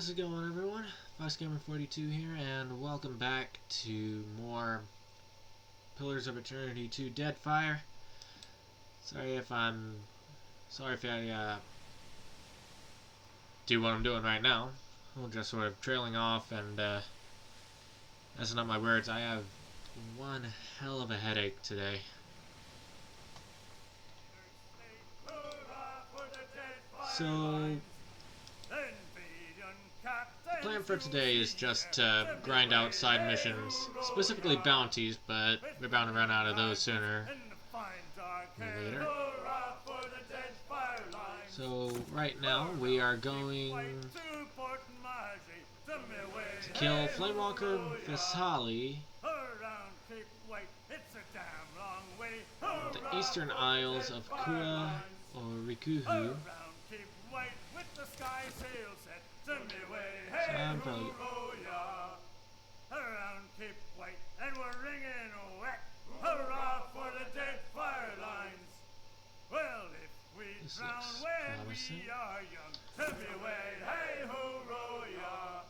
How's it going, everyone? FoxGamer42 here, and welcome back to more Pillars of Eternity 2 Deadfire. Sorry if I do what I'm doing right now. I'm just sort of trailing off and messing up my words. I have one hell of a headache today. So the plan for today is just to grind out side missions, specifically bounties, but we're bound to run out of those sooner or later. So right now we are going to kill Flamewalker Vesali, the Eastern Isles of Kura or Rikuhu. So I'm probably around Cape White, and we're ringing whack. Hurrah for the dead fire lines. Well, if we drown when we are young, to be way, hey ho ya.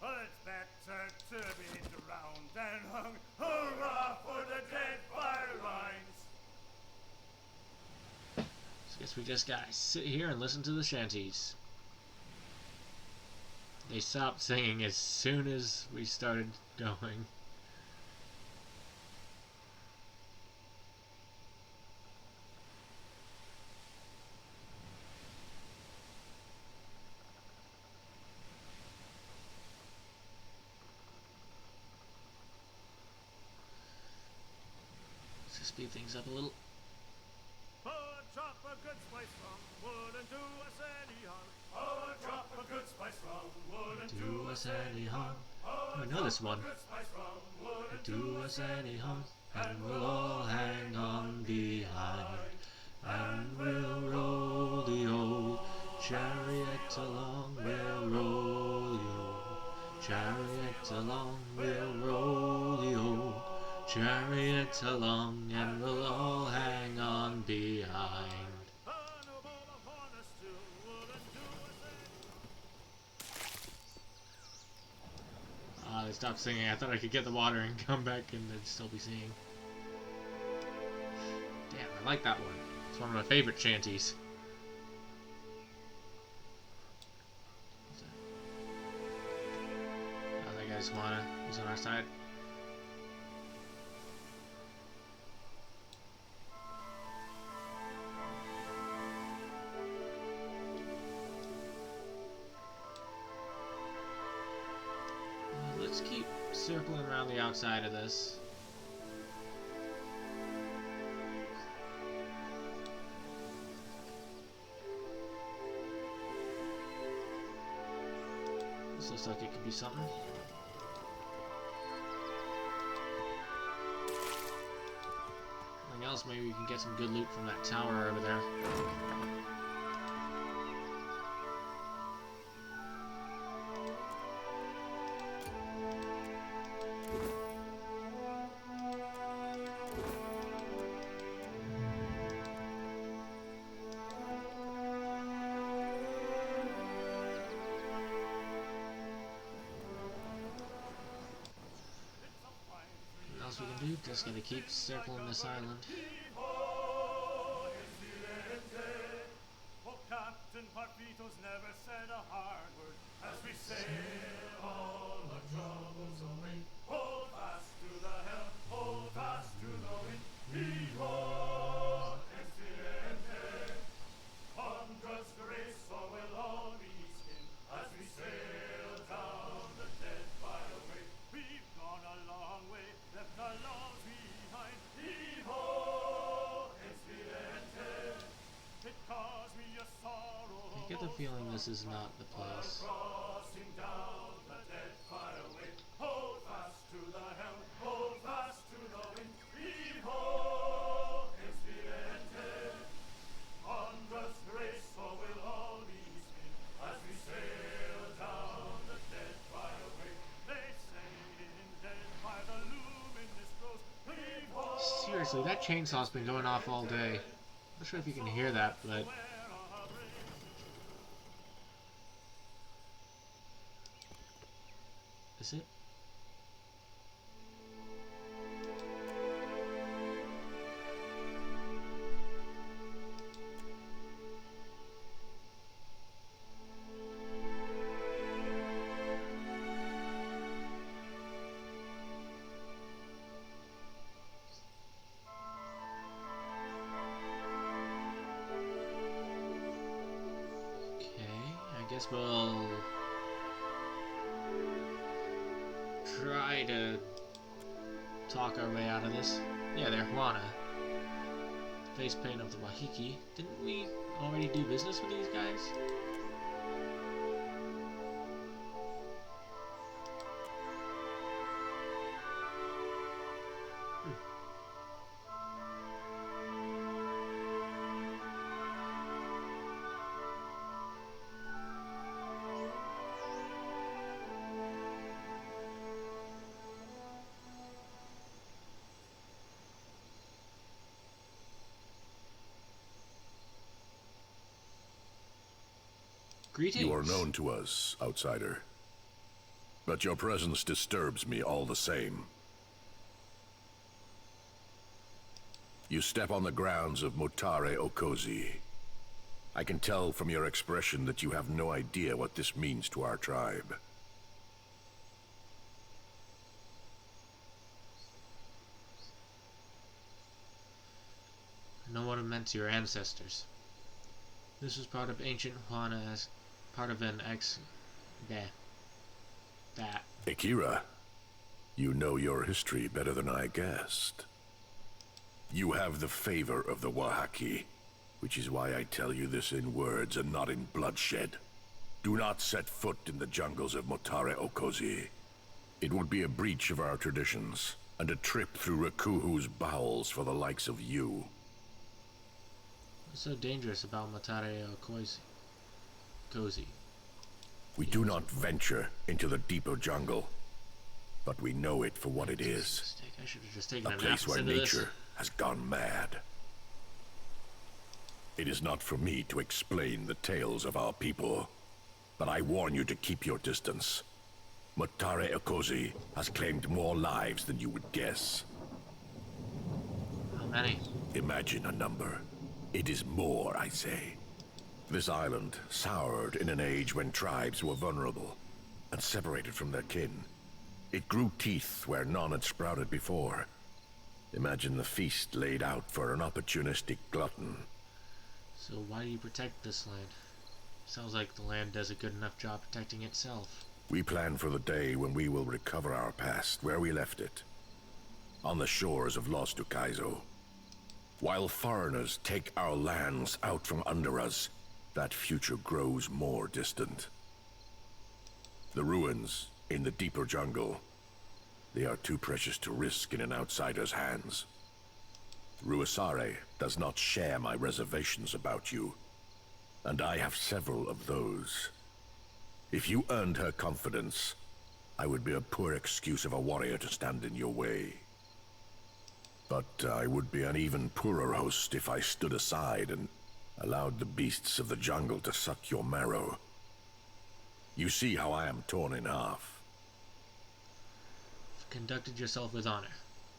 Well, it's better to be drowned than hung. Hurrah for the dead fire lines. So I guess we just gotta sit here and listen to the shanties. They stopped singing as soon as we started going. Let's just speed things up a little. Drop a good spice from wouldn't do us any harm. Oh, drop a good spice from wouldn't do us any harm. I know this one. Do us any harm, and we'll all hang on behind, and we'll roll the old chariot along. We'll roll the old chariot along. We'll roll the old chariot along, and we'll all hang on behind. They stopped singing. I thought I could get the water and come back and they'd still be singing. Damn, I like that one. It's one of my favorite shanties. Oh, that guy's wanna. He's on our side. Let's keep circling around the outside of this. This looks like it could be something. Anything else? Maybe we can get some good loot from that tower over there. We can do, just gotta keep circling this island. Captain Parfitos never said a hard word as we sail all our troubles away. Hold fast to the helm, hold fast to the wind. Heave-ho, Excelente. Andras grace, or we'll all be skinned as we sail down the dead fire way. We've gone a long way, left our loves behind. Heave-ho, Excelente. It caused me a sorrow. I get the feeling this is not the place. Crossing down the dead fire way. Hold fast to the helm, hold fast to the wind. Heave-ho, Excelente. Andras grace, or we'll all be skinned as we sail down the dead fire way. They say in dead fire the luminous grows. Heave-ho. Seriously, that chainsaw's been going off all day. Not sure if you can hear that, but Is it? I guess we'll try to talk our way out of this. Yeah, they're Juana. Face paint of the Wahiki. Didn't we already do business with these guys? Greetings. You are known to us, outsider. But your presence disturbs me all the same. You step on the grounds of Mutare Okozi. I can tell from your expression that you have no idea what this means to our tribe. I know what it meant to your ancestors. This was part of ancient Juana as part of an that. Akira, you know your history better than I guessed. You have the favor of the Wahaki, which is why I tell you this in words and not in bloodshed. Do not set foot in the jungles of Mutare Okozi. It would be a breach of our traditions, and a trip through Rakuhu's bowels for the likes of you. What's so dangerous about Mutare Okozi? We do not venture into the deeper jungle, but we know it for what it is. I should have just taken A a nap place where instead of this. nature has gone mad. It is not for me to explain the tales of our people, but I warn you to keep your distance. Mutare Okozi has claimed more lives than you would guess. How many? Imagine a number. It is more, I say. This island soured in an age when tribes were vulnerable and separated from their kin. It grew teeth where none had sprouted before. Imagine the feast laid out for an opportunistic glutton. So why do you protect this land? Sounds like the land does a good enough job protecting itself. We plan for the day when we will recover our past where we left it. On the shores of Lost Ukaizo. While foreigners take our lands out from under us, that future grows more distant. The ruins in the deeper jungle, they are too precious to risk in an outsider's hands. Ruasare does not share my reservations about you, and I have several of those. If you earned her confidence, I would be a poor excuse of a warrior to stand in your way. But I would be an even poorer host if I stood aside and allowed the beasts of the jungle to suck your marrow. You see how I am torn in half. You've conducted yourself with honor.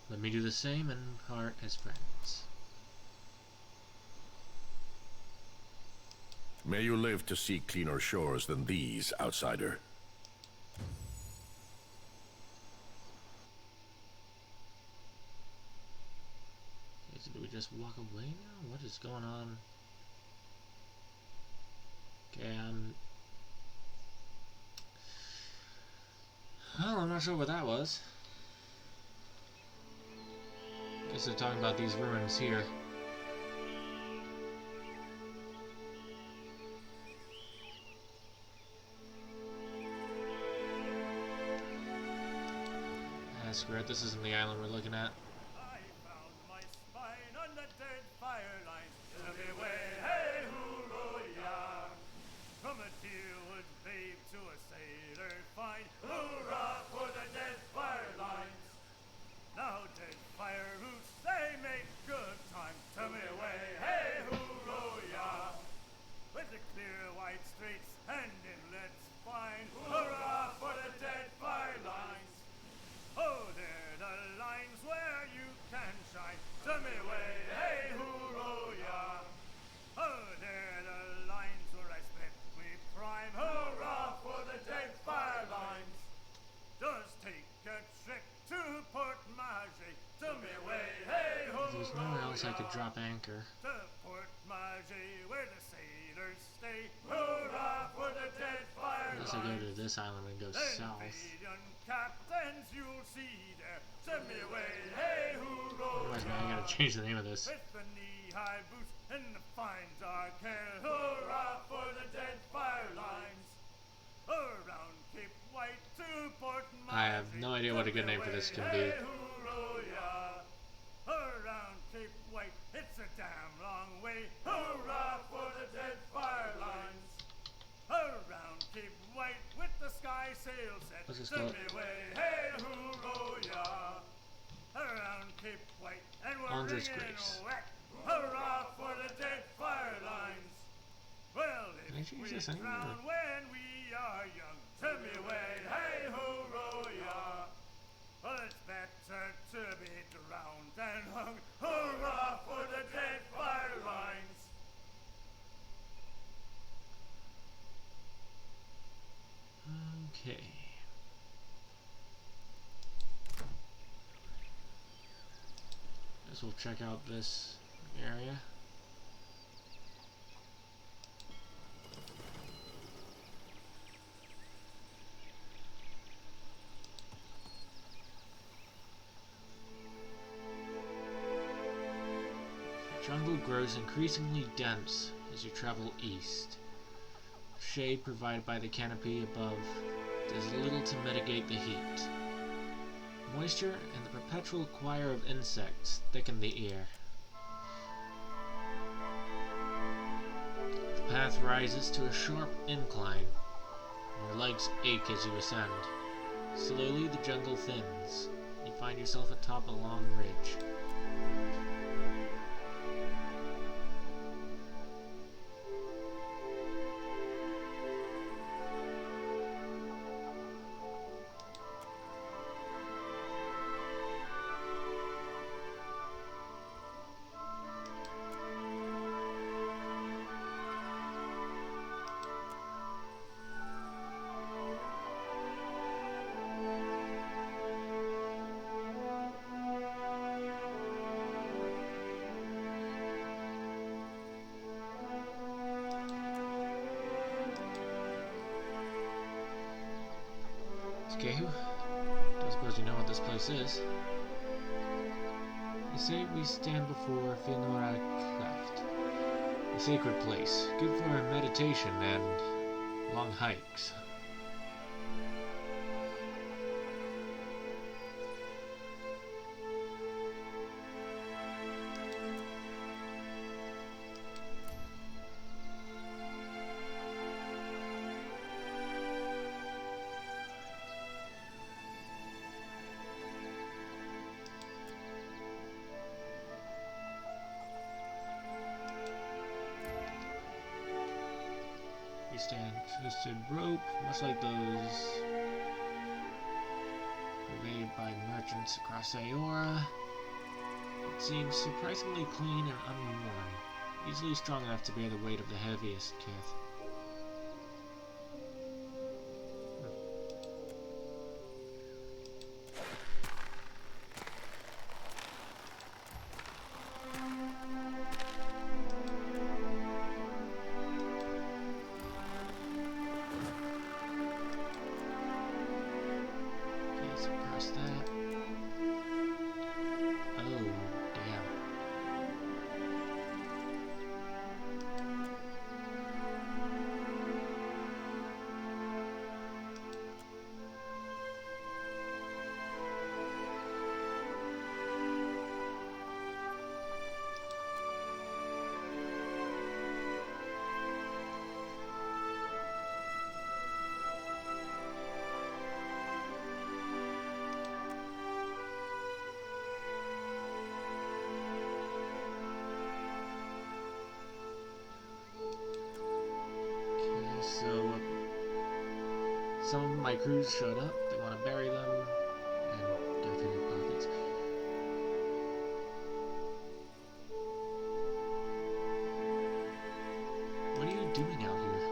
Let me do the same and part as friends. May you live to see cleaner shores than these, outsider. Okay, so do we just walk away now? What is going on? Okay, well, I'm not sure what that was. Guess they're talking about these ruins here. Screw it, this isn't the island we're looking at. I found my spine on the dead firelines. Tell me where, hey, hoorah! From a deerwood babe to a sailor fine. Hoorah for the dead firelines. Now dead fire roots, they make good time. Tell me where, hey, hoorah! With the clear white straits and inlets fine. Hoorah for the dead firelines. could drop anchor. To Port Maget, where the sailors stay. Hurrah for the dead fire Unless I go to this island and go south. valiant captains you'll see there. Send me away, hey, hoorah! Otherwise, man, I gotta change the name of this. With the knee-high boots and the fine dark hair. Hurrah for the dead fire lines. Around Cape White to Port Maget. I have no idea what a good name for this can be. Hey, hoorah! Around Cape White, it's a damn long way. Hurrah for the dead fire lines. Around Cape White with the sky sail set. What's this Send called? me away, hey, hoorah! Around Cape White, and we're Andres ringing Grace. whack. Hurrah for the dead fire lines. Well, Can I if change we this anywhere? drown when we are young, send me away, hey, hoorah! Well, it's better to be drowned than hung. Hurrah for the dead fire lines. Okay. Guess we'll check out this area. The jungle grows increasingly dense as you travel east. Shade provided by the canopy above does little to mitigate the heat. Moisture and the perpetual choir of insects thicken the air. The path rises to a sharp incline, and your legs ache as you ascend. Slowly the jungle thins. You find yourself atop a long ridge. Skehu, don't suppose you know what this place is. They say we stand before Finora Cleft, a sacred place, good for meditation and long hikes. We stand twisted rope, much like those purveyed by merchants across Aora. It seems surprisingly clean and unworn, easily strong enough to bear the weight of the heaviest kith. Okay, so across that. Oh, damn. Okay, so some of my crews showed up. They want to bury them and go through your pockets. What are you doing out here?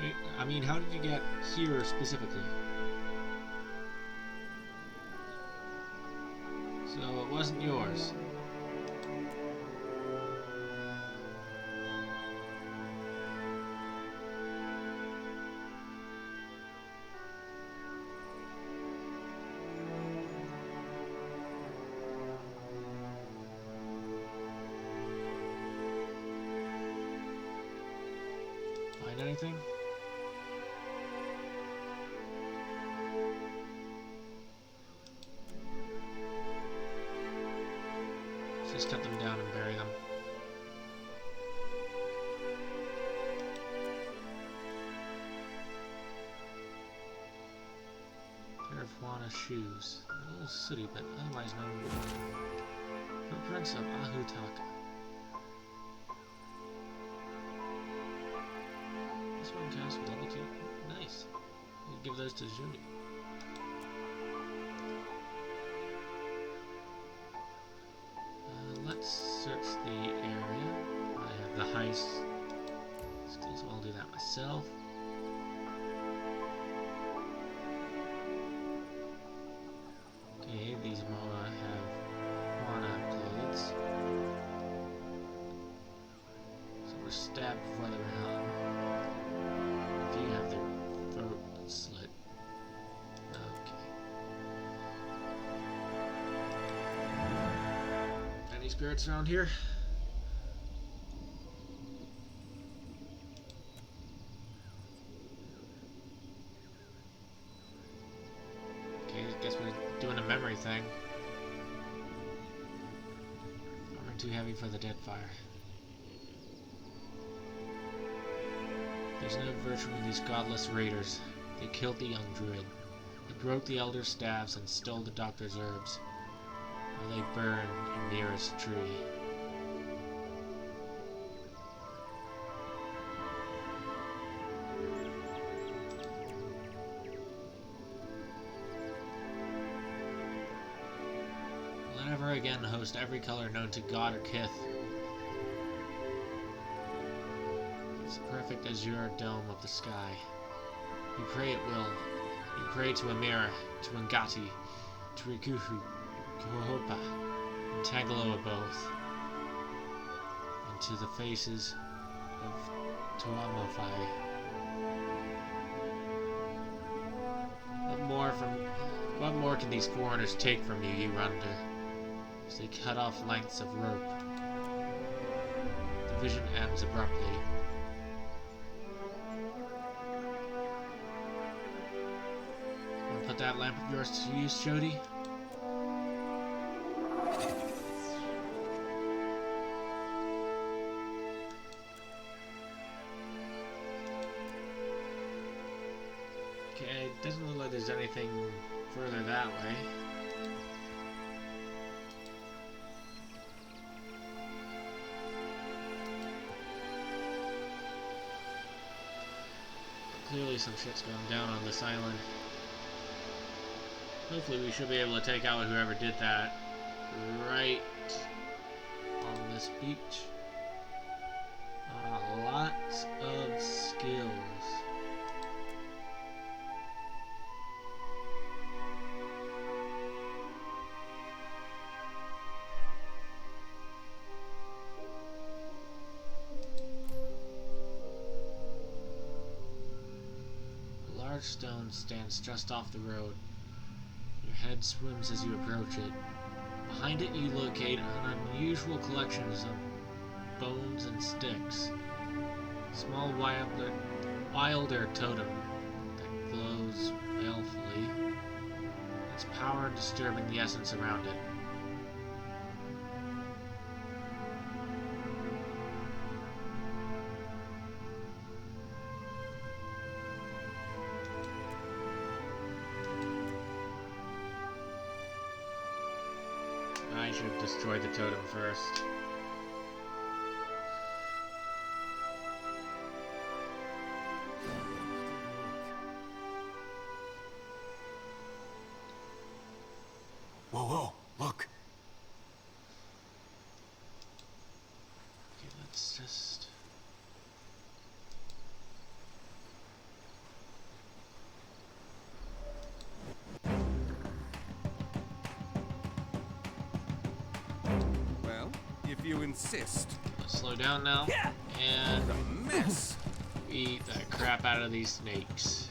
Wait, I mean, how did you get here specifically? So it wasn't yours. Find anything? Just cut them down and bury them. Pair of Juana shoes. A little sooty, but otherwise no footprints of Ahutaka. This one cast with level 2. Nice. We'll give those to Jody. Let's search the area. I have the heist skills, so I'll do that myself. Okay, these Moa have Juana clothes. So we're stabbed before they were hung. If you have their throat slit. Okay. Any spirits around here? Okay, I guess we're doing a memory thing. Armor too heavy for the dead fire. There's no virtue in these godless raiders. They killed the young druid. They broke the elder's staves and stole the doctor's herbs. While they burned in nearest tree. Will never again host every color known to God or Kith. It's a perfect azure dome of the sky. You pray it will. You pray to Amira, to Ngati, to Rikuhu, Kohopa, and Tangaloa both, and to the faces of Tuamafai. What more can these foreigners take from you, Yurunda, as they cut off lengths of rope? The vision ends abruptly. Want to put that lamp of yours to use, Jody? Okay, it doesn't look like there's anything further that way. Clearly some shit's going down on this island. Hopefully we should be able to take out whoever did that right on this beach. Lots of skills. A large stone stands just off the road. Your head swims as you approach it. Behind it you locate an unusual collection of bones and sticks. A small wilder totem that glows balefully, its power disturbing the essence around it. I should have destroyed the totem first. Whoa, whoa, look. Okay, let's just... if you insist. Let's slow down now. And The mess. eat the crap out of these snakes.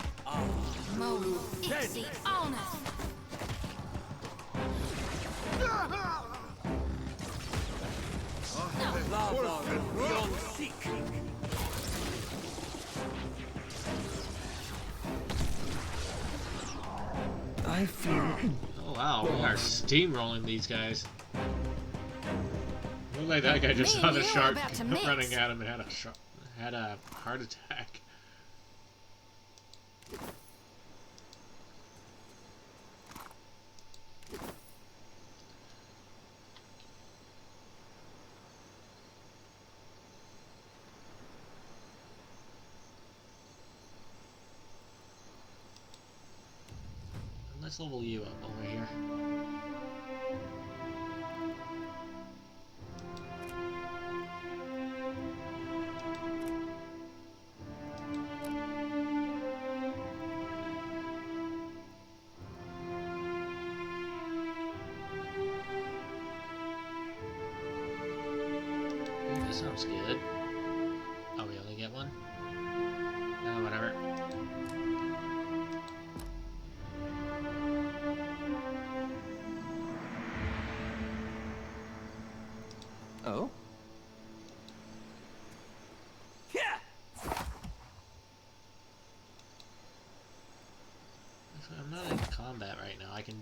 Molu, Ixi, honor. I feel Oh wow, we are steamrolling these guys. Looked like that guy just Me saw and the you are shark about to mix. running at him and had a heart attack. Let's level you up over here. Ooh, this sounds good. Oh, we only get one? No, whatever. Oh? Actually, I'm not in combat right now. I can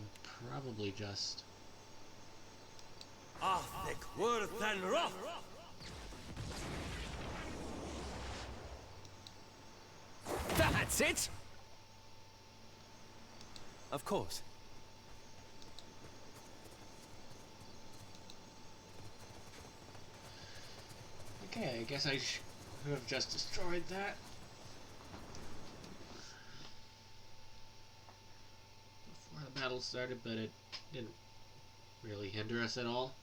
probably just... Thick worth and rough. That's it! Of course. Okay, I guess I should have just destroyed that. Before the battle started, but it didn't really hinder us at all.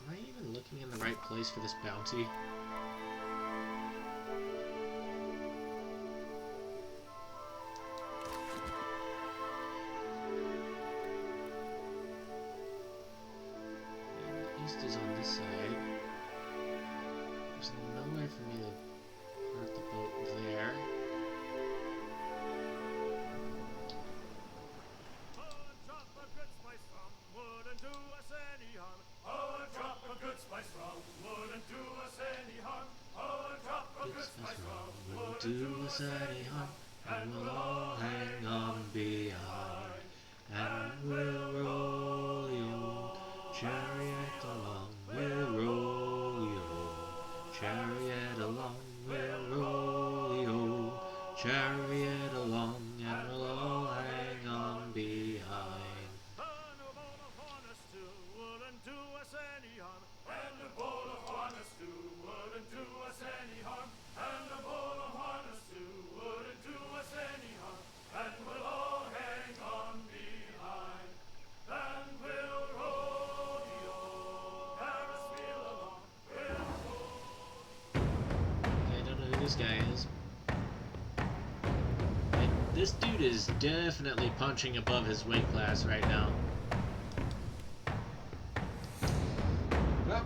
Am I even looking in the right place for this bounty? The east is on this side. There's nowhere for me to park the boat there. Drop a good spice from wouldn't do us any harm. Oh, a drop of good spice from wouldn't do us any harm. Oh, a drop of good spice from Wouldn't do us any harm, and we'll all hang on behind, and we'll roll the old chariot along. We'll roll the old chariot along. We'll roll the old chariot along, and we'll all hang on behind. And a bowl of harness too wouldn't do us any harm. And a bowl of harness too wouldn't do us any harm. And a bowl of harness too wouldn't do us any harm. And we'll all hang on behind. And we'll roll the old Paris wheel along. We'll Okay, I don't know who this guy is. And this dude is definitely punching above his weight class right now. Well,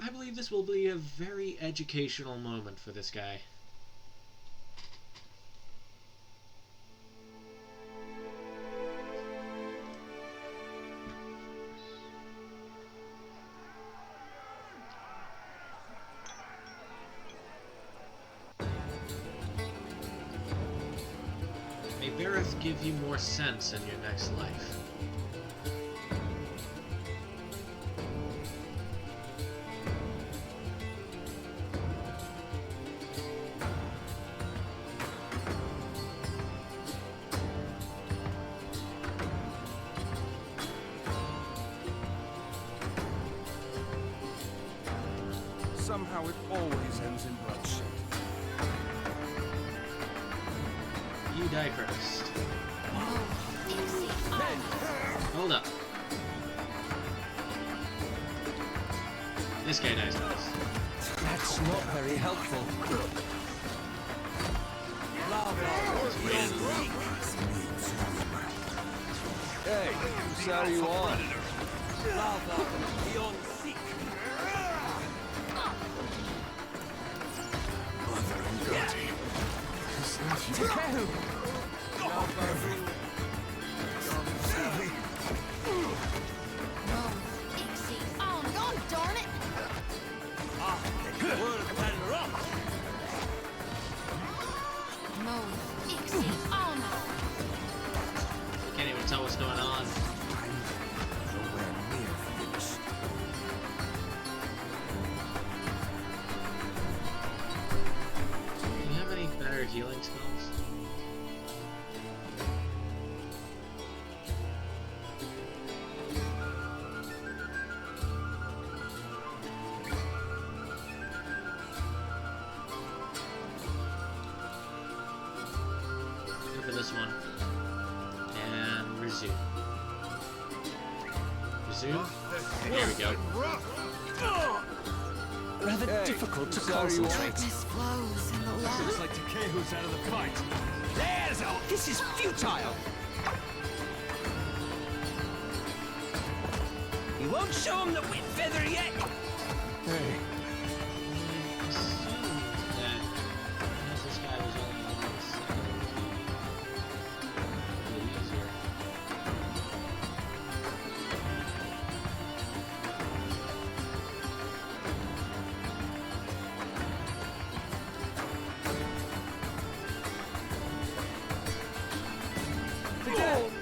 I believe this will be a very educational moment for this guy. May Bareth give you more sense in your next life. somehow it always ends in bloodshed. You die first. Move, Ixie, honor. Hold up. This guy dies first. That's not very helpful. Hey, whose side are you on? Takeru! Move, Ixie, honor. God darn it! Move, Ixie, honor. Can't even tell what's going on. Nowhere near finished. Do you have any better healing spells? Go for this one. And resume. Resume? There we go. Rather difficult to concentrate. Darkness flows in the light. Looks like Takehu's out of the fight. There's a... This is futile! You won't show him the whip feather yet! Hey, Assume that because this guy was only on 7 a little easier.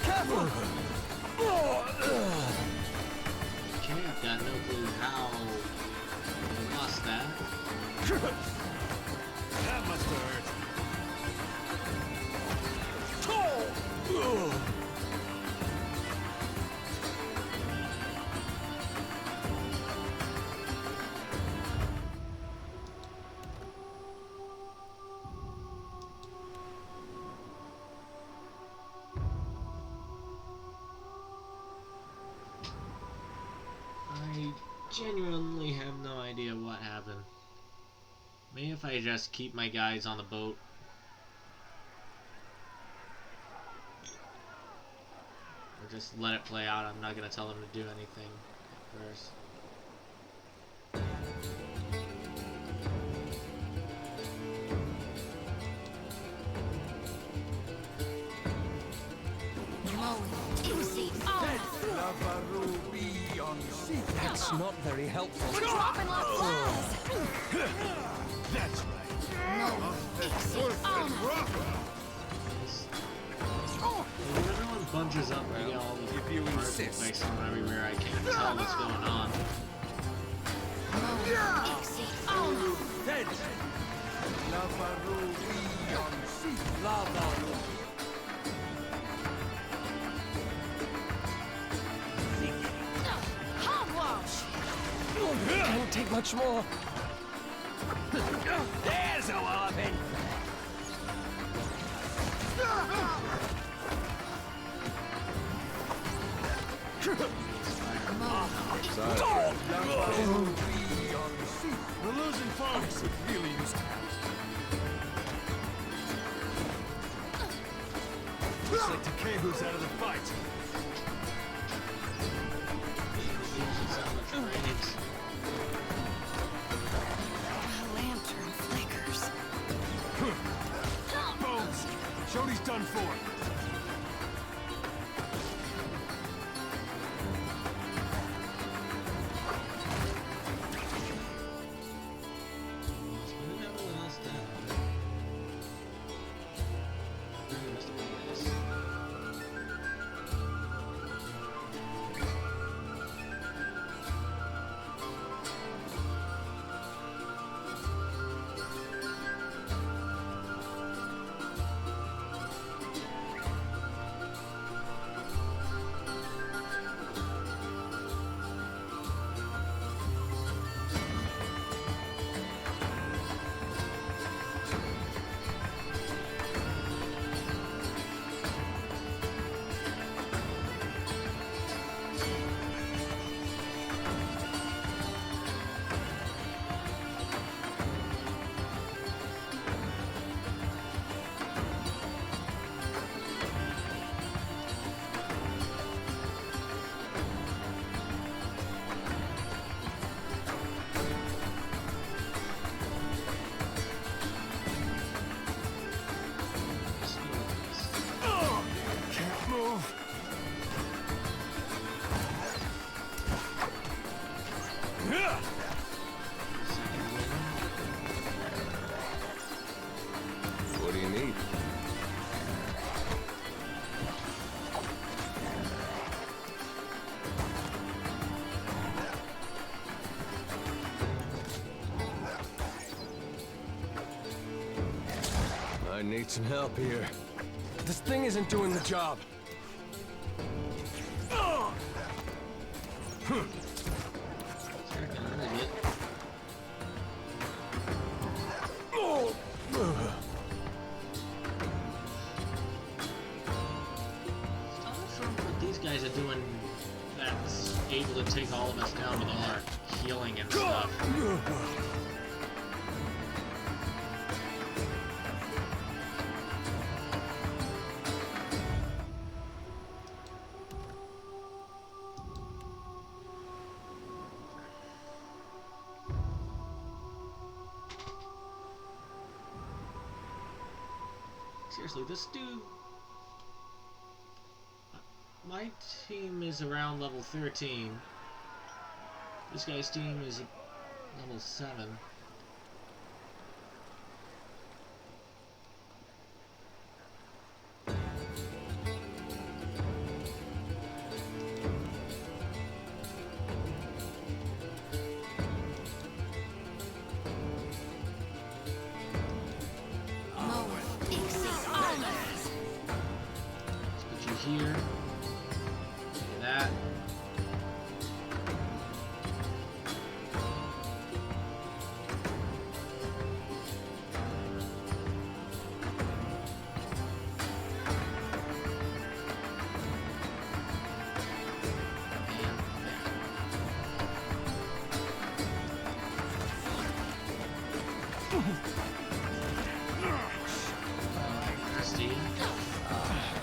Careful! Okay, I've got no clue how I lost that. That must have hurt. I genuinely have no idea what happened. Maybe if I just keep my guys on the boat. Or just let it play out. I'm not gonna tell them to do anything at first. Move, Ixie, honor. Lavaru be on sea. That's not very helpful. We're dropping like flies. That's right. Move, Ixie, honor. When everyone bunches up, I get all the if you parts insist. effects from everywhere. I can't tell what's going on. Move, Ixie, honor. Dead. Lavaru be on sea. Hogwash. Can't take much more. There's a walloping. Lavaru be on sea. We're losing folks. Could really use to have. Looks like Takehu's out of the fight. The lantern flickers. Bones. Shodi's done for. need some help here. This thing isn't doing the job. Freaking idiot. I'm not sure what these guys are doing that's able to take all of us down with all our healing and stuff. Seriously, this dude... My team is around level 13. This guy's team is level 7. Here. Do that.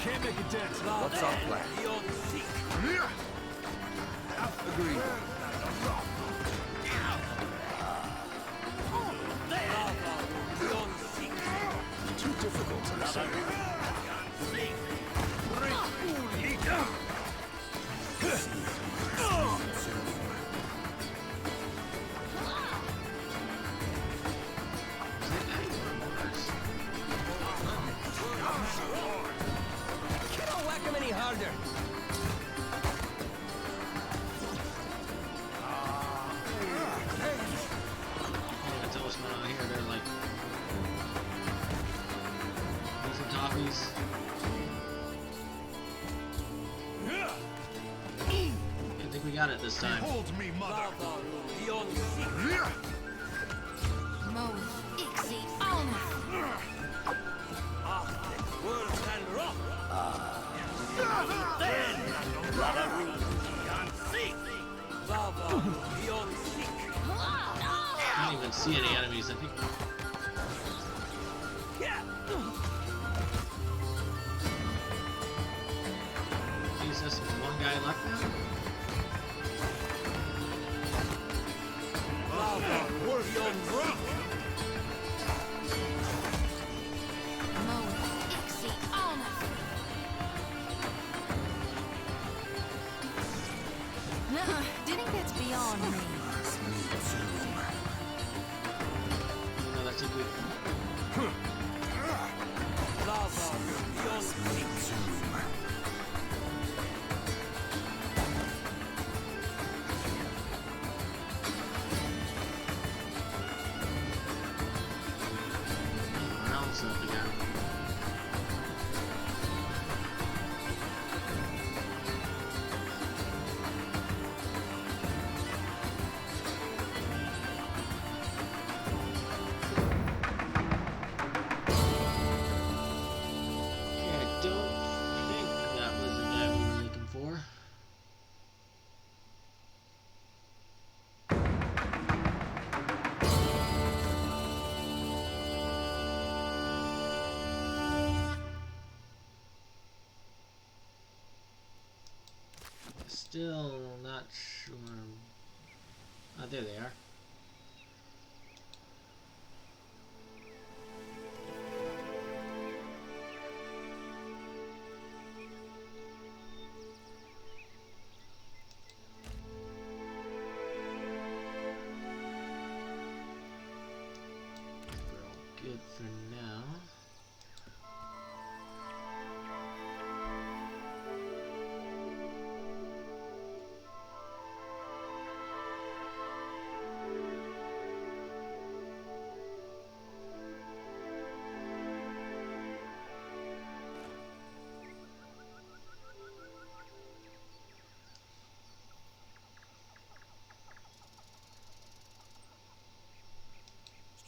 Can't make a dent. What's our plan? Agreed. Too difficult to say. Can't whack him any harder. That's what's going on here. They're like some topies. I think we got it this time. Hold me, mother. Move. Ixi. Alma. I can't even see any enemies. I think. Is this one guy left now? Move. Ixi. Alma. Didn't that's beyond me. No, that's a good. Round stuff again. Okay, I don't think that was the guy we were looking for. Still not sure. Ah, there they are. We're all good for now.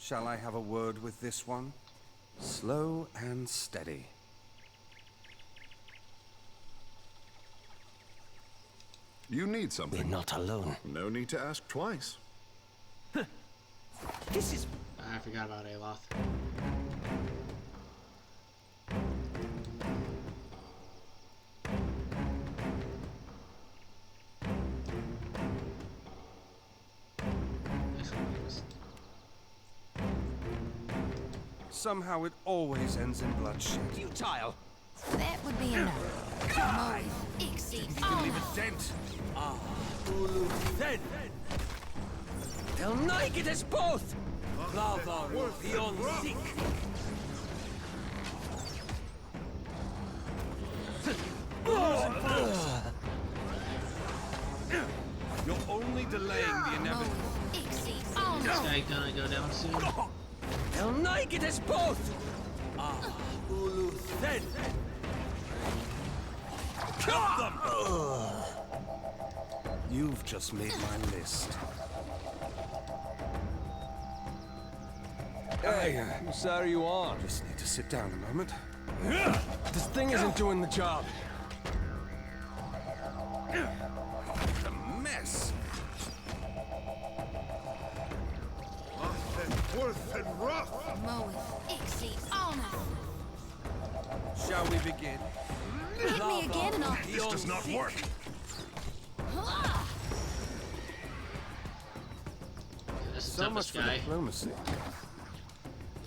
Shall I have a word with this one? Slow and steady. You need We're something. not alone. No need to ask twice. This is... I forgot about Aloth. Somehow it always ends in bloodshed. futile. That would be enough. Moed, Ixie, honor. Dent! Ulu Then. They'll naked us both. Lava beyond seek. You're only delaying the inevitable. Moed, Ixie, This honor. guy gonna go down soon. They'll naked us both. Ulu Then. Kill them. You've just made my list. Hey, whose side are you on? Just need to sit down a moment. This thing isn't doing the job. A mess. Worth and rough! Moed, Ixie, honor. Shall we begin? Hit me again and I'll... This does not work. This is the So much toughest for guy. diplomacy.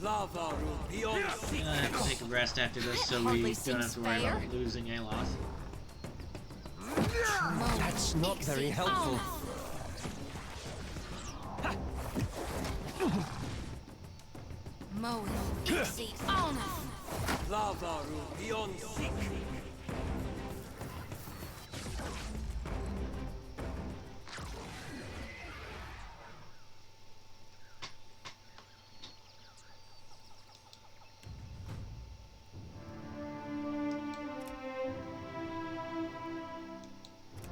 Lava beyond seek. I'm gonna have to take a rest after this so we hardly don't have seems to worry fair. about losing Aloth. Moed, That's not very Ixie, helpful. honor. Moed, Ixie, honor. Lava beyond seek.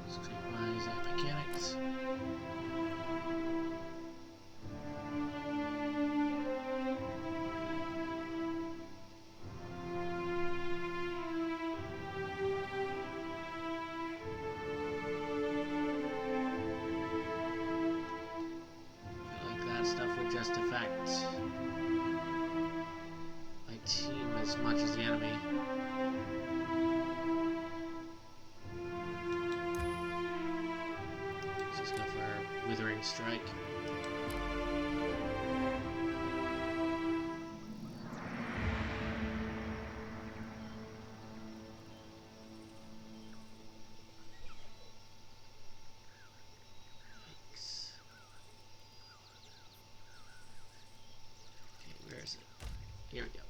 Streetwise mechanics. I feel like that stuff would just affect my team as much as the enemy. Let's just go for Withering Strike. Yikes. Okay, where is it? Here we go.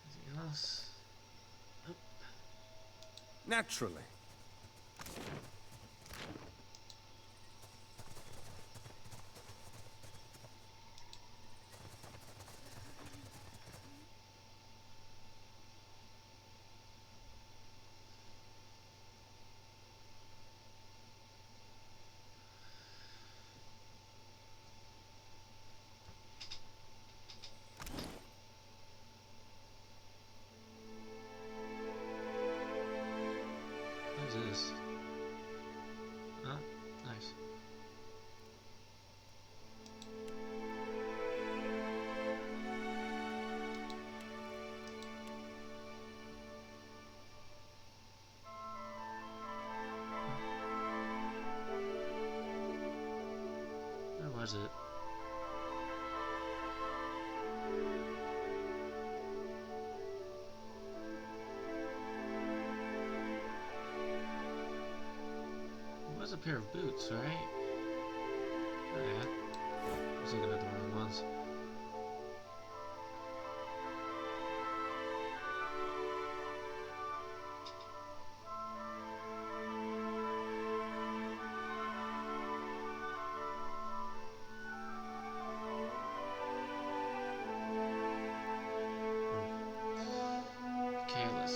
Anything else? Naturally. What is this? Oh, nice. Where was it? It was a pair of boots, right? Oh yeah. I was looking at the wrong ones.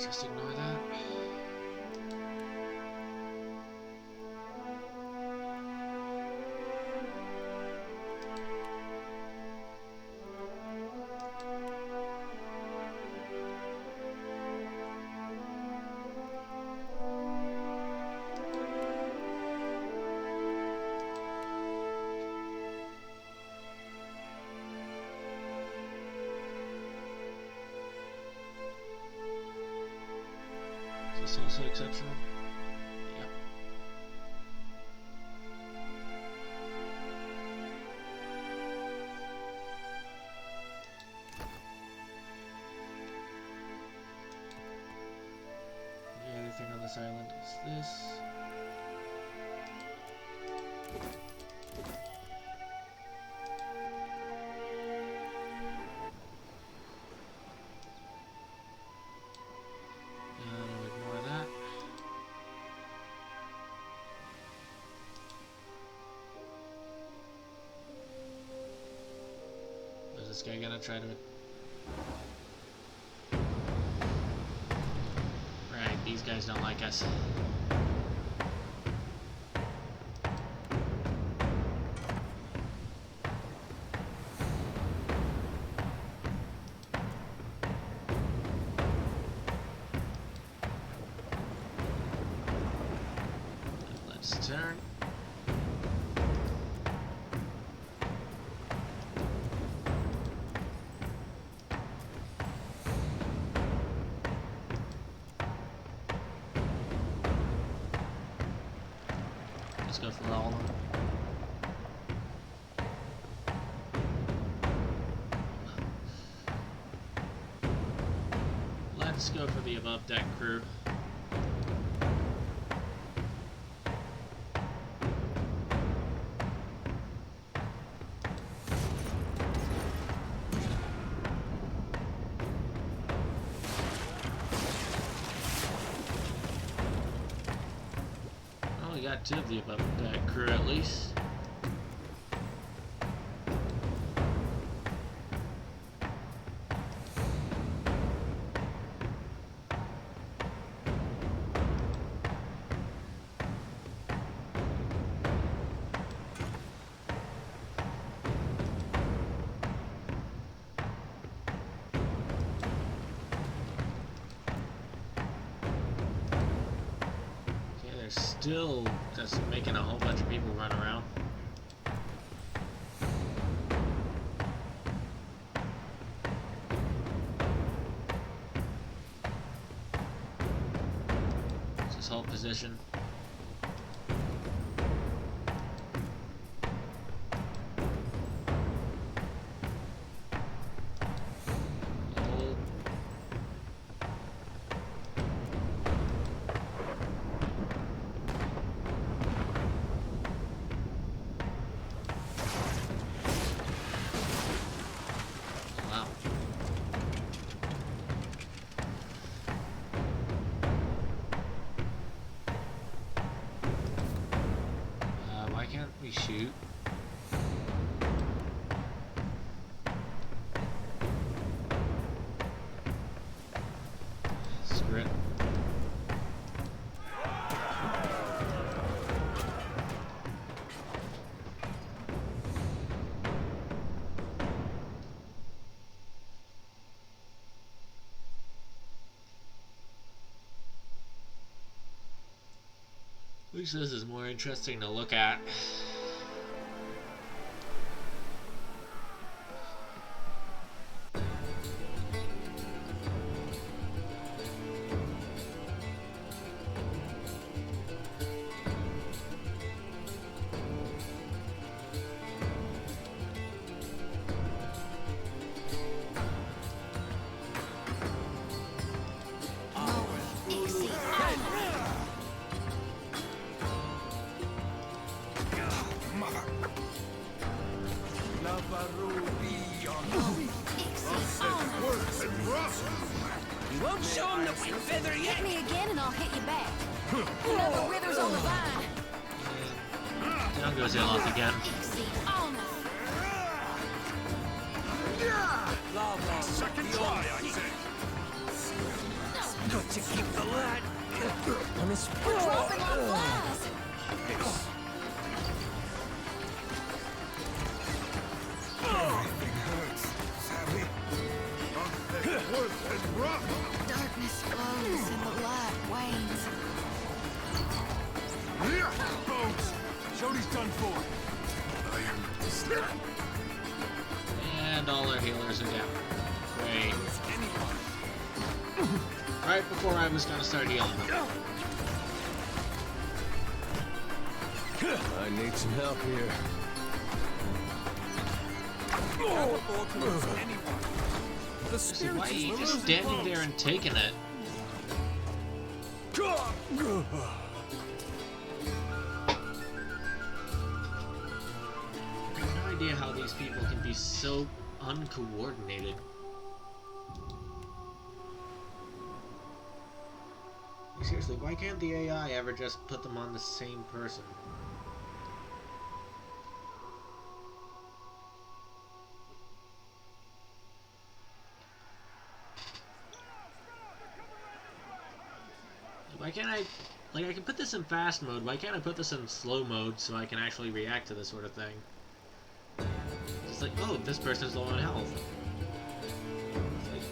Let's just ignore that. Is this also exceptional? Yep. The other thing on this island is this. Ignore that. Is this guy gonna try to... Right, these guys don't like us. Let's turn. Let's go for all of them. Let's go for the above deck crew. Oh, we got 2 of the above deck crew at least. Still just making a whole bunch of people run around. Just hold position. Hold. Wow. Why can't we shoot? Screw it. At least this is more interesting to look at. You won't show him the wind feather yet. Hit me again and I'll hit you back. You know the withers on the vine. Down goes Iloth again. Ixie on us. Second try, I say. Got to keep the lad on his feet. Dropping like flies. Everything hurts, Savvy. Wood and rock. Darkness flows and the light wanes. Here, folks. Jody's done for. And all our healers are down. Great. Right before I was gonna start healing them. I need some help here. The See, why are spirit you just standing there and taking it? I have no idea how these people can be so uncoordinated. Seriously, why can't the AI ever just put them on the same person? Why can't I... Like, I can put this in fast mode, why can't I put this in slow mode so I can actually react to this sort of thing? It's like, oh, this person's low on health. It's like...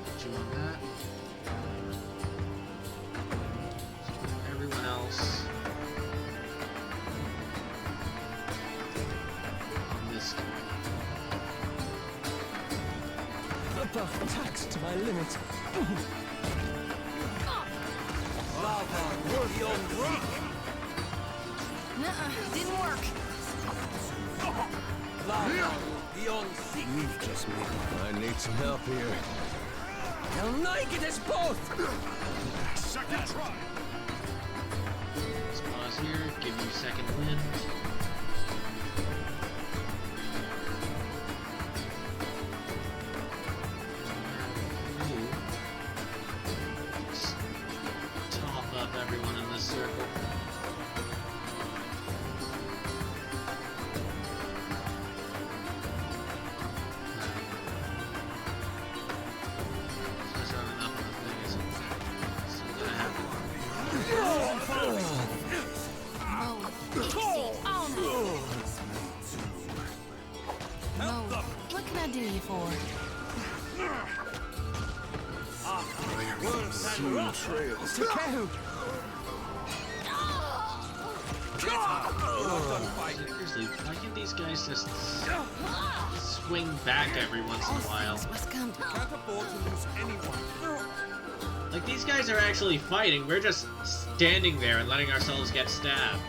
Put you on that. Everyone else on this guy. above tax to my limit. Nuh-uh, didn't work. Beyond seek. You've just made. I need some help here. They'll naked us both. Second try. Let's pause here, give you second wind. Just top up everyone in this circle. Just not enough of the thing, is it? Still gonna happen. Mo, what can I do you for? Smooth trails. Takehu! Seriously, why can't these guys just swing back every once in a while? Must come. Can't afford to lose anyone. Like, these guys are actually fighting, we're just standing there and letting ourselves get stabbed.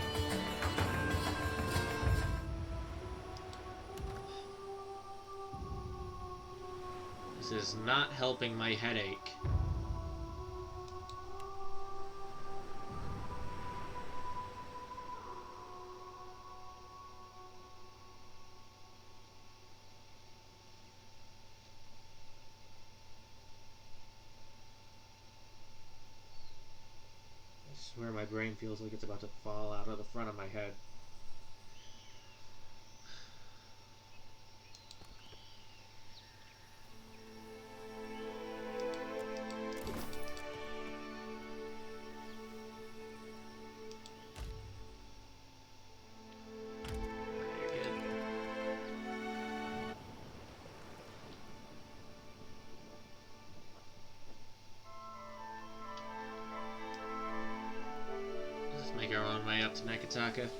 This is not helping my headache. I swear my brain feels like it's about to fall out of the front of my head. You're good. Let's make our own way up to Nekataka. There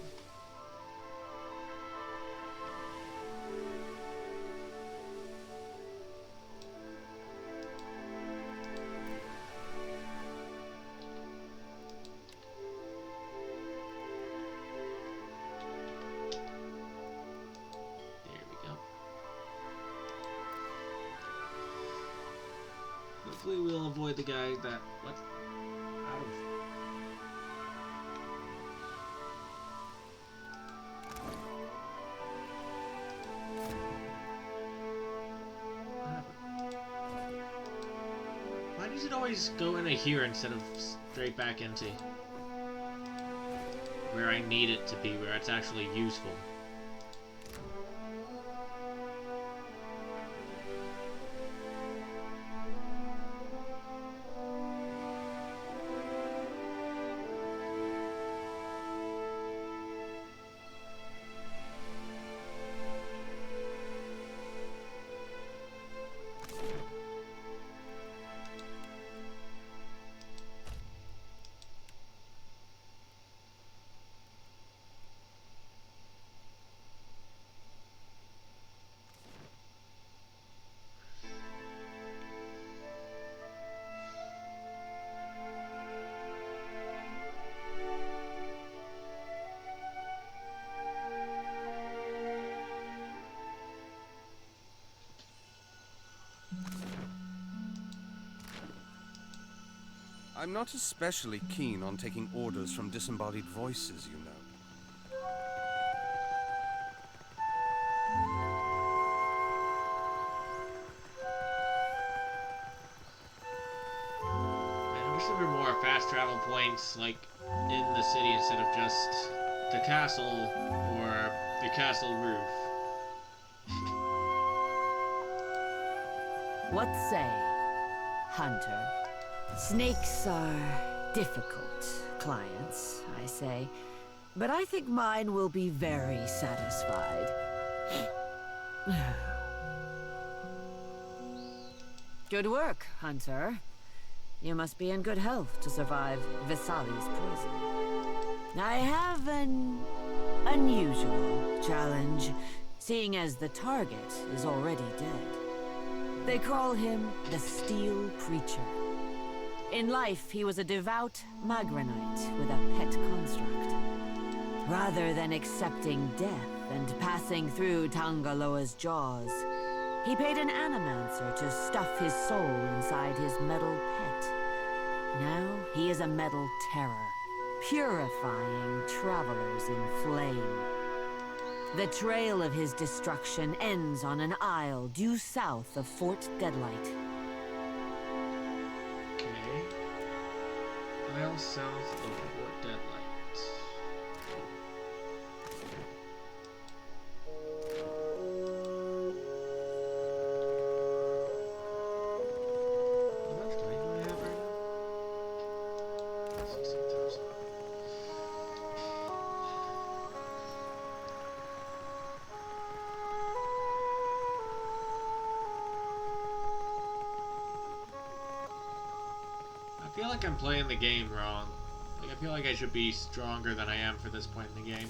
we go. Hopefully we'll avoid the guy that... What? Out of... does it always go into here instead of straight back into where I need it to be, where it's actually useful? I'm not especially keen on taking orders from disembodied voices, you know. Man, I wish there were more fast travel points, like, in the city instead of just the castle or the castle roof. What say, Hunter? Snakes are difficult clients, I say, but I think mine will be very satisfied. Good work, Hunter. You must be in good health to survive Visali's poison. I have an unusual challenge, seeing as the target is already dead. They call him the Steel Preacher. In life, he was a devout Magranite with a pet construct. Rather than accepting death and passing through Tangaloa's jaws, he paid an animancer to stuff his soul inside his metal pet. Now he is a metal terror, purifying travelers in flame. The trail of his destruction ends on an isle due south of Fort Deadlight. Mile south of Fort Deadlight. How much money do I have right now? 16,000. I feel like I'm playing the game wrong. Like, I feel like I should be stronger than I am for this point in the game.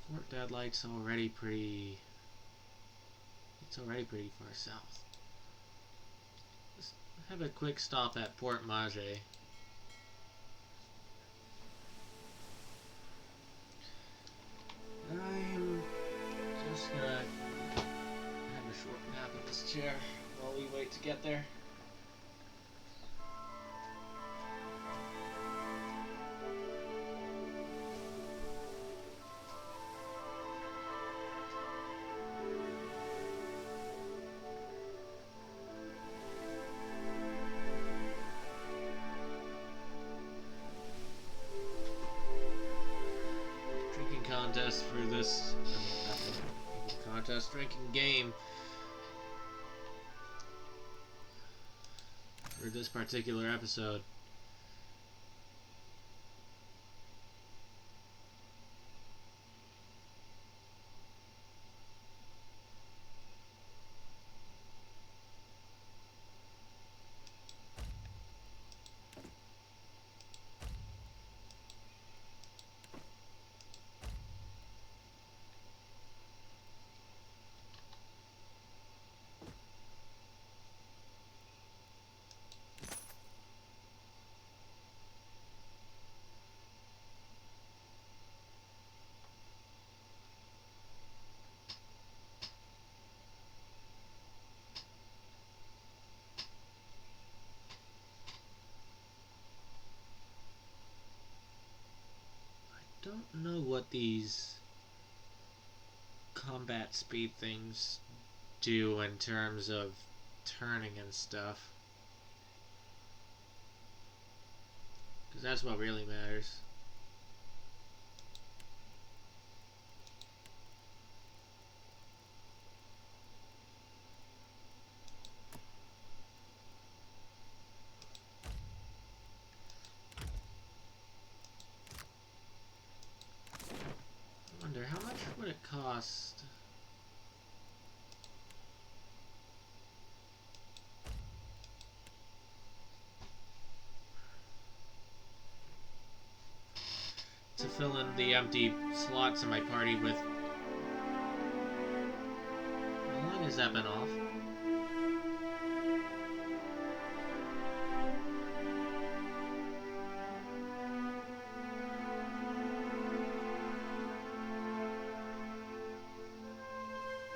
Fort Deadlight's already pretty... It's already pretty far south. Let's have a quick stop at Port Mage. I'm just gonna have a short nap in this chair while we wait to get there. Contest for this contest drinking game for this particular episode. don't know what these combat speed things do in terms of turning and stuff. Because that's what really matters. I wonder how much would it cost? To fill in the empty slots in my party with. How long has that been off?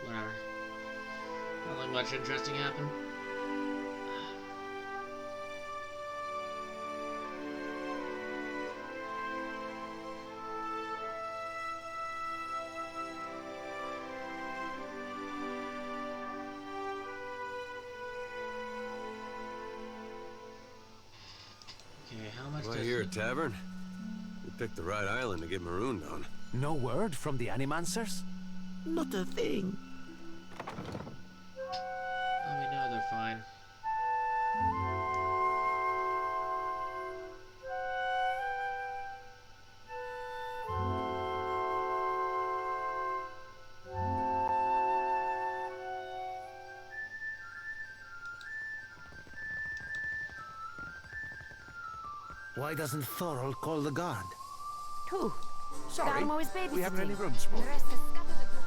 Whatever. Nothing much interesting happened. Do I hear a tavern? We picked the right island to get marooned on. No word from the Animancers? Not a thing. Oh, we know they're fine. Why doesn't Thorol call the guard? Who? Sorry, Galmo is babysitting. we haven't any rooms for The you. rest is scattered across.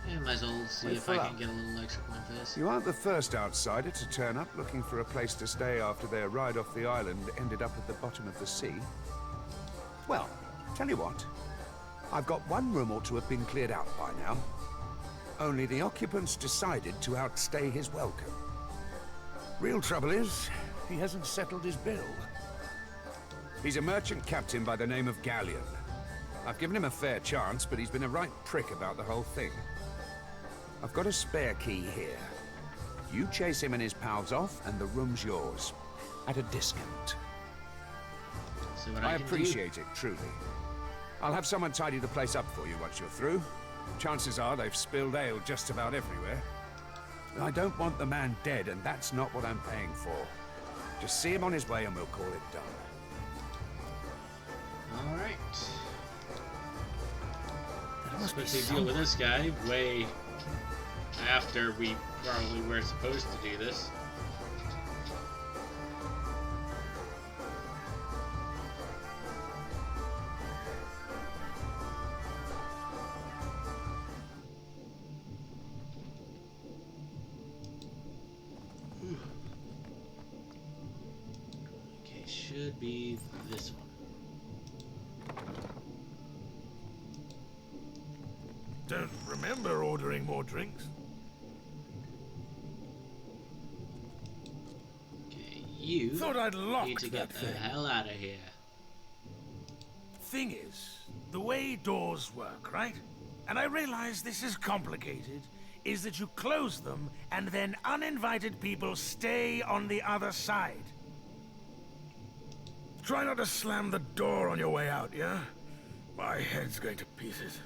Yeah, might as well see if I can get a little extra point for this. You aren't the first outsider to turn up looking for a place to stay after their ride off the island ended up at the bottom of the sea. Well, tell you what. I've got one room or two have been cleared out by now. Only the occupants decided to outstay his welcome. Real trouble is, he hasn't settled his bill. He's a merchant captain by the name of Galleon. I've given him a fair chance, but he's been a right prick about the whole thing. I've got a spare key here. You chase him and his pals off, and the room's yours. At a discount. See what I can appreciate it, truly. I'll have someone tidy the place up for you once you're through. Chances are they've spilled ale just about everywhere. I don't want the man dead, and that's not what I'm paying for. Just see him on his way and we'll call it done. Alright. Supposed to deal with this guy way after we probably were supposed to do this. Okay, should be this one. Don't remember ordering more drinks. Okay, you Thought I'd locked need to get that the thing. hell out of here. Thing is, the way doors work, right? And I realize this is complicated, is that you close them and then uninvited people stay on the other side. Try not to slam the door on your way out, yeah? My head's going to pieces.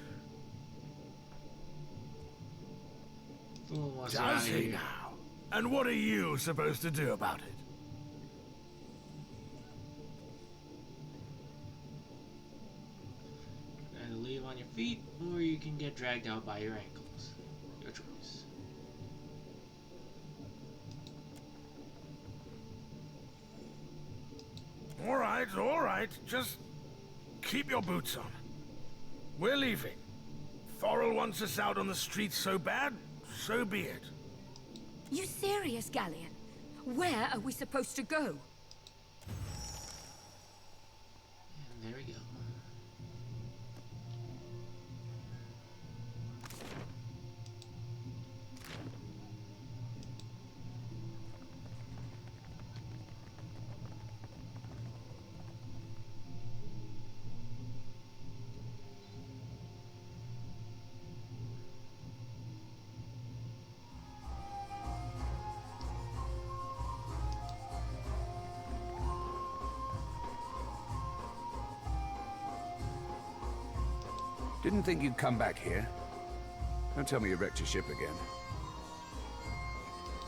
Fool wants you out Does of he here. now? And what are you supposed to do about it? Either leave on your feet, or you can get dragged out by your ankles. Your choice. All right. Just keep your boots on. We're leaving. Thorol wants us out on the streets so bad, so be it. You serious, Galleon? Where are we supposed to go? Didn't think you'd come back here. Don't tell me you wrecked your ship again.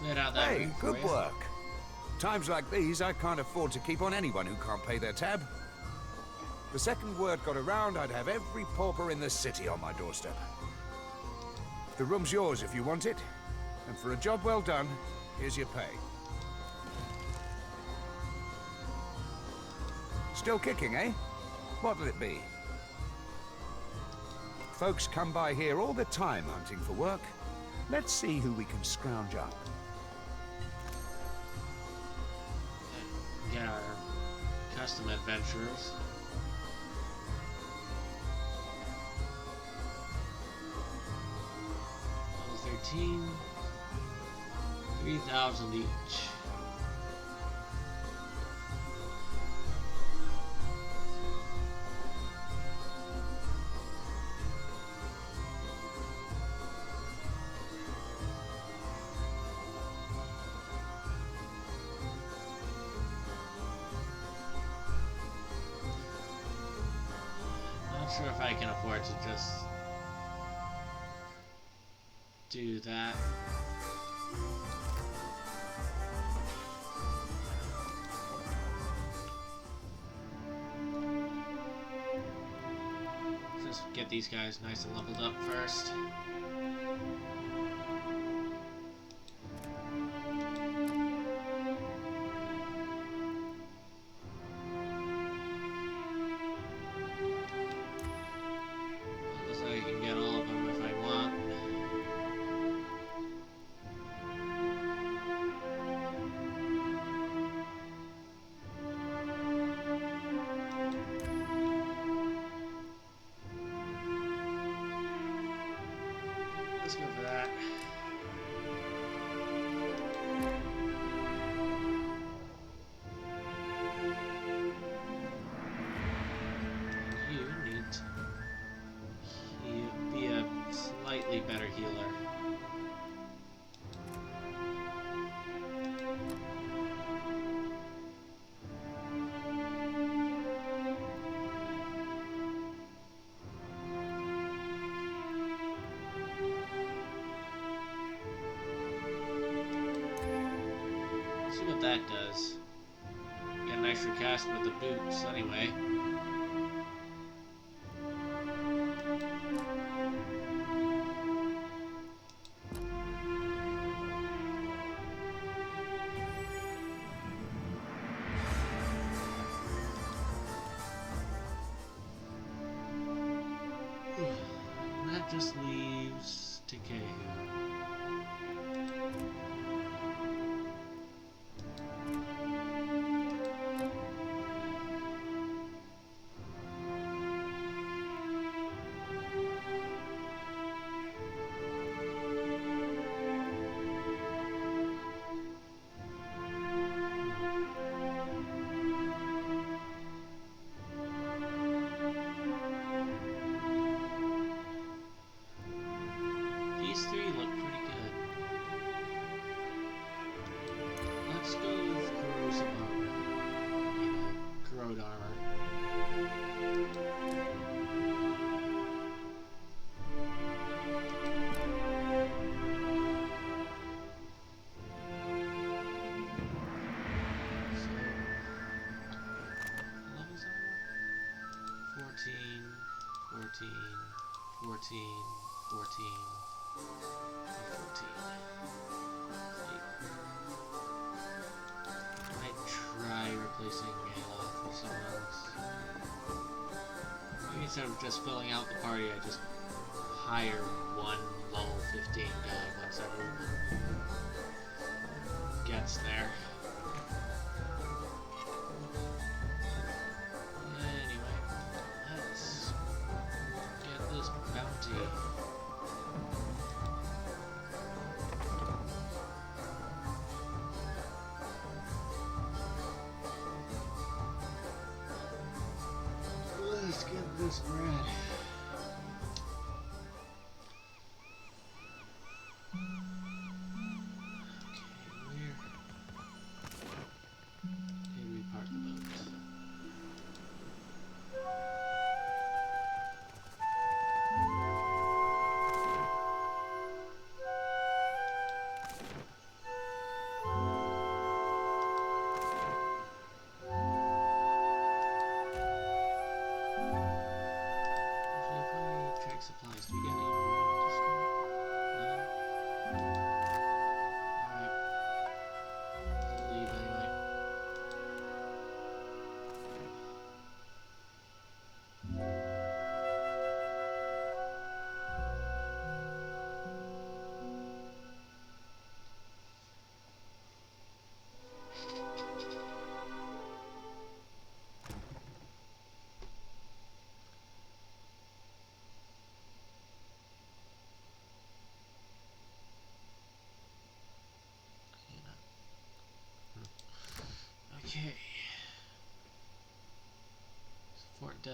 Let out that Hey, route good for you. work. Times like these, I can't afford to keep on anyone who can't pay their tab. The second word got around, I'd have every pauper in the city on my doorstep. The room's yours if you want it. And for a job well done, here's your pay. Still kicking, eh? What'll it be? Folks come by here all the time hunting for work. Let's see who we can scrounge up. Get our custom adventurers. Level 13. 3,000 each. Not sure if I can afford to just do that. Just get these guys nice and leveled up first. Looks like I can get all of them if I want. Let's go for that. You need to be a slightly better healer. See what that does. Get an extra cast with the boots anyway. That just leaves Takeo. These three look pretty good. Let's go with corrosive armor. Corrode armor. So, levels are 14, 14, 14, 14. 14. I might try replacing Aloth with someone else. Maybe instead of just filling out the party, I just hire one level 15 guy once everyone gets there. Anyway, let's get this bounty. Let's get this bread. Okay, where did we park the boat?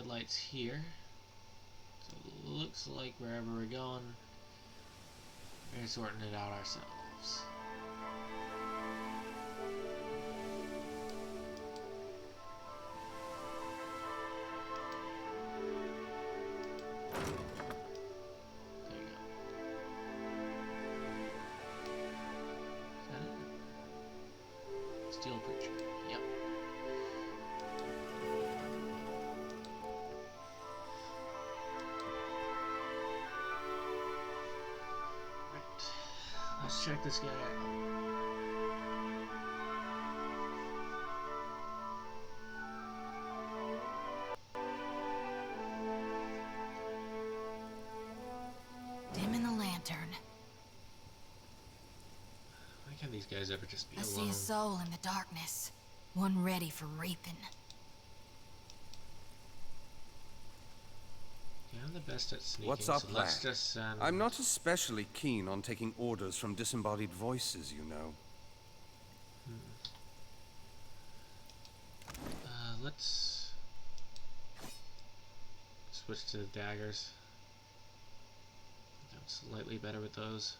deadlights here. So it looks like wherever we're going, we're sorting it out ourselves. Steel preacher. Yep. Right. Let's check this guy out. Dim in the lantern. Why can't these guys ever just be I see alone? a soul in the darkness, one ready for reaping. Yeah, I'm the best at sneaking. What's up, so let's lad? just send... I'm not especially keen on taking orders from disembodied voices, you know. Let's switch to the daggers. I'm slightly better with those.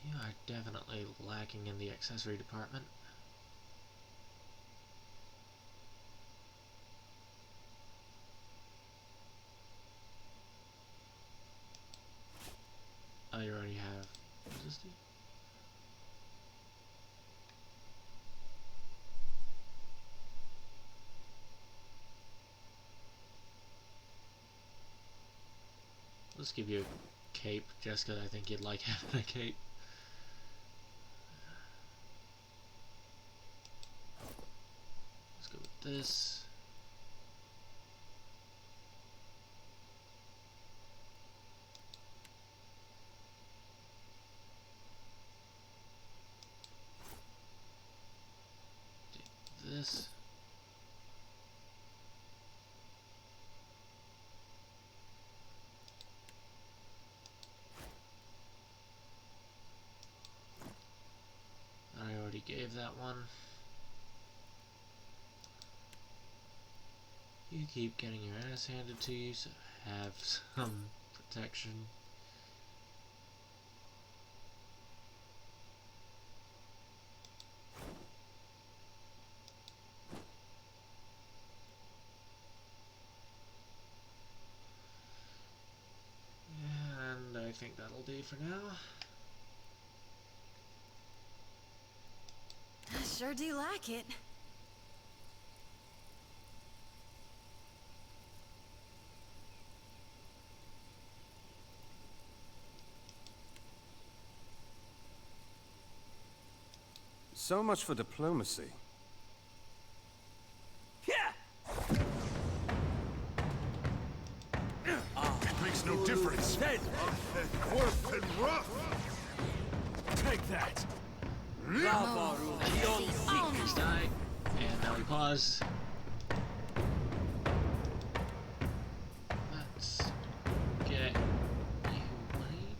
You are definitely lacking in the accessory department. Oh, you already have. What does this do? Let's give you a cape, just because I think you'd like having a cape. Let's go with this. Take this. I already gave that one. You keep getting your ass handed to you, so have some protection. And I think that'll do for now. I sure do like it. So much for diplomacy. It makes no difference. Dead. Worth and rough. Take that. Lavaru, He's died, and now we pause. Let's get you money.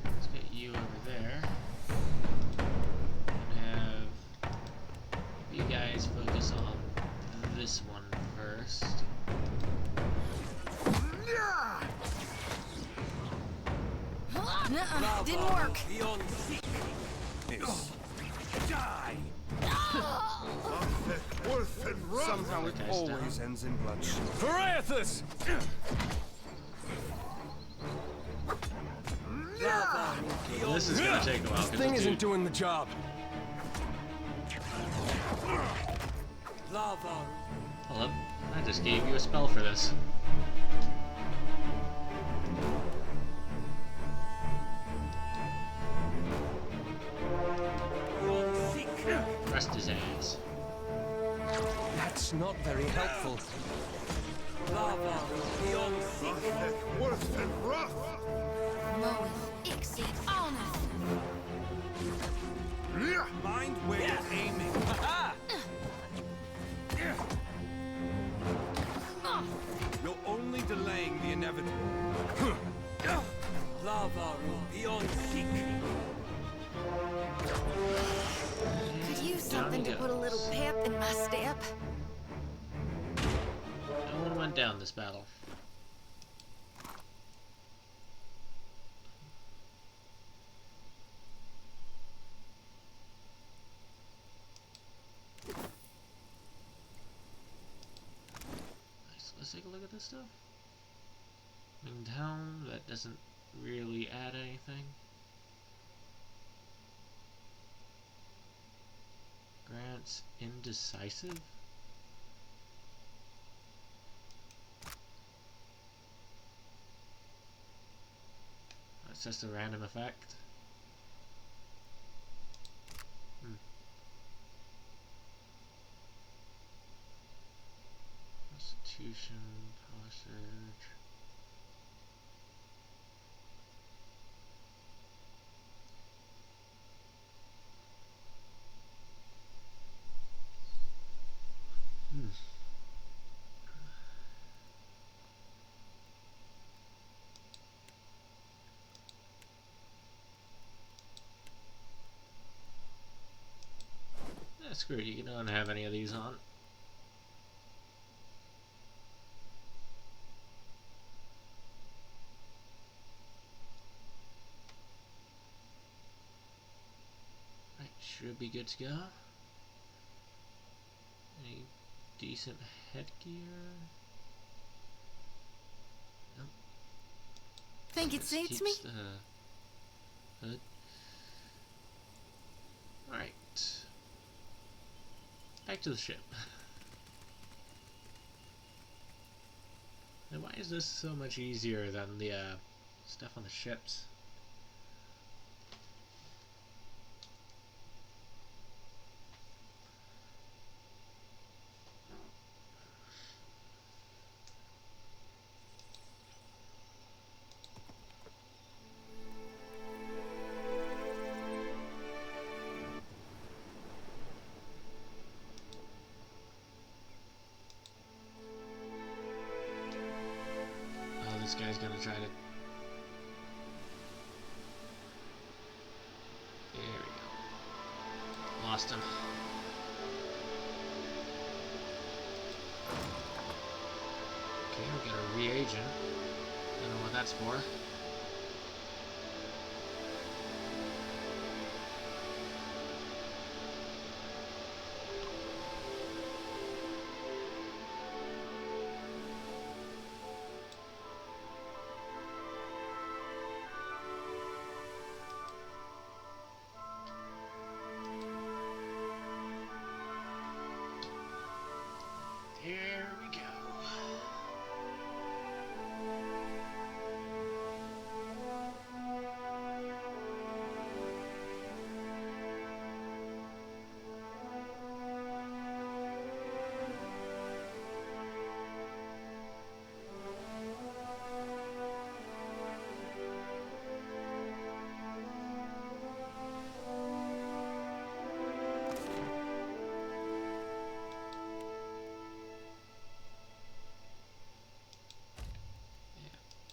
Let's get you over there. And have you guys focus on this one first. Nuh-uh, didn't work. Die. Worth and rough. Somehow it Okay, always stop. ends in bloodshed. Varathus! This is gonna take a while. This 'cause thing the isn't dude- doing the job. Hold up. I just gave you a spell for this. Rest his ass. That's not very helpful. Worth and rough. Moeth, exceeds all nothing. Mind where you're aiming. You're only delaying the inevitable. Lava beyond seek. Could use something to put a little pep in my step. No one went down this battle. Nice. Let's take a look at this stuff. Town, that doesn't really add anything. Grants indecisive? That's just a random effect. Constitution, power surge. Screw it, you don't have any of these on. Right, should be good to go. Any decent headgear? Nope. Think it suits me? The hood. Alright. Back to the ship. And why is this so much easier than the stuff on the ships? This guy's gonna try to... There we go. Lost him. Okay, we got a reagent. Don't know what that's for. Here we go.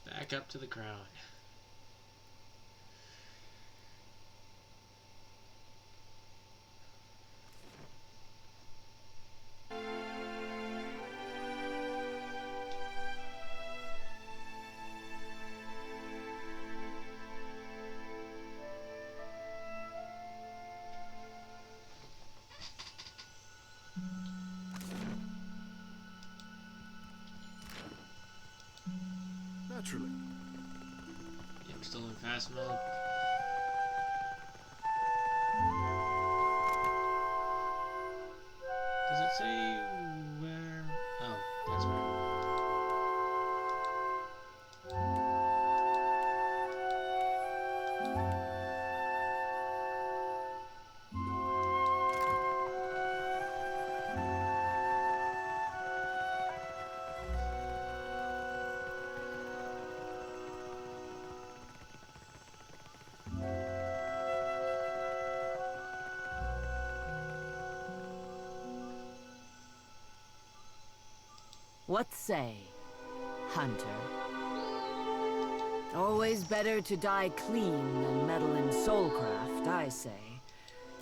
Back up to the crown. Naturally. Yeah, I'm still in fast mode. Does it say where? Oh, that's where. What say, Hunter? Always better to die clean than meddle in soulcraft, I say.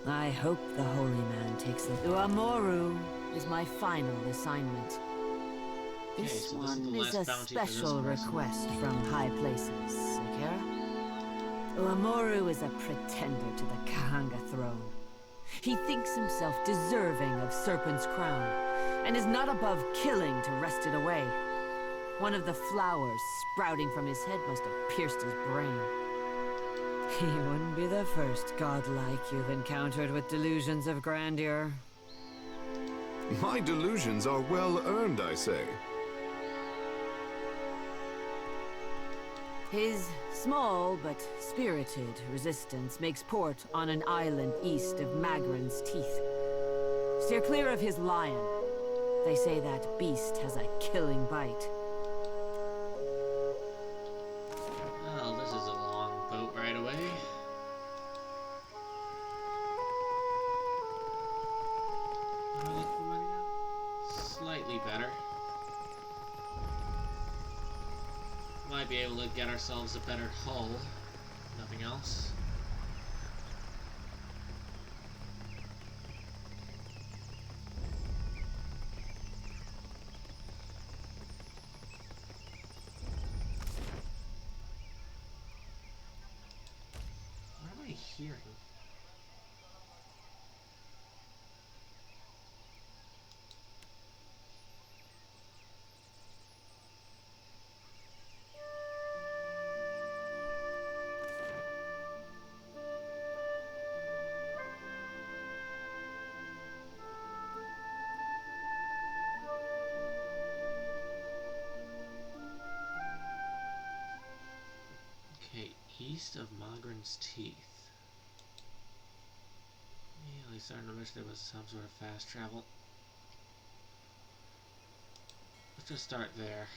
I hope the Holy Man takes the... Uamoru is my final assignment. This one is a special request from high places, Sakura. Uamoru is a pretender to the Kahanga throne. He thinks himself deserving of Serpent's crown, and is not above killing to wrest it away. One of the flowers sprouting from his head must have pierced his brain. He wouldn't be the first godlike you've encountered with delusions of grandeur. My delusions are well earned, I say. His small but spirited resistance makes port on an island east of Magran's Teeth. Steer clear of his lion. They say that beast has a killing bite. Well, this is a long boat right away. Slightly better. Might be able to get ourselves a better hull. Nothing else. What am I hearing? Okay, east of Magran's Teeth. Yeah, at starting to wish there was some sort of fast travel. Let's just start there.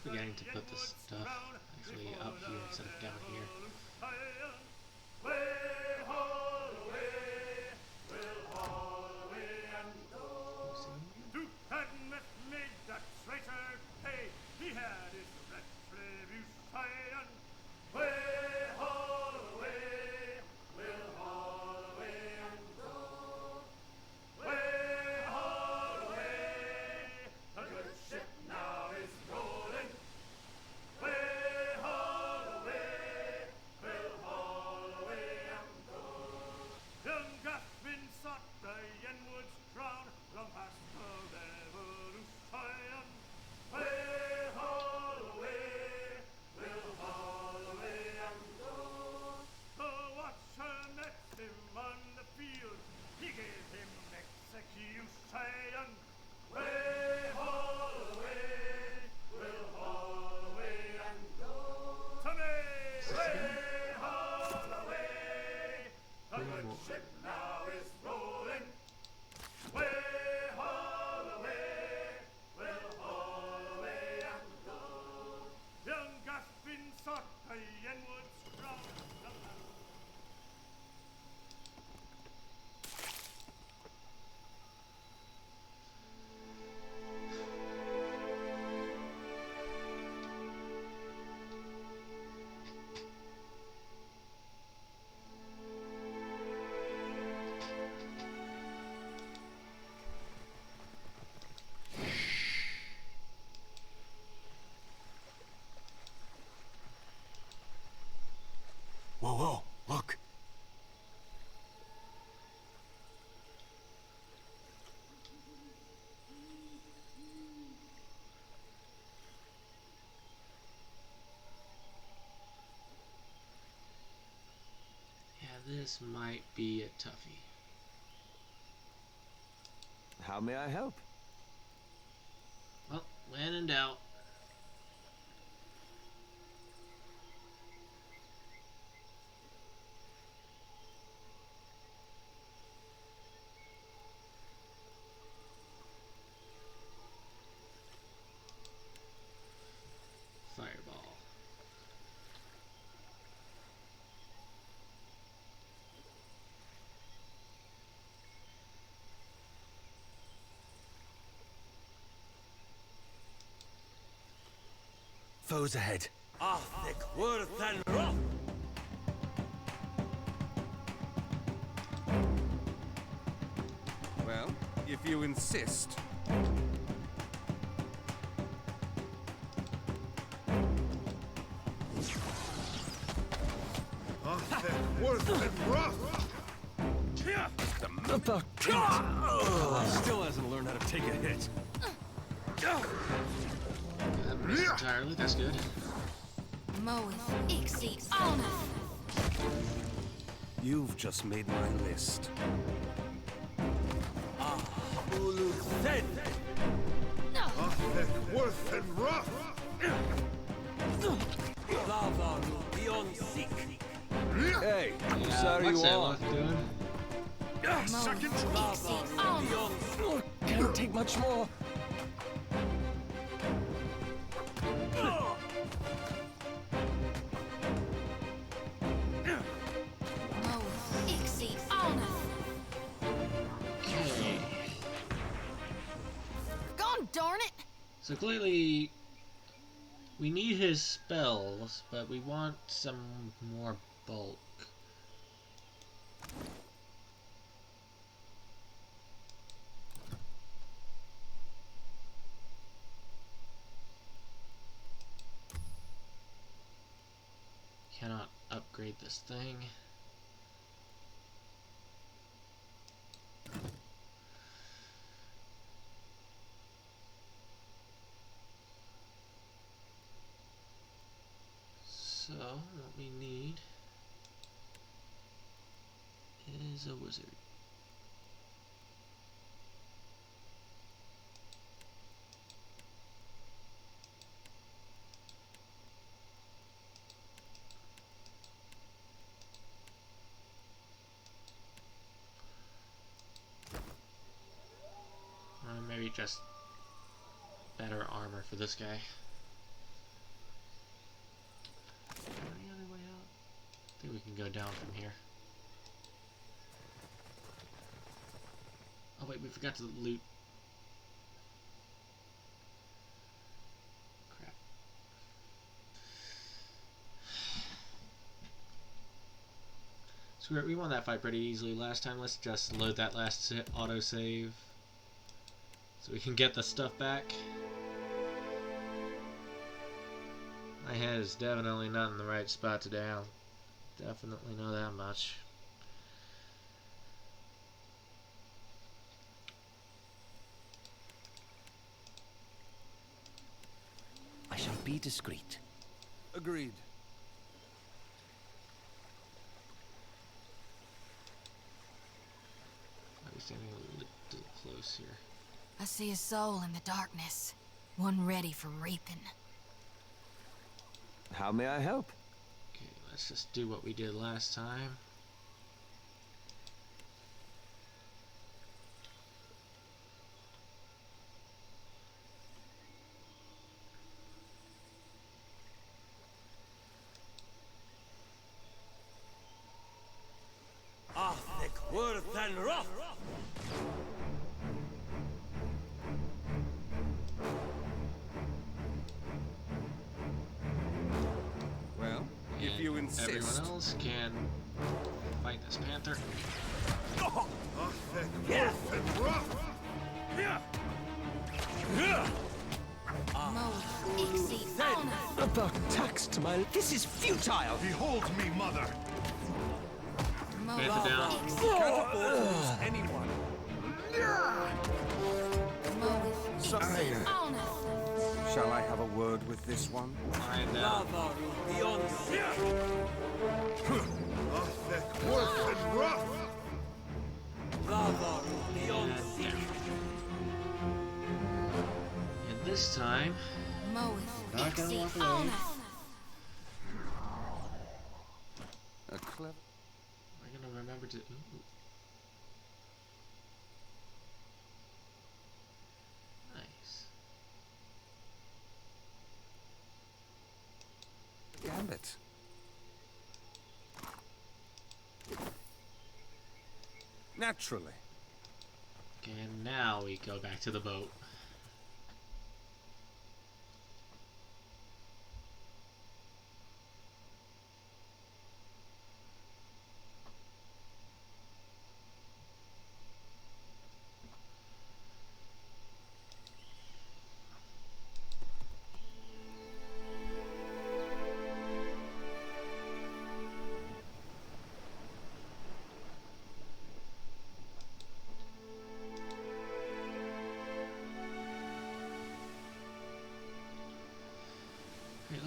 Forgetting to put the stuff actually up here instead of down here. Whoa, whoa, look. Yeah, this might be a toughie. How may I help? Well, when in doubt. Foes ahead. Arthik, Worth, and Roth! Well, if you insist. Worth and Roth! Still hasn't learned how to take a hit. Entirely, that's good. Moeth, Ixi, Alneth. You've just made my list. Ulu Zed! Worth and Roth! Lava beyond Seek! Hey, Yeah, sorry what's you that are. look doing? Second Lava beyond Can't take much more. Moeth, Ixi, Alneth. Okay. Gone, darn it! So clearly, we need his spells, but we want some more bulk. Cannot upgrade this thing. So, what we need is a wizard. Or maybe just better armor for this guy. Any other way out? I think we can go down from here. Oh wait, we forgot to loot. Crap. Screw it, we won that fight pretty easily last time. Let's just load that last autosave so we can get the stuff back. My head is definitely not in the right spot today. I'll definitely know that much. I shall be discreet. Agreed. I'll be standing a little close here. I see a soul in the darkness. One ready for reaping. How may I help? Okay, let's just do what we did last time. Arthik, Worth, and Roth! Well, if And you insist. everyone else can fight this panther. Moeth, Ixi, Alneth. About tax to my... This is futile! Behold me, mother! Panther down. Can't afford to lose anyone. Moeth, Ixi, Alneth. Shall I have a word with this one? Find out. Lava beyond Seek! Worth and Roth! Lava beyond Seek! And this time, Moeth, not gonna Ixi, walk away. Alneth. A clever... we're gonna remember to. Ooh. Nice. Gambit. Naturally. Okay, and now we go back to the boat.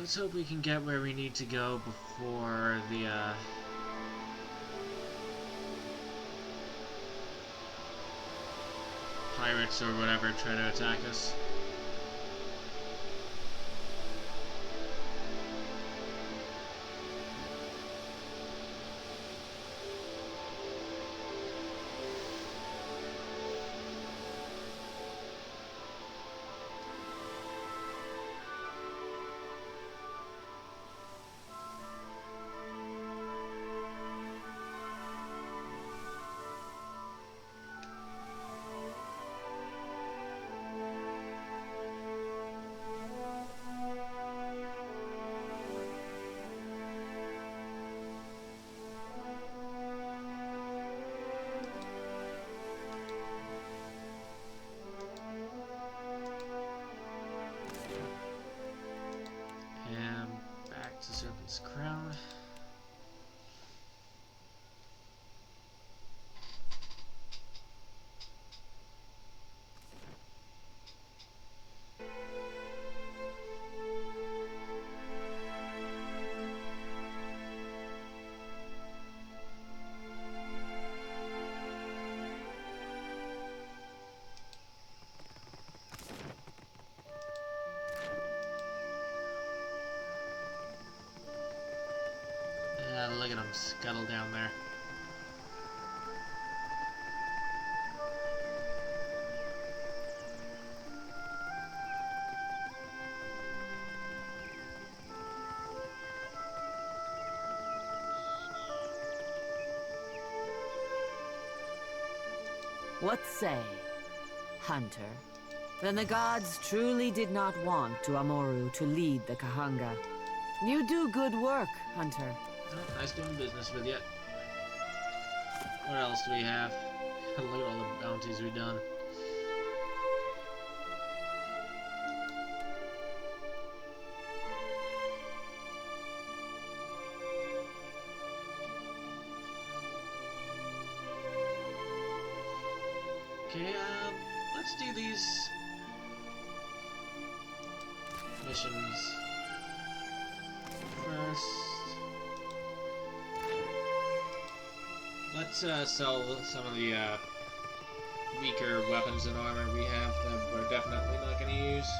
let's hope we can get where we need to go before the pirates or whatever try to attack us. Serpent's Crown. Look at him scuttle down there. What say, Hunter? Then the gods truly did not want Amoru to lead the Kahanga. You do good work, Hunter. Oh, nice doing business with you. What else do we have? Look at all the bounties we've done. Okay, let's do these missions first. Let's sell some of the weaker weapons and armor we have that we're definitely not going to use.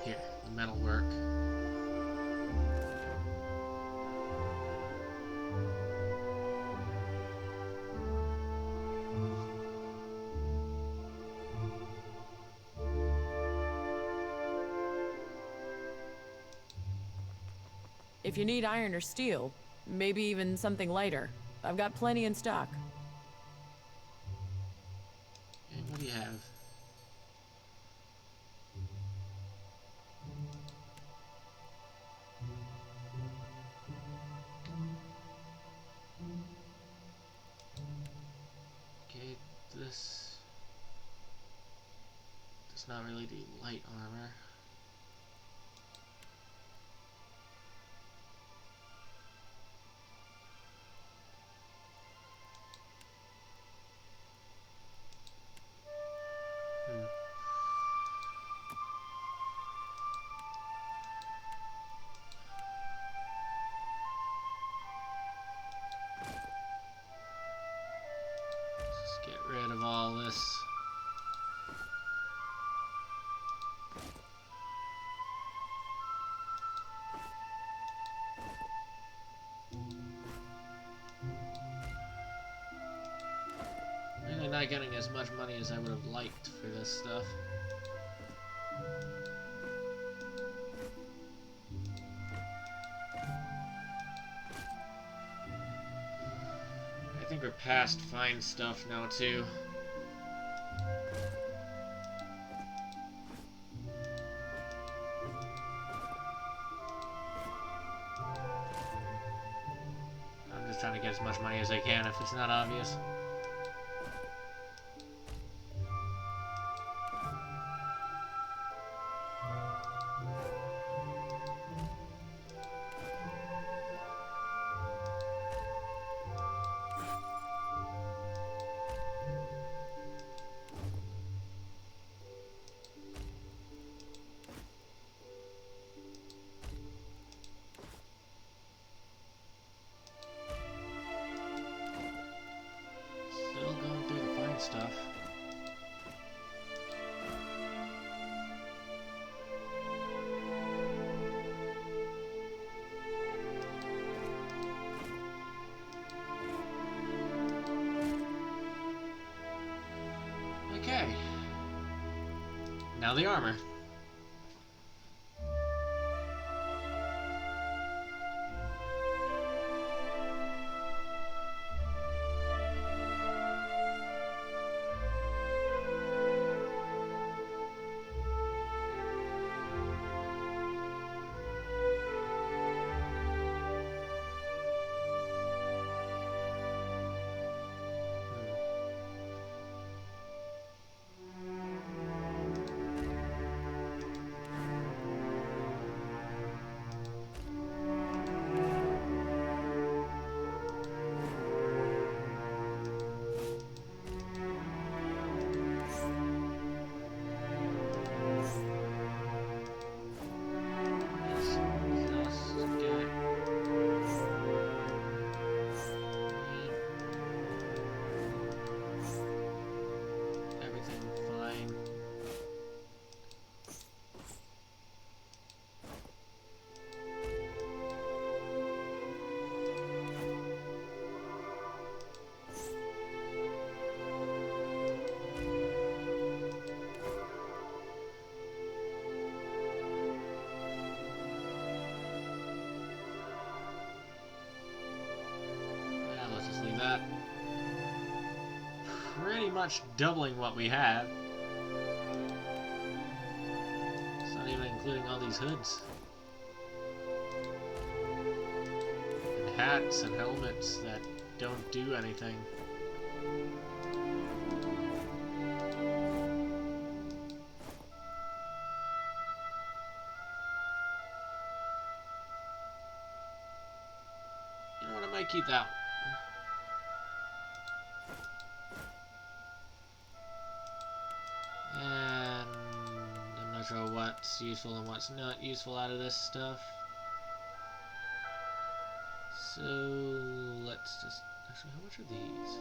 Here, the metal work. If you need iron or steel, maybe even something lighter, I've got plenty in stock. And what do you have? Okay, this does not really do light armor. Let's get rid of all this. Really not getting as much money as I would have liked for this stuff. I think we're past fine stuff now too. just trying to get as much money as I can if it's not obvious. Still going through the fine stuff. Okay. Now the armor. That pretty much doubling what we have. It's not even including all these hoods and hats and helmets that don't do anything. You know what, I might keep that one. And I'm not sure what's useful and what's not useful out of this stuff. So let's just... Actually, how much are these?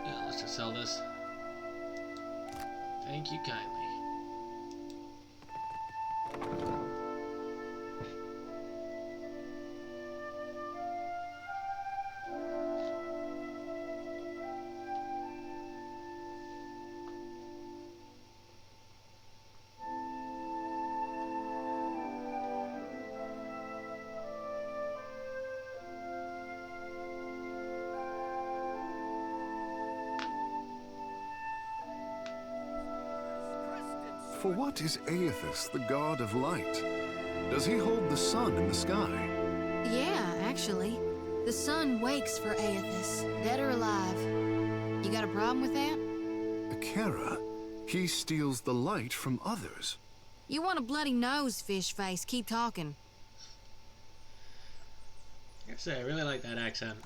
Yeah, let's just sell this. Thank you kindly. For what is Aethys, the god of light? Does he hold the sun in the sky? Yeah, actually. The sun wakes for Aethys, dead or alive. You got a problem with that? Kara, he steals the light from others. You want a bloody nose, fish face. Keep talking. I gotta say, I really like that accent.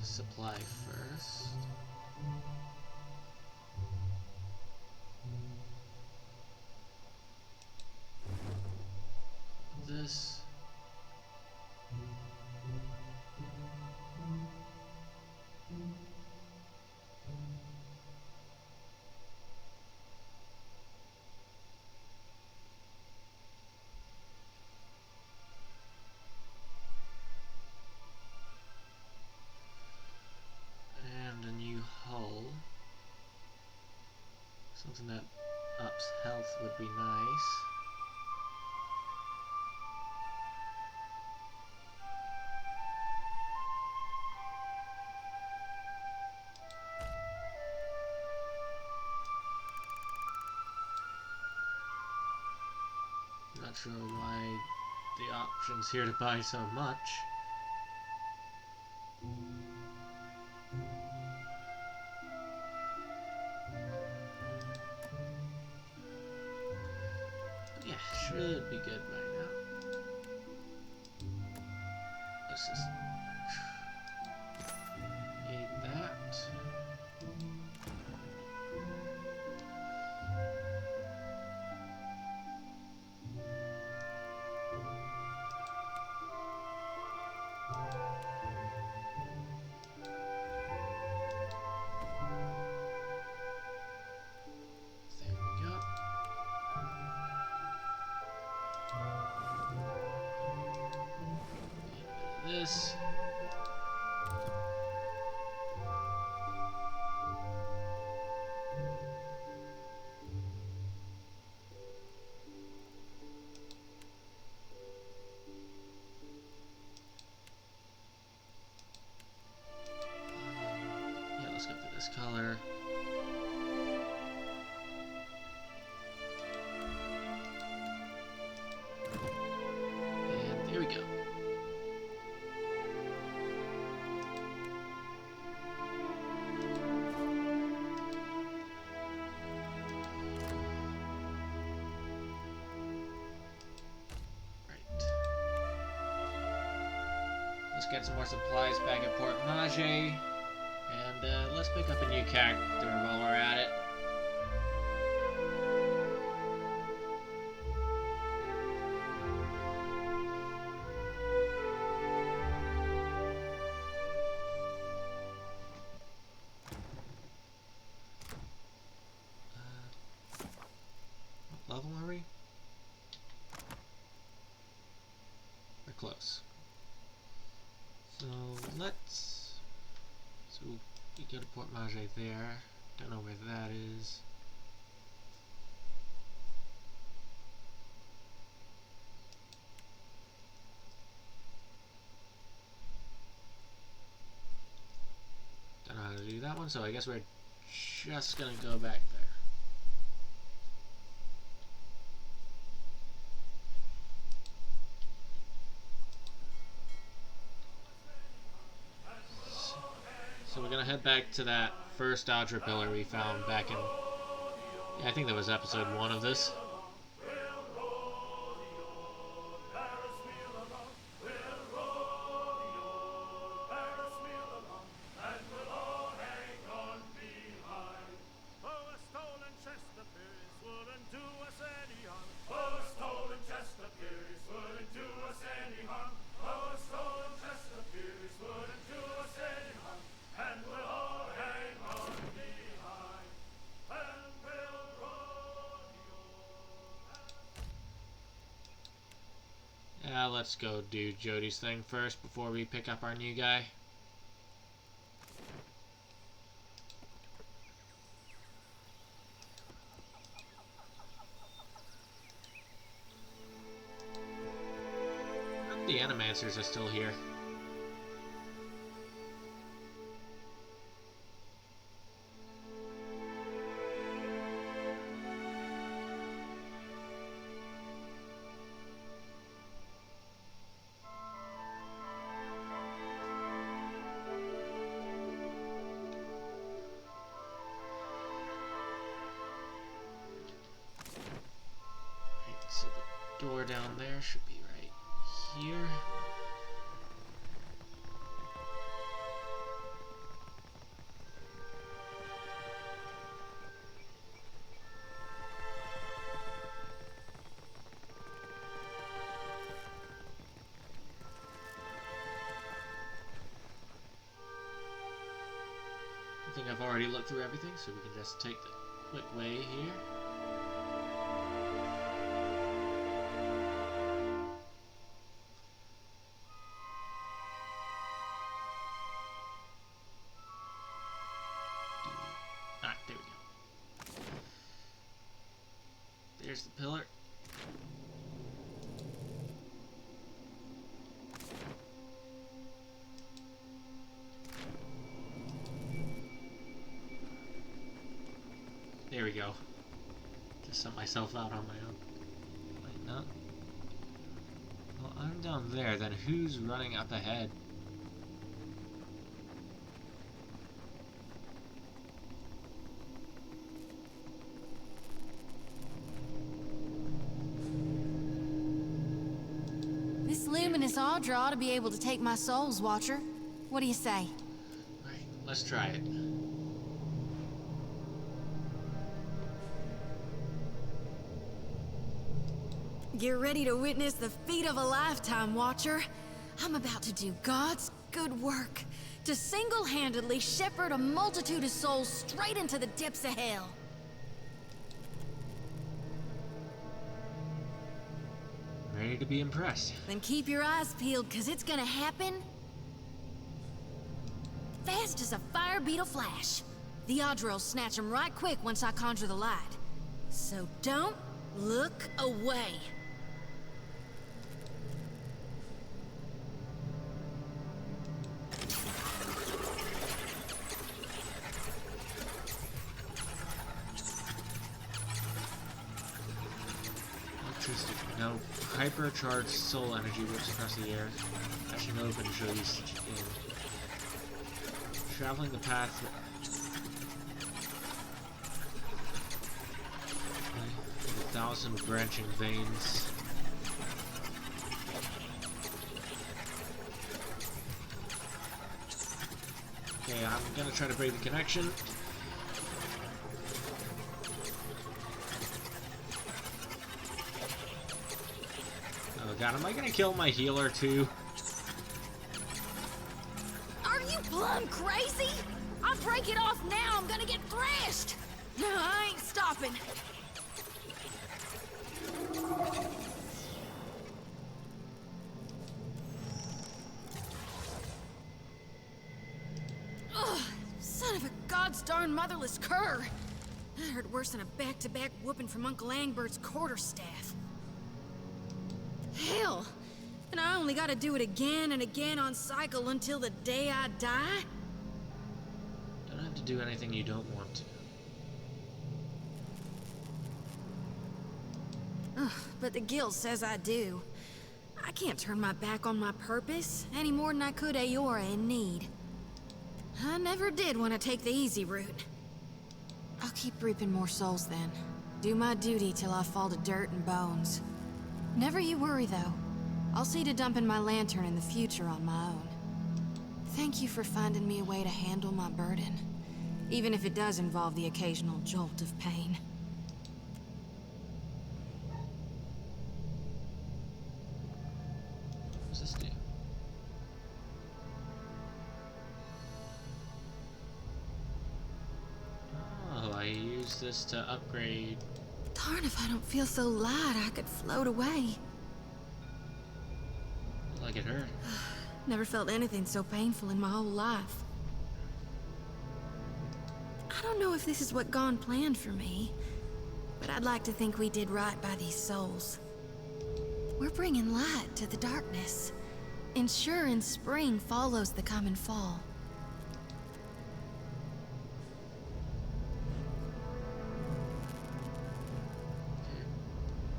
Supply first. This. Something that ups health would be nice. Not sure why the option's here to buy so much. But yeah, should be good right now. Let's just eat that. This. Yeah, let's go for this color. And there we go. Let's get some more supplies back at Port Mage, and let's pick up a new character while we're at it. What level are we? We're close. So let's, we go to Port Mage there. Don't know where that is. Don't know how to do that one, so I guess we're just gonna go back there. So we're gonna head back to that first Audra pillar we found back in, yeah, I think that was episode 1 of this. Let's go do Jodie's thing first before we pick up our new guy. I hope the Animancers are still here. So the door down there should be right here. I think I've already looked through everything, so we can just take the quick way here. Ah, there we go. There's the pillar. There we go. Just set myself out on my own. Wait, no. Well, I'm down there, then who's running up ahead? This luminous Audra ought to be able to take my souls, Watcher. What do you say? Alright, let's try it. Get ready to witness the feat of a lifetime, Watcher. I'm about to do God's good work. To single-handedly shepherd a multitude of souls straight into the depths of hell. Ready to be impressed. Then keep your eyes peeled, cause it's gonna happen fast as a fire beetle flash. The Audra will snatch him right quick once I conjure the light. So don't look away. Electricity. Now, hypercharged soul energy whips across the air. Flashing open to show you such in. Traveling the path. With 1,000 branching veins. Okay, I'm gonna try to break the connection. Oh god, am I gonna kill my healer too? Are you plumb crazy? I'll break it off now, I'm gonna get thrashed! No, I ain't stopping. Ugh, son of a god's darn motherless cur! That hurt worse than a back-to-back whooping from Uncle Angbert's quarterstaff. Hell! And I only gotta do it again and again on cycle until the day I die? Don't have to do anything you don't want to. Ugh, but the guild says I do. I can't turn my back on my purpose any more than I could Eora in need. I never did want to take the easy route. I'll keep reaping more souls then. Do my duty till I fall to dirt and bones. Never you worry, though. I'll see to dumping my lantern in the future on my own. Thank you for finding me a way to handle my burden, even if it does involve the occasional jolt of pain. What does this do? Oh, I use this to upgrade. Darn if I don't feel so light I could float away. Like it hurt. Never felt anything so painful in my whole life. I don't know if this is what God planned for me, but I'd like to think we did right by these souls. We're bringing light to the darkness, ensuring spring follows the coming fall.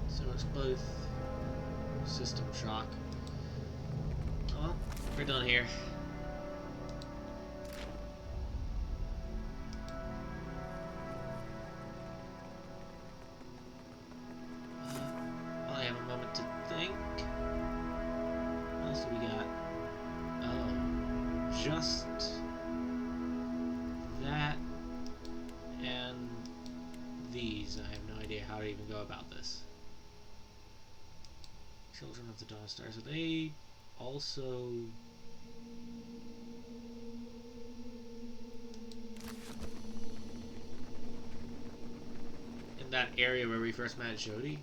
So it's both system shock. Well, we're done here. I have a moment to think. What else do we got? Oh, just that and these. I have no idea how to even go about this. Children of the Dawn Stars. Are they also in that area where we first met Jody?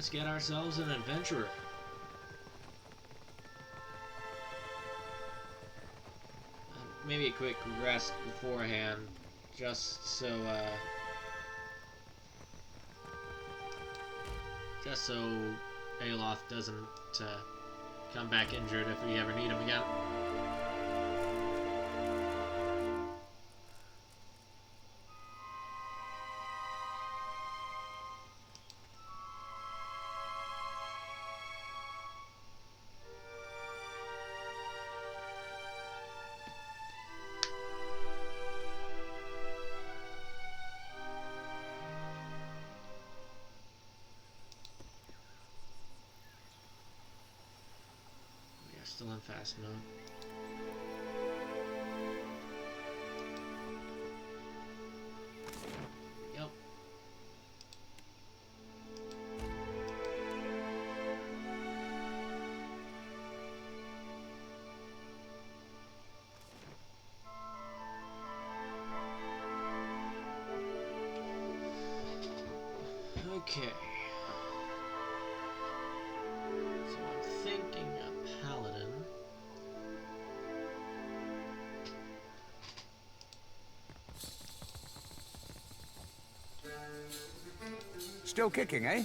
Let's get ourselves an adventurer. Maybe a quick rest beforehand, just so Aloth doesn't come back injured if we ever need him again. Still in fast mode. Yep. Okay. So I'm thinking a paladin. Still kicking, eh?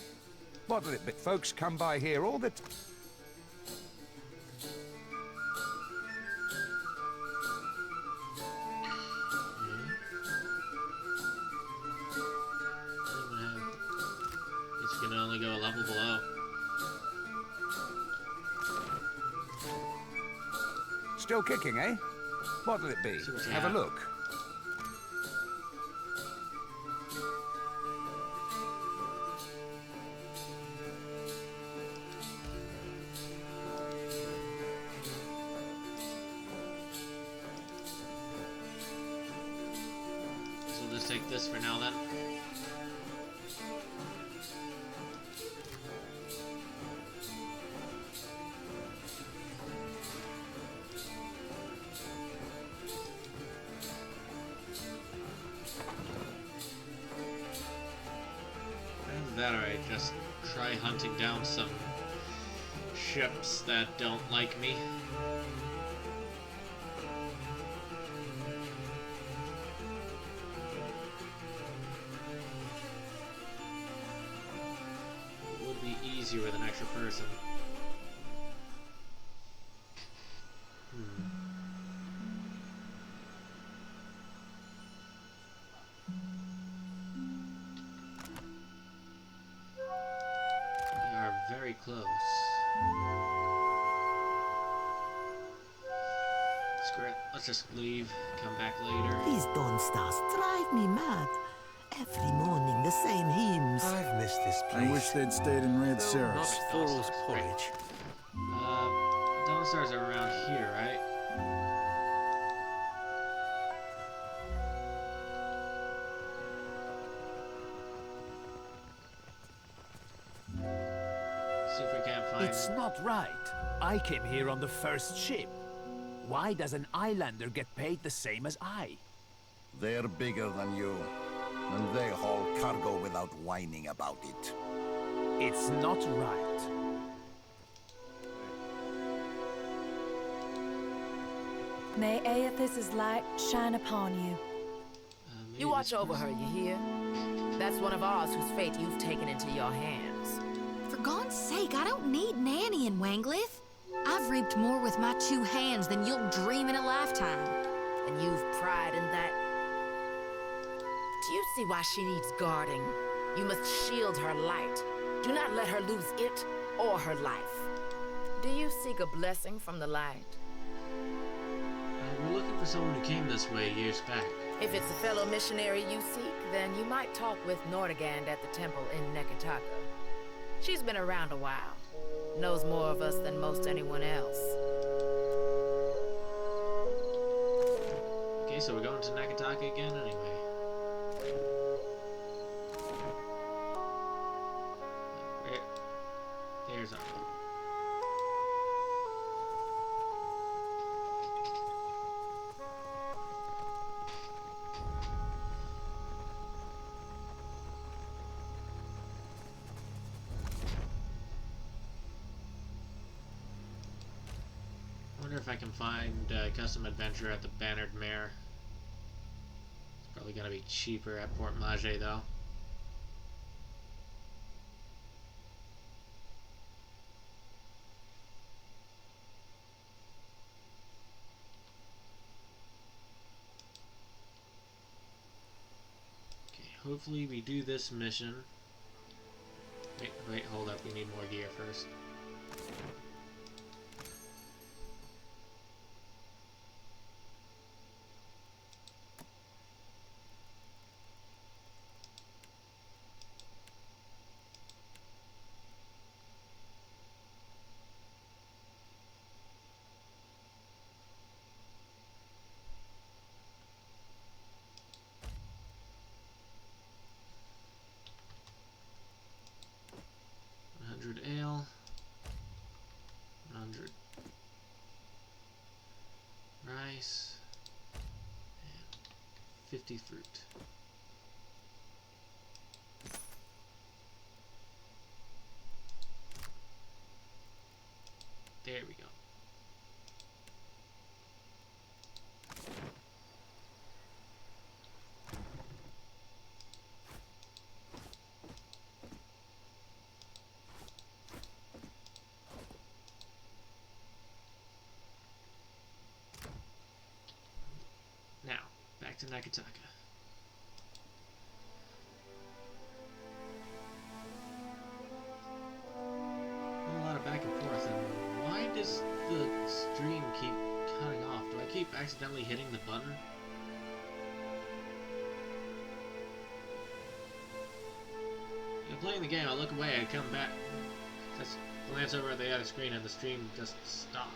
Bottle it, but folks come by here all the time. It's gonna only go a level below. Still kicking, eh? What'll it be? Have a look. So we'll just take this for now then. That alright, just try hunting down some ships that don't like me. It would be easier with an extra person. Very close. Screw it. Let's just leave. Come back later. These Dawn Stars drive me mad. Every morning the same hymns. I've missed this place. I wish they'd stayed in Red Ceres. Not Thorol's porridge. Dawn Stars are around here, right? It's not right. I came here on the first ship. Why does an islander get paid the same as I? They're bigger than you, and they haul cargo without whining about it. It's not right. May Aethys' light shine upon you. You watch over her, you hear? That's one of ours whose fate you've taken into your hands. For God's sake, I don't need Nanny and Wanglith. I've reaped more with my 2 hands than you'll dream in a lifetime. And you've pride in that? Do you see why she needs guarding? You must shield her light. Do not let her lose it or her life. Do you seek a blessing from the light? We're looking for someone who came this way years back. If it's a fellow missionary you seek, then you might talk with Nordegand at the temple in Neketaka. She's been around a while. Knows more of us than most anyone else. Okay, so we're going to Neketaka again anyway. There's our boat. wonder if I can find custom adventure at the Bannered Mare. It's probably gonna be cheaper at Port Mage though. Okay, hopefully we do this mission. Wait, hold up, we need more gear first. Ale, 100 rice, and 50 fruit. There we go. To Nakataka. A lot of back and forth, and why does the stream keep cutting off? Do I keep accidentally hitting the button? I'm playing the game, I look away, I come back, just glance over at the other screen, and the stream just stopped.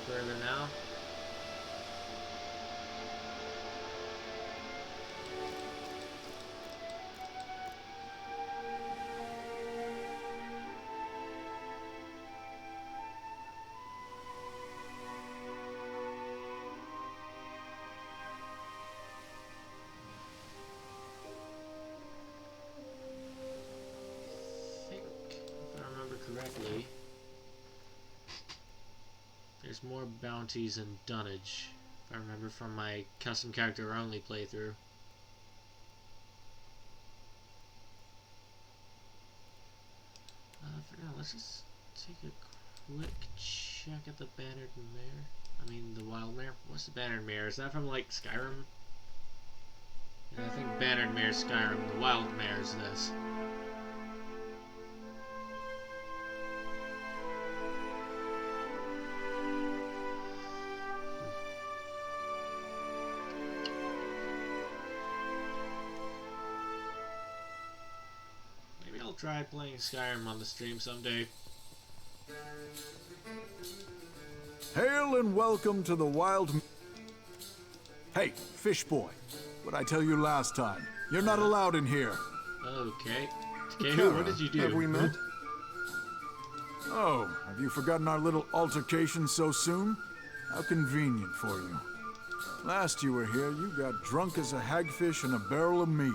Further now. I think, if I remember correctly, there's more bounties and dunnage, if I remember from my custom character only playthrough. For now, let's just take a quick check at the Bannered Mare. I mean, the Wild Mare. What's the Bannered Mare? Is that from, like, Skyrim? Yeah, I think Bannered Mare is Skyrim. The Wild Mare is this. Try playing Skyrim on the stream someday. Hail and welcome to the Wild... Hey, Fish Boy. What'd I tell you last time? You're not allowed in here. Okay. Takehu, what did you do? Have we met? Oh, have you forgotten our little altercation so soon? How convenient for you. Last you were here, you got drunk as a hagfish in a barrel of mead.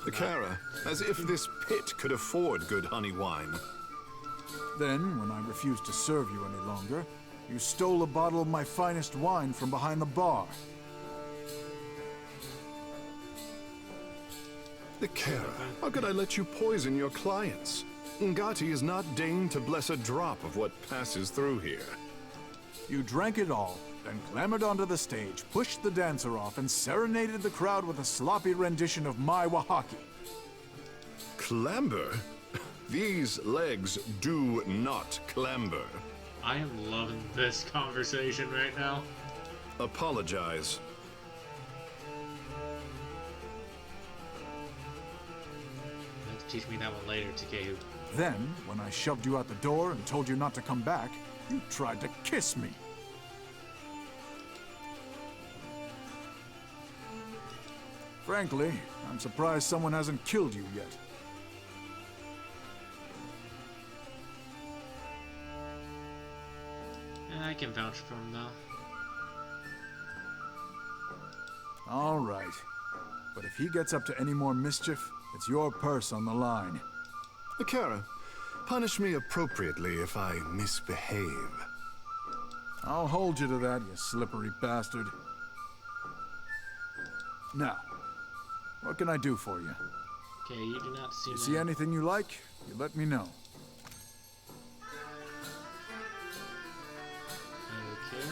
The Kara, as if this pit could afford good honey wine. Then, when I refused to serve you any longer, you stole a bottle of my finest wine from behind the bar. The Kara, how could I let you poison your clients? Ngati is not deigned to bless a drop of what passes through here. You drank it all, then clambered onto the stage, pushed the dancer off, and serenaded the crowd with a sloppy rendition of my Wahaki. Clamber? These legs do not clamber. I am loving this conversation right now. Apologize. You have to teach me that one later, Takehu. Then, when I shoved you out the door and told you not to come back, you tried to kiss me. Frankly, I'm surprised someone hasn't killed you yet. I can vouch for him, though. All right. But if he gets up to any more mischief, it's your purse on the line. Akira, punish me appropriately if I misbehave. I'll hold you to that, you slippery bastard. Now, what can I do for you? Okay, you do not see. You see anything you like, you let me know. Okay.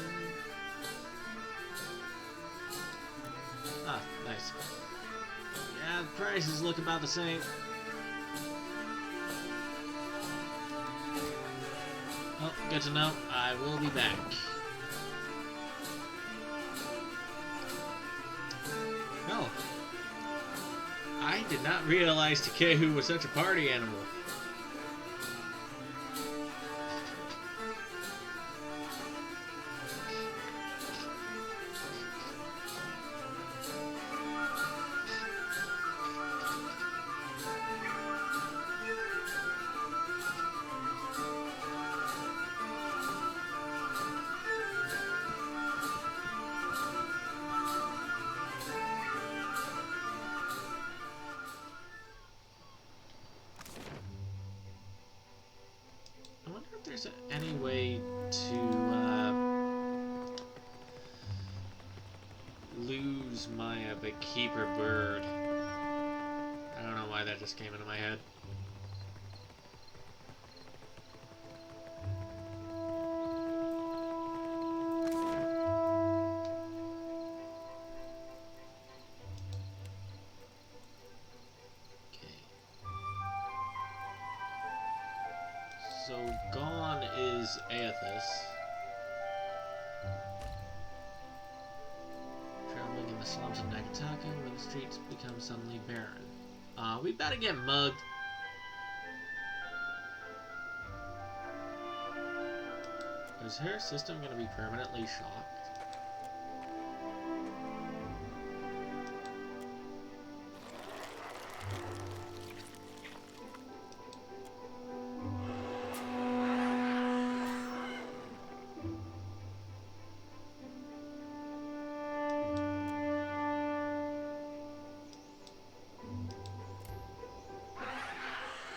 Ah, nice. Yeah, the prices look about the same. Oh, good to know. I will be back. Oh. I did not realize Takehu was such a party animal. Any way to lose my Beekeeper bird? I don't know why that just came into my head. So gone is Aethys. Traveling in the slums of Nagataka, where the streets become suddenly barren. We better get mugged. Is her system gonna be permanently shocked?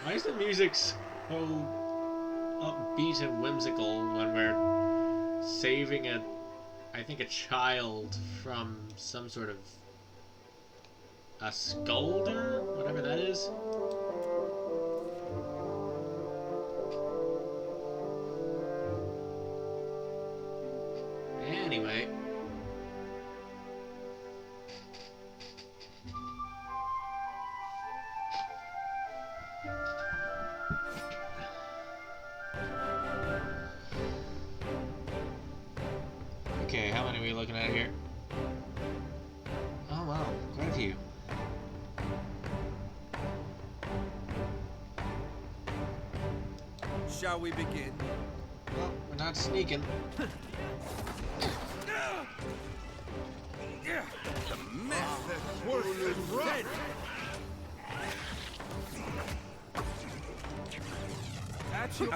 Why is the music so upbeat and whimsical when we're saving I think a child from some sort of a scolder? Whatever that is. Anyway. Okay, how many are we looking at here? Oh wow, quite a few. Shall we begin? Well, we're not sneaking. The method worth it red. That's your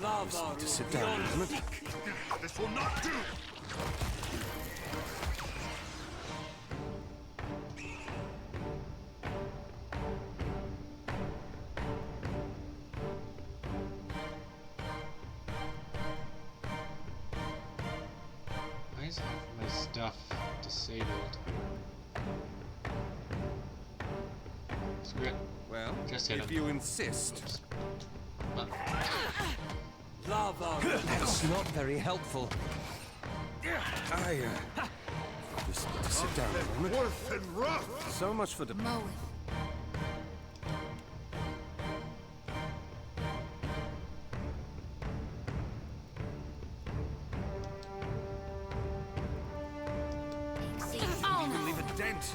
Love to sit down, isn't it? This will not do. Why is half of my stuff disabled? Screw it. Well, just hit if him. you insist. Oops. Well, Lava. That's not very helpful. Just need to sit down a moment. Worth and rough. So much for the Mow You can leave a dent.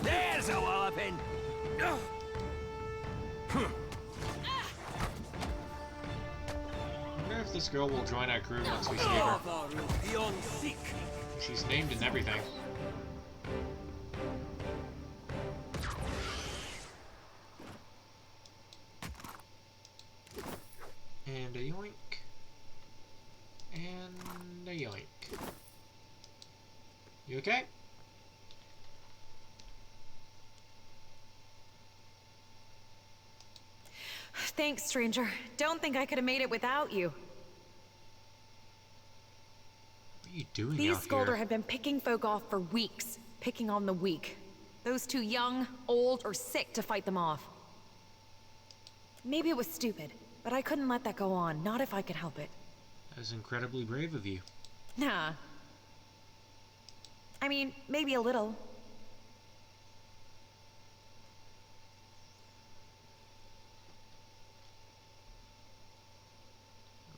There's a walloping. I wonder if this girl will join our crew once we save her. She's named and everything. And a yoink. And a yoink. You okay? Thanks, stranger. Don't think I could have made it without you. What are you doing These out Skulder here? have been picking folk off for weeks. Picking on the weak. Those too young, old, or sick to fight them off. Maybe it was stupid, but I couldn't let that go on. Not if I could help it. That was incredibly brave of you. Nah. I mean, maybe a little.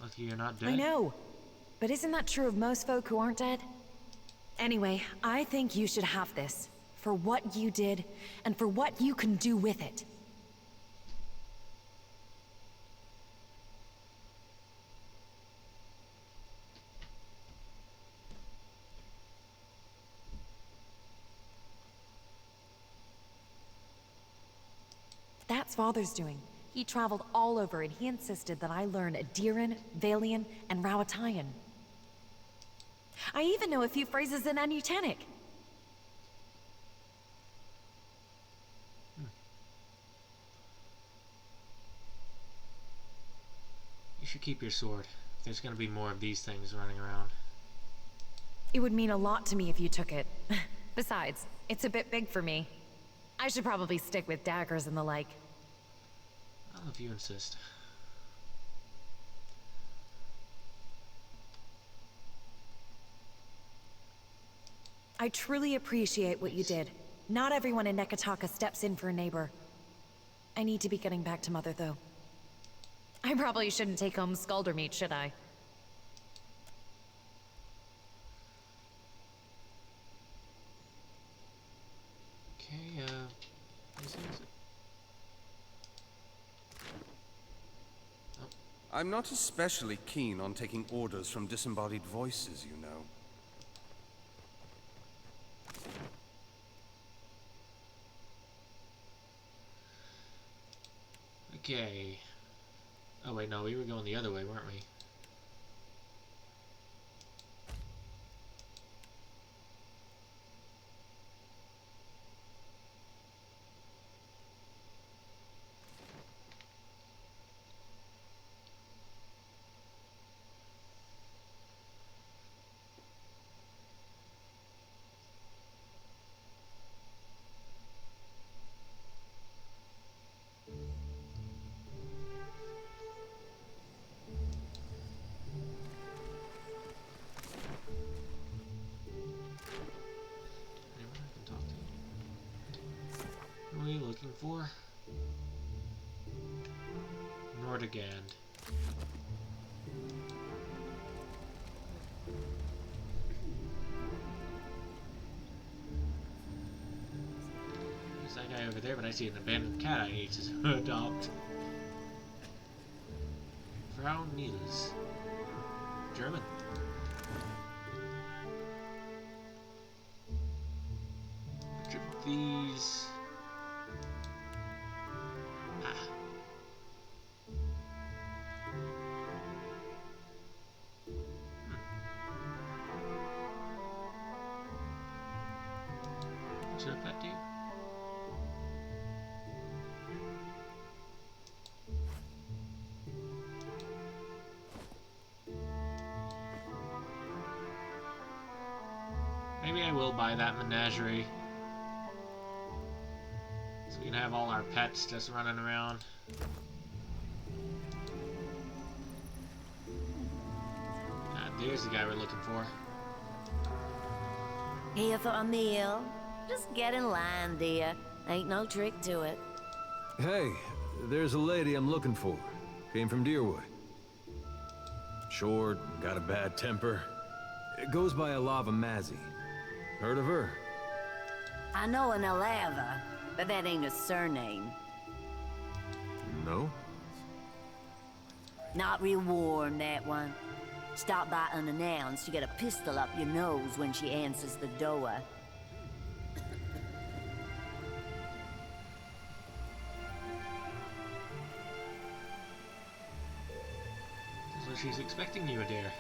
Lucky you're not dead. I know. But isn't that true of most folk who aren't dead? Anyway, I think you should have this. For what you did, and for what you can do with it. That's Father's doing. He traveled all over and he insisted that I learn Adiran, Valian, and Rawatayan. I even know a few phrases in Anutanic. You should keep your sword. There's gonna be more of these things running around. It would mean a lot to me if you took it. Besides, it's a bit big for me. I should probably stick with daggers and the like. Well, if you insist. I truly appreciate what you did. Not everyone in Neketaka steps in for a neighbor. I need to be getting back to Mother, though. I probably shouldn't take home Skulder meat, should I? Okay, this is it. I'm not especially keen on taking orders from disembodied voices, you know. Okay. Oh wait, no, we were going the other way, weren't we? What are you looking for? Nordegand. There's that guy over there, but I see an abandoned cat I need to adopt. Frau Niels. German. Which of these... What's up, that dude? Maybe I will buy that menagerie. So we can have all our pets just running around. There's the guy we're looking for. Here for a meal? Just get in line, dear. Ain't no trick to it. Hey, there's a lady I'm looking for. Came from Deerwood. Short, got a bad temper. It goes by Alava Mazzy. Heard of her? I know an Alava, but that ain't a surname. No? Not real warm, that one. Stop by unannounced, you get a pistol up your nose when she answers the door. So she's expecting you, Adair.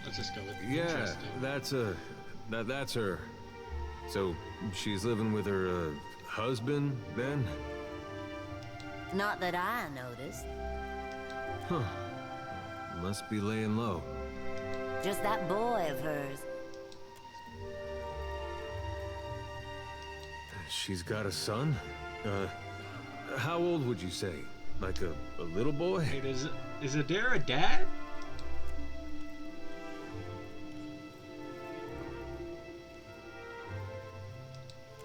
Let's just go with Yeah, that's her. So she's living with her husband then? Not that I noticed. Huh. Must be laying low. Just that boy of hers. She's got a son? How old would you say? Like a little boy? Wait, is Adair a dad?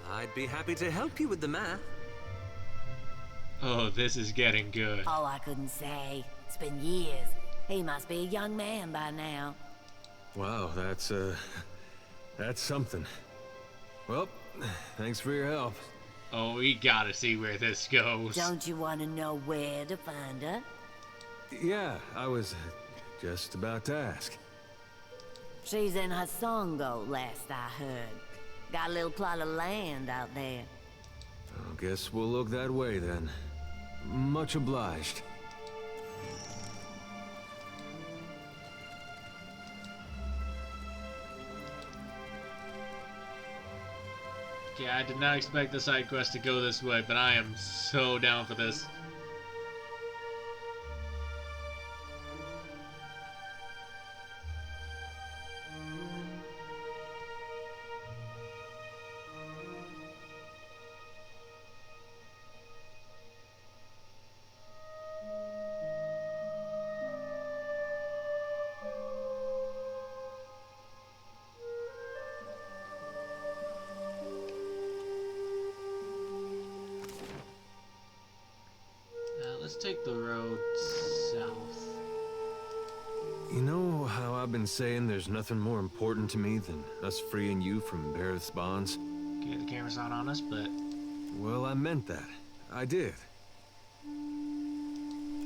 I'd be happy to help you with the math. Oh, this is getting good. Oh, I couldn't say. It's been years. He must be a young man by now. Wow, that's something. Well, thanks for your help. Oh, we gotta see where this goes. Don't you want to know where to find her? Yeah, I was just about to ask. She's in Hasongo, last I heard. Got a little plot of land out there. I guess we'll look that way then. Much obliged. Okay, I did not expect the side quest to go this way, but I am so down for this. Let's take the road south. You know how I've been saying there's nothing more important to me than us freeing you from Bareth's bonds? Okay, the camera's not on us, but... Well, I meant that. I did.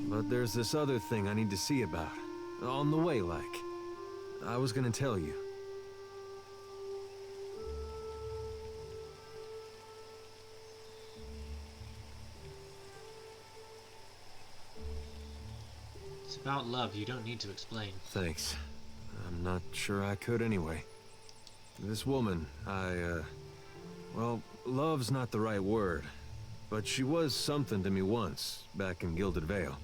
But there's this other thing I need to see about. On the way, like. I was gonna tell you. It's about love, you don't need to explain. Thanks. I'm not sure I could anyway. This woman, well, love's not the right word, but she was something to me once, back in Gilded Vale.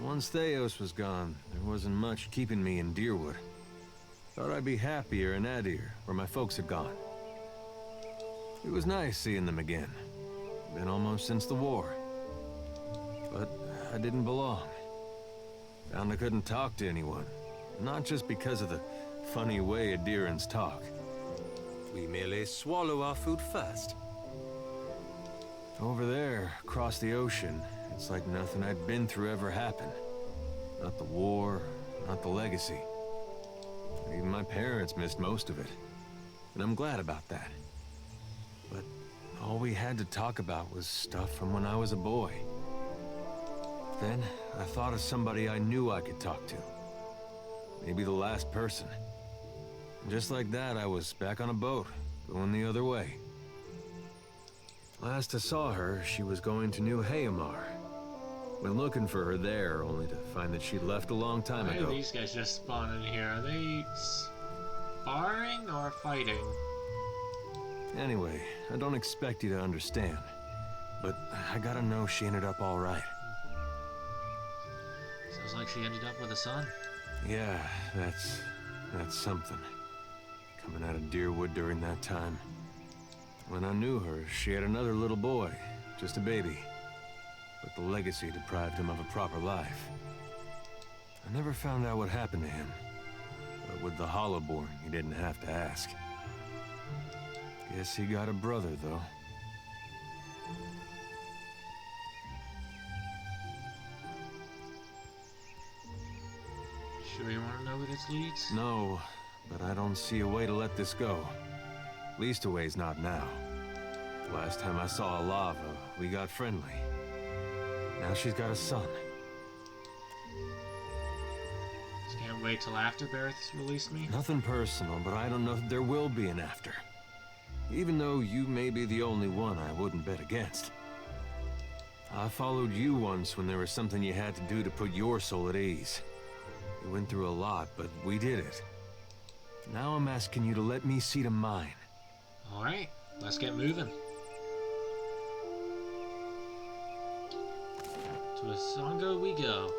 Once Theos was gone, there wasn't much keeping me in Deerwood. Thought I'd be happier in Adir, where my folks had gone. It was nice seeing them again. Been almost since the war. But I didn't belong. Found I couldn't talk to anyone. Not just because of the funny way Adirans talk. We merely swallow our food first. Over there, across the ocean, it's like nothing I'd been through ever happened. Not the war, not the legacy. Even my parents missed most of it. And I'm glad about that. But all we had to talk about was stuff from when I was a boy. Then, I thought of somebody I knew I could talk to. Maybe the last person. And just like that, I was back on a boat, going the other way. Last I saw her, she was going to New Hayamar. Went looking for her there, only to find that she'd left a long time ago. Why are these guys just spawning here? Are they sparring or fighting? Anyway, I don't expect you to understand. But I gotta know she ended up all right. Sounds like she ended up with a son. Yeah, that's something. Coming out of Deerwood during that time. When I knew her, she had another little boy, just a baby. But the legacy deprived him of a proper life. I never found out what happened to him. But with the Hollowborn, you didn't have to ask. Guess he got a brother, though. Sure you want to know where this leads? No, but I don't see a way to let this go. Least a way's not now. Last time I saw Alava, we got friendly. Now she's got a son. Just can't wait till after Bareth's released me? Nothing personal, but I don't know if there will be an after. Even though you may be the only one I wouldn't bet against. I followed you once when there was something you had to do to put your soul at ease. We went through a lot, but we did it. Now I'm asking you to let me see to mine. Alright, let's get moving. To Asongo we go.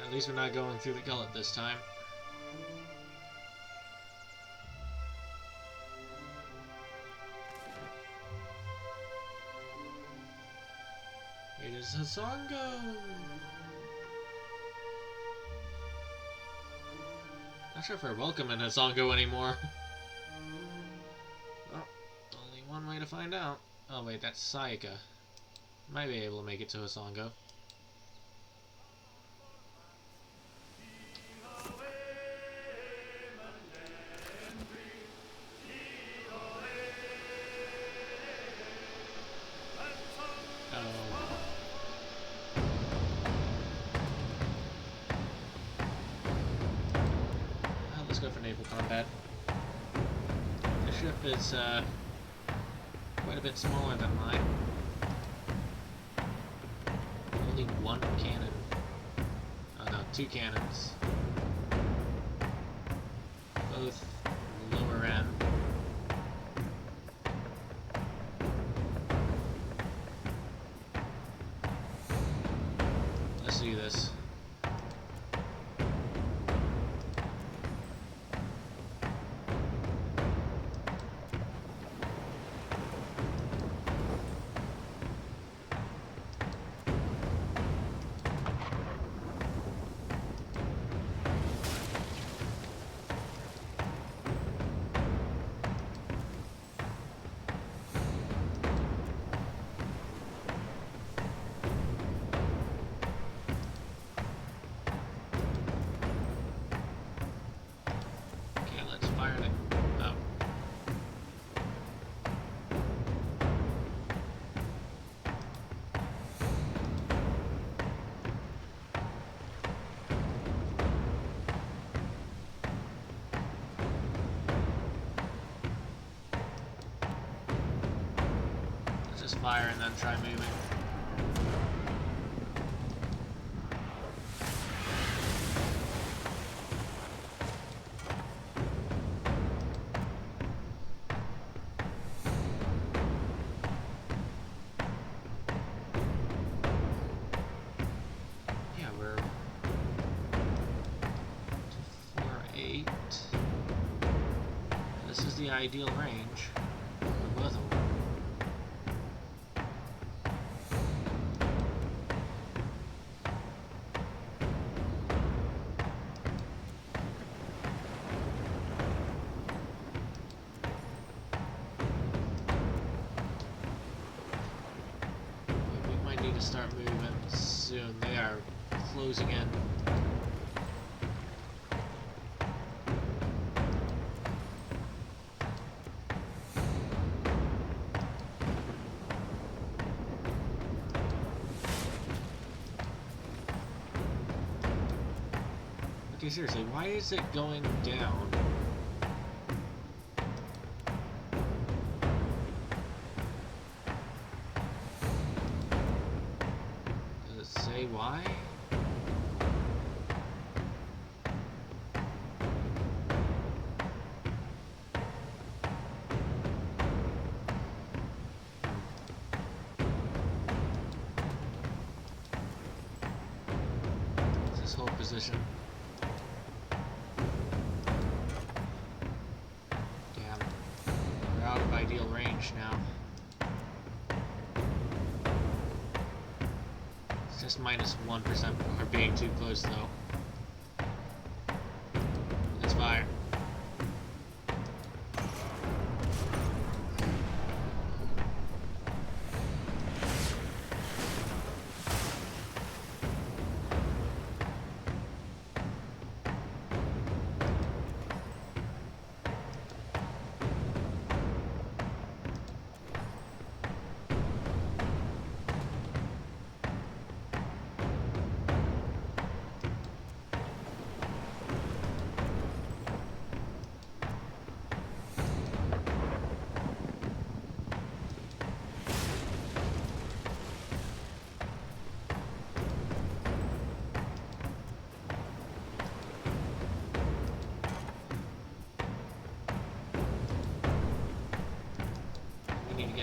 At least we're not going through the gullet this time. It is Asongo! Not sure if we're welcome in Asongo anymore. Well, only one way to find out. Oh wait, that's Sayaka. Might be able to make it to Asongo. Let's go for naval combat. The ship is quite a bit smaller than mine. Only one cannon. Oh no, two cannons. Both lower end. Let's do this. Just fire and then try moving. Yeah, we're 4-8. This is the ideal range for both of them. To start moving soon. They are closing in. Okay, seriously, why is it going down? Why? This whole position. Damn. We're out of ideal range now. Just minus 1% for being too close, though. Let's fire.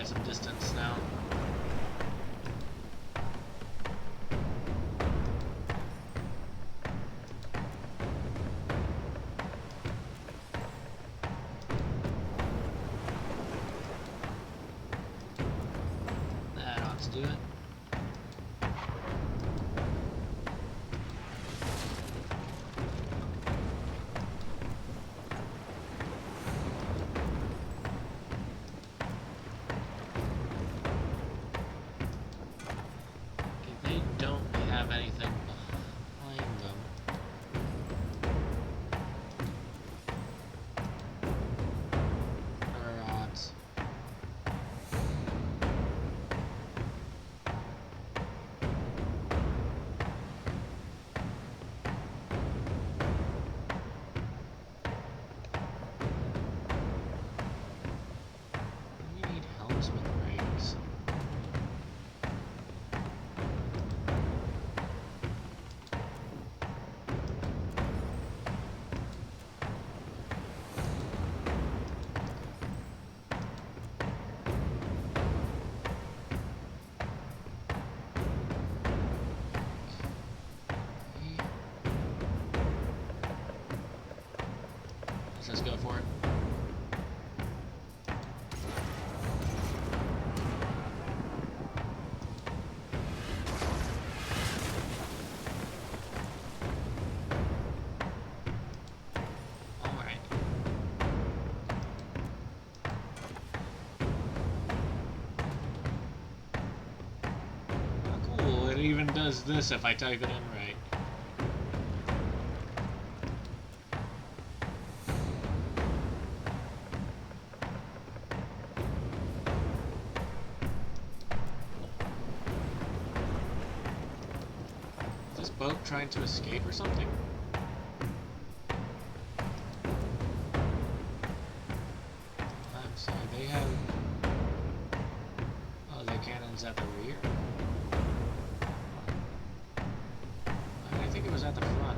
get some distance now. That ought to do it. They don't have anything behind them. What are odds? We need helmsman rings. Let's just go for it. All right. Oh, cool. It even does this if I type it in right. Is this boat trying to escape or something? I'm sorry, they have... Oh, the cannon's at the rear? I think it was at the front.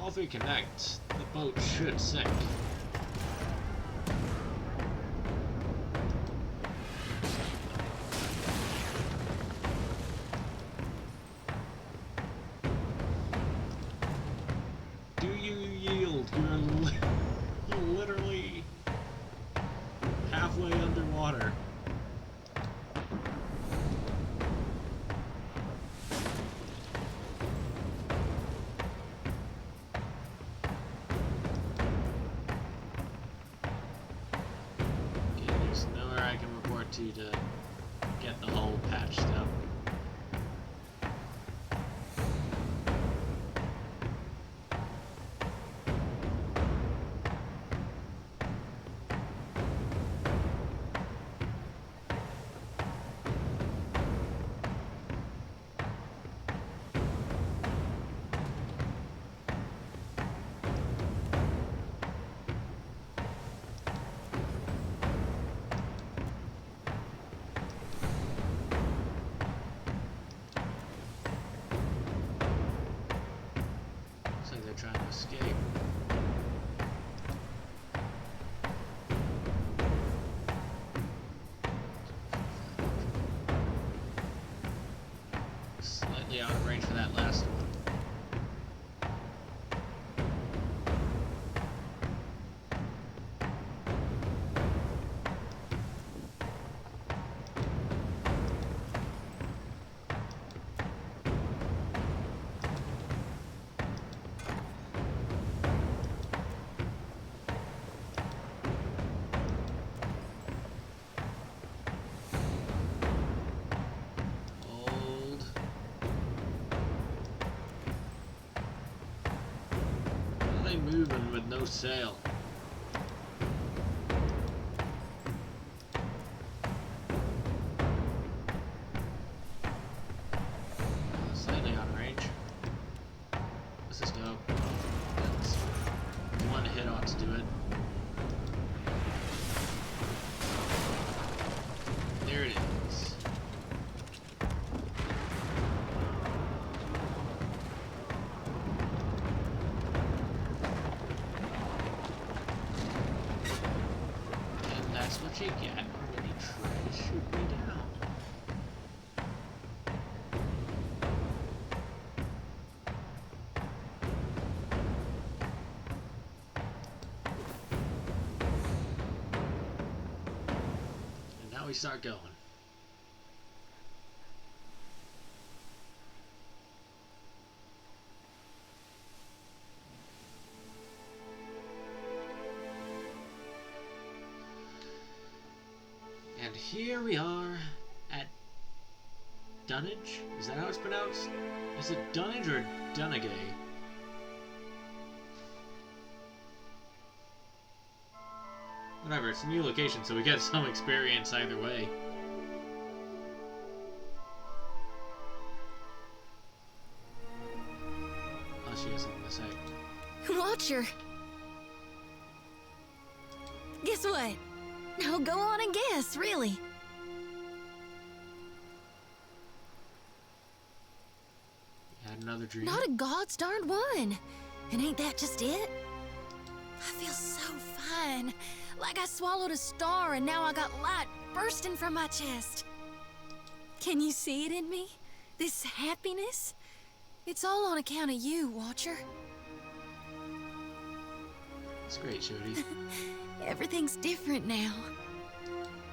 If we connect, the boat should sink. Do you yield? You're literally halfway underwater. To get the hull patched up. Trying to escape. Slightly out of range for that last one. moving with no sail. Slightly out of range. Let's just go. That's one hit ought to do it. There it is. And that's what you get when you try to shoot me down. And now we start going. And here we are at Dunnage? Is that how it's pronounced? Is it Dunnage or Dunnagay? Whatever, it's a new location, so we get some experience either way. Oh, she has something to say. Watcher. Guess what? No, go on and guess, really. You had another dream? Not a god's darned one. And ain't that just it? I feel so fine. Like I swallowed a star and now I got light bursting from my chest. Can you see it in me? This happiness? It's all on account of you, Watcher. It's great, Jody. Everything's different now.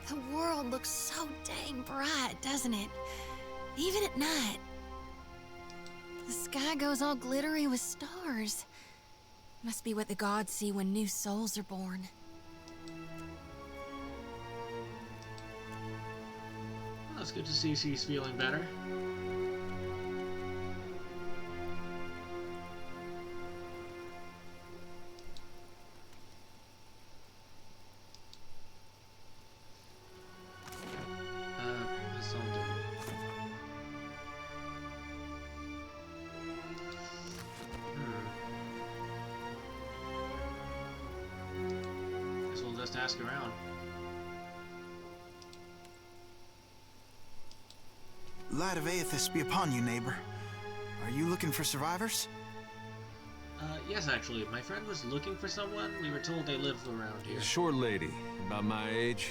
The world looks so dang bright, doesn't it? Even at night. The sky goes all glittery with stars. Must be what the gods see when new souls are born. Well, it's good to see she's feeling better. That's all done. Guess we'll just ask around. Light of Aethys be upon you, neighbor. Are you looking for survivors? Yes, actually. My friend was looking for someone. We were told they live around here. A short lady, about my age.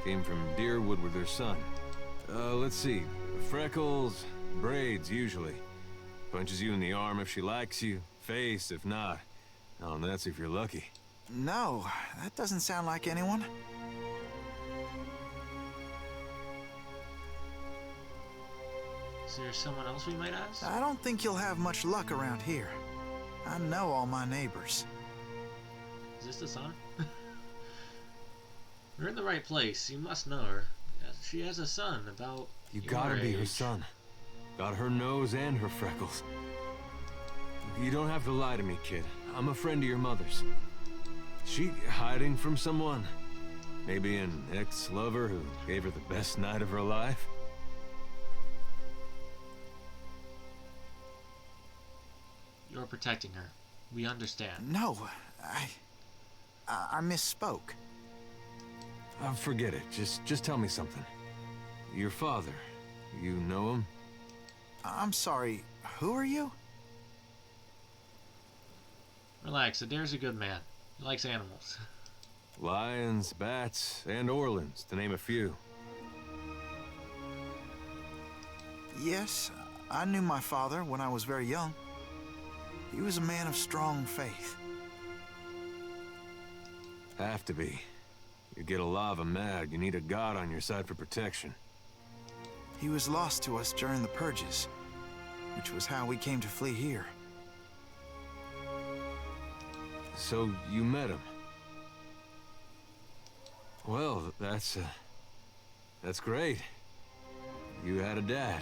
Came from Deerwood with her son. Let's see. Freckles, braids, usually. Punches you in the arm if she likes you. Face, if not. Oh, and that's if you're lucky. No, that doesn't sound like anyone. Is there someone else we might ask? I don't think you'll have much luck around here. I know all my neighbors. Is this the son? We're in the right place. You must know her. She has a son about You your gotta be her age. son. Got her nose and her freckles. You don't have to lie to me, kid. I'm a friend of your mother's. She hiding from someone? Maybe an ex-lover who gave her the best night of her life? You're protecting her. We understand. No, I misspoke. Forget it. Just tell me something. Your father, you know him? I'm sorry, who are you? Relax, Adair's a good man. He likes animals. Lions, bats, and Orlans, to name a few. Yes, I knew my father when I was very young. He was a man of strong faith. Have to be. You get a lava mad, you need a god on your side for protection. He was lost to us during the purges, which was how we came to flee here. So you met him? Well, that's great. You had a dad.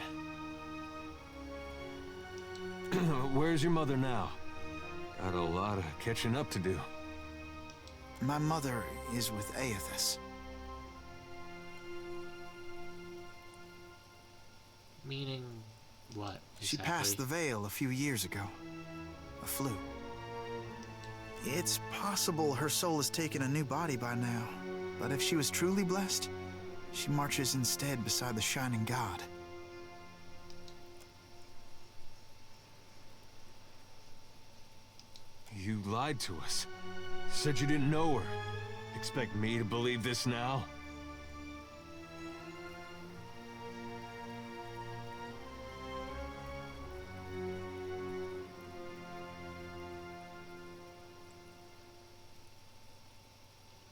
Where's your mother now? Got a lot of catching up to do. My mother is with Aethys. Meaning what, exactly? She passed the Veil a few years ago. A flu. It's possible her soul has taken a new body by now, but if she was truly blessed, she marches instead beside the Shining God. You lied to us. Said you didn't know her. Expect me to believe this now?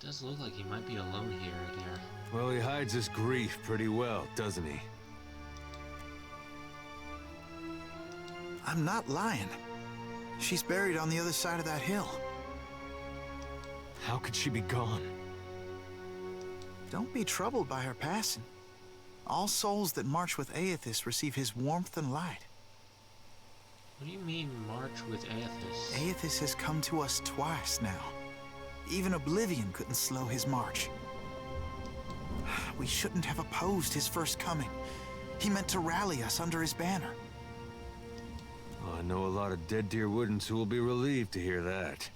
Does look like he might be alone here, Adair. Well, he hides his grief pretty well, doesn't he? I'm not lying. She's buried on the other side of that hill. How could she be gone? Don't be troubled by her passing. All souls that march with Aethys receive his warmth and light. What do you mean, march with Aethys? Aethys has come to us twice now. Even Oblivion couldn't slow his march. We shouldn't have opposed his first coming. He meant to rally us under his banner. Well, I know a lot of Dead Deer Woodens who will be relieved to hear that.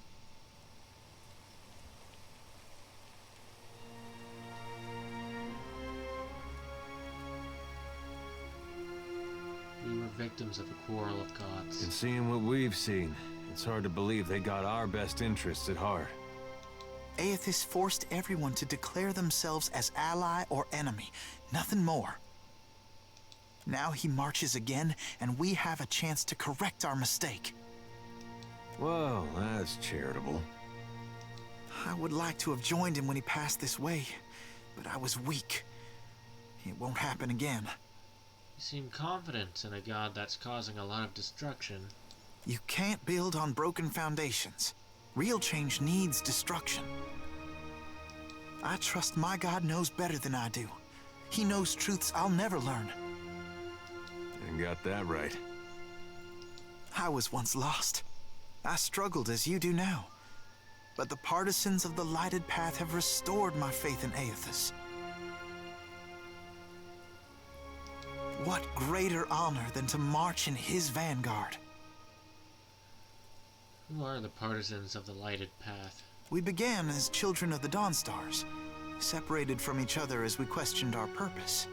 We were victims of a quarrel of gods. And seeing what we've seen, it's hard to believe they got our best interests at heart. Aethys forced everyone to declare themselves as ally or enemy, nothing more. Now he marches again, and we have a chance to correct our mistake. Well, that's charitable. I would like to have joined him when he passed this way, but I was weak. It won't happen again. You seem confident in a god that's causing a lot of destruction. You can't build on broken foundations. Real change needs destruction. I trust my God knows better than I do. He knows truths I'll never learn. And got that right. I was once lost. I struggled as you do now. But the partisans of the lighted path have restored my faith in Aethys. What greater honor than to march in his vanguard? Who are the partisans of the lighted path? We began as children of the Dawnstars, separated from each other as we questioned our purpose.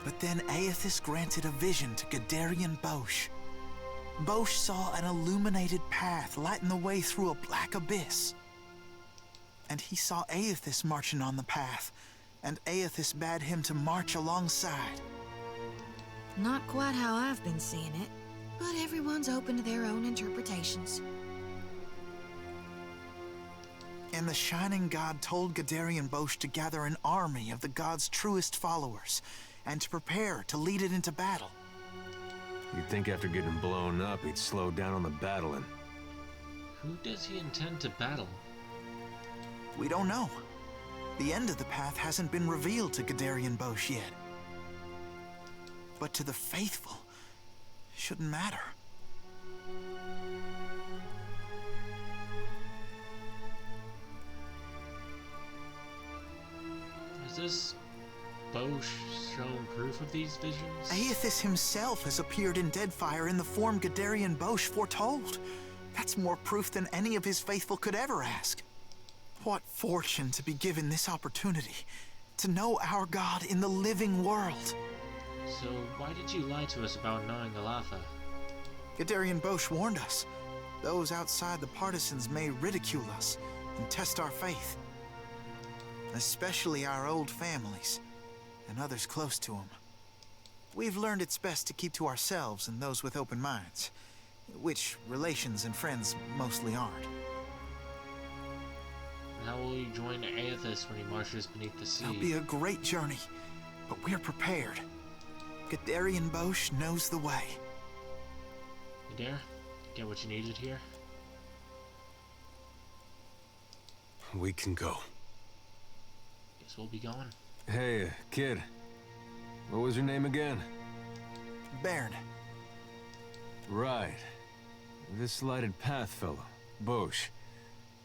But then Aethys granted a vision to Gadarian Bosch. Bosch saw an illuminated path lighten the way through a black abyss. And he saw Aethys marching on the path, and Aethys bade him to march alongside. Not quite how I've been seeing it, but everyone's open to their own interpretations. And the Shining God told Gadarian Bosch to gather an army of the God's truest followers, and to prepare to lead it into battle. You'd think after getting blown up, he'd slow down on the battling. Who does he intend to battle? We don't know. The end of the path hasn't been revealed to Gadarian Bosch yet. But to the faithful, shouldn't matter. Has this Bosch shown proof of these visions? Aethys himself has appeared in Deadfire in the form Gadarian Bosch foretold. That's more proof than any of his faithful could ever ask. What fortune to be given this opportunity, to know our God in the living world. So why did you lie to us about knowing Alatha? Gadarian Bosch warned us. Those outside the partisans may ridicule us and test our faith. Especially our old families and others close to them. We've learned it's best to keep to ourselves and those with open minds, which relations and friends mostly aren't. How will you join Aethys when he marches beneath the sea? It'll be a great journey, but we're prepared. Gadarian Bosch knows the way. You dare? Get what you needed here? We can go. Guess we'll be going. Hey, kid. What was your name again? Baird. Right. This lighted path fellow, Bosch.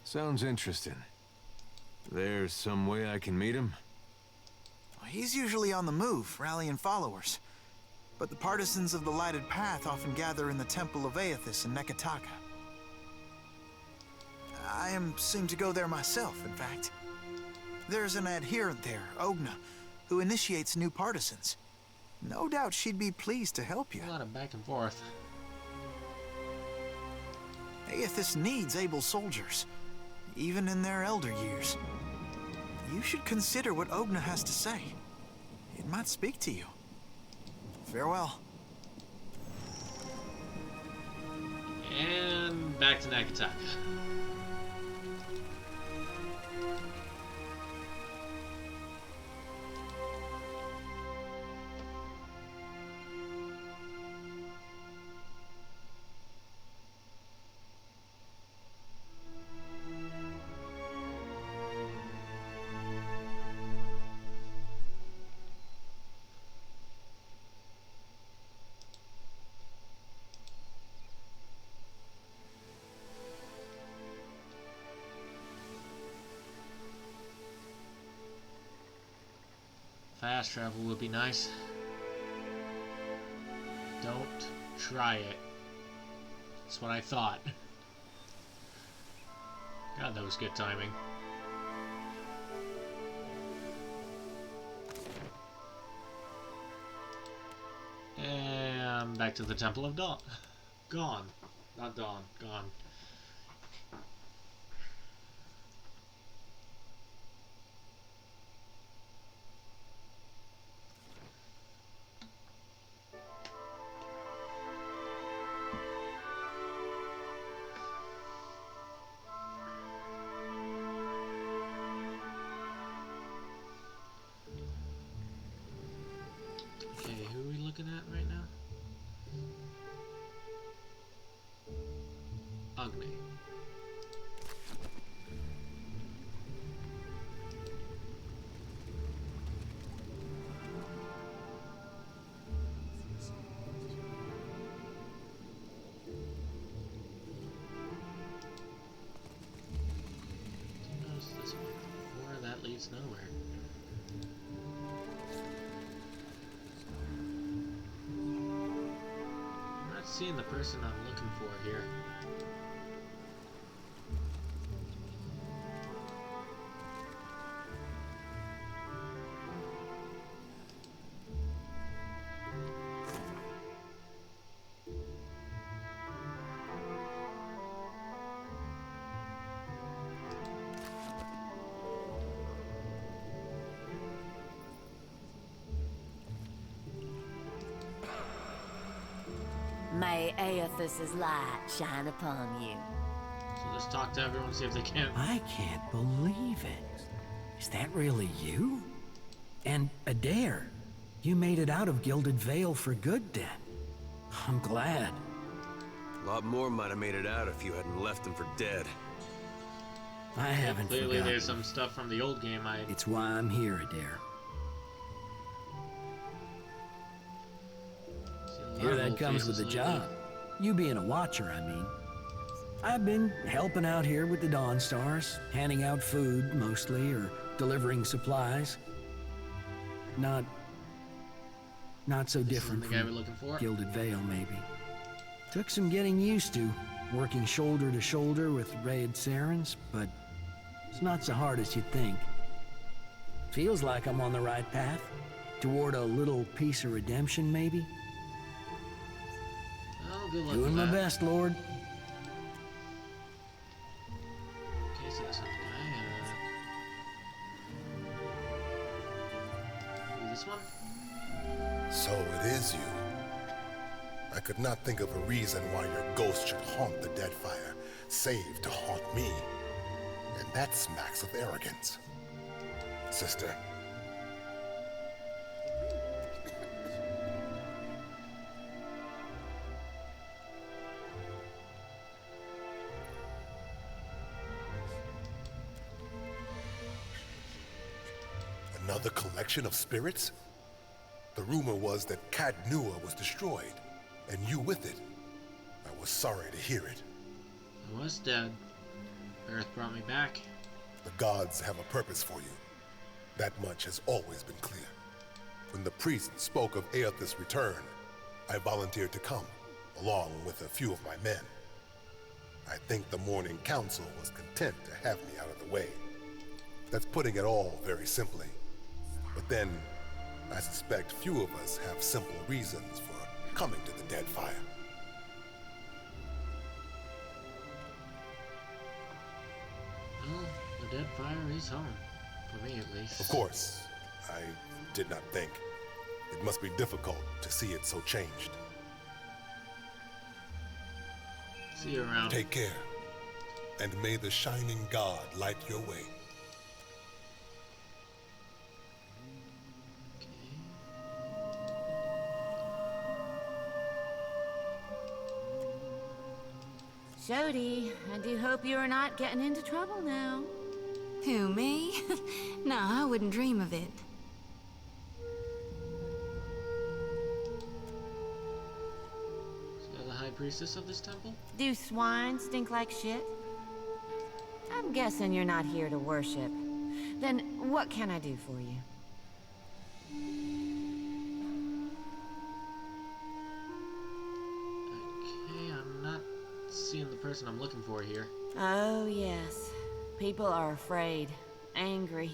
Sounds interesting. There's some way I can meet him? He's usually on the move, rallying followers. But the partisans of the lighted path often gather in the Temple of Aethys in Neketaka. I am soon to go there myself, in fact. There's an adherent there, Ogna, who initiates new partisans. No doubt she'd be pleased to help you. A lot of back and forth. Aethys needs able soldiers, even in their elder years. You should consider what Ogna has to say. It might speak to you. Farewell. And back to Neketaka. Fast travel would be nice. Don't try it. That's what I thought. God, that was good timing. And back to the Temple of Dawn. Gone. Not Dawn. Gone. At right now? Agni. Who knows this one? Or that leads nowhere. Seeing the person I'm looking for here. May Aethys' light shine upon you. So let's talk to everyone, see if they can. I can't believe it. Is that really you? And Adair, you made it out of Gilded Vale for good then. I'm glad. A lot more might have made it out if you hadn't left them for dead. I haven't clearly forgotten. There's some stuff from the old game It's why I'm here, Adair. Here that comes with the job. You being a watcher, I mean. I've been helping out here with the Dawnstars, handing out food, mostly, or delivering supplies. Not so different the guy we're looking for? Gilded Vale, maybe. Took some getting used to, working shoulder to shoulder with Raid Sarens, but it's not so hard as you'd think. Feels like I'm on the right path, toward a little piece of redemption, maybe. Oh, good luck Doing with my that. best, Lord. Okay, so that's not the guy. This one? So it is you. I could not think of a reason why your ghost should haunt the Deadfire, save to haunt me. And that smacks of arrogance. Sister. Another collection of spirits? The rumor was that Cat Nua was destroyed, and you with it. I was sorry to hear it. I was dead. Earth brought me back. The gods have a purpose for you. That much has always been clear. When the priest spoke of Aethys' return, I volunteered to come, along with a few of my men. I think the Morning Council was content to have me out of the way. That's putting it all very simply. But then, I suspect few of us have simple reasons for coming to the Deadfire. Well, the Deadfire is home. For me, at least. Of course, I did not think. It must be difficult to see it so changed. See you around. Take care, and may the Shining God light your way. Jody, I do hope you are not getting into trouble now. Who, me? No, I wouldn't dream of it. So the High Priestess of this temple? Do swine stink like shit? I'm guessing you're not here to worship. Then what can I do for you? Okay, I'm not seeing the person I'm looking for here. Oh, yes. People are afraid, angry.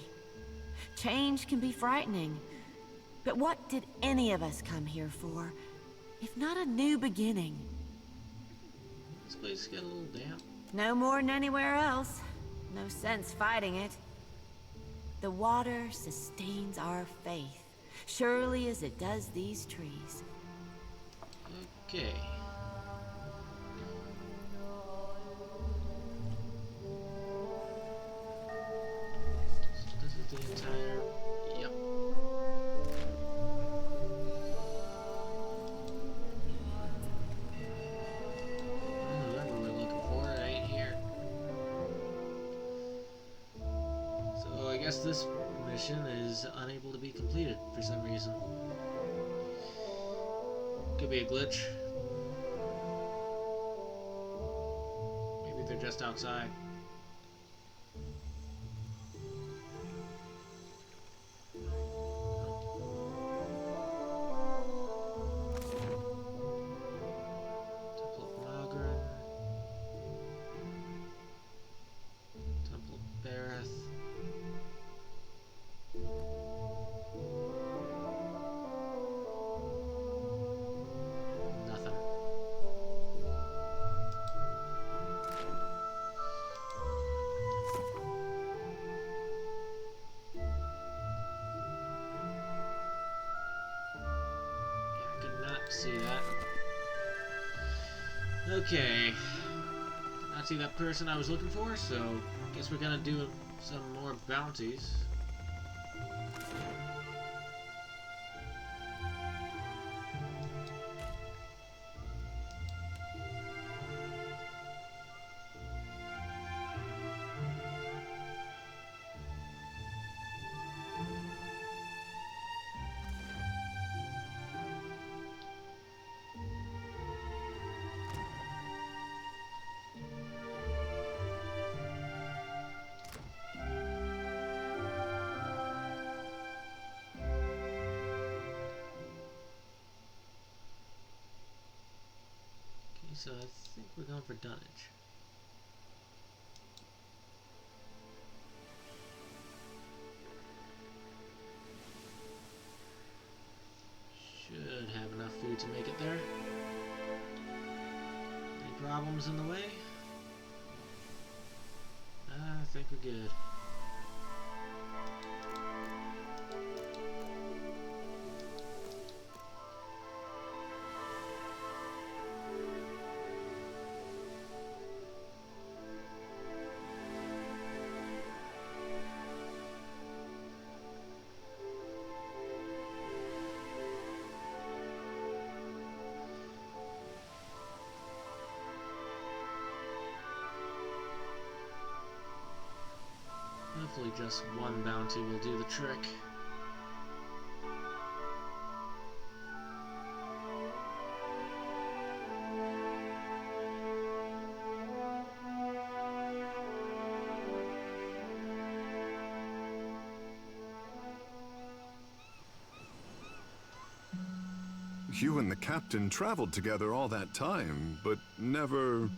Change can be frightening. But what did any of us come here for, if not a new beginning? This place got a little damp. No more than anywhere else. No sense fighting it. The water sustains our faith, surely as it does these trees. Okay. The entire... Yep. Whoever we're looking for, it ain't here. So I guess this mission is unable to be completed for some reason. Could be a glitch. Maybe they're just outside. See that. Okay. Not see that person I was looking for, so I guess we're gonna do some more bounties. So I think we're going for dunnage. Should have enough food to make it there. Any problems in the way? I think we're good. Hopefully just one bounty will do the trick. You and the captain traveled together all that time, but never...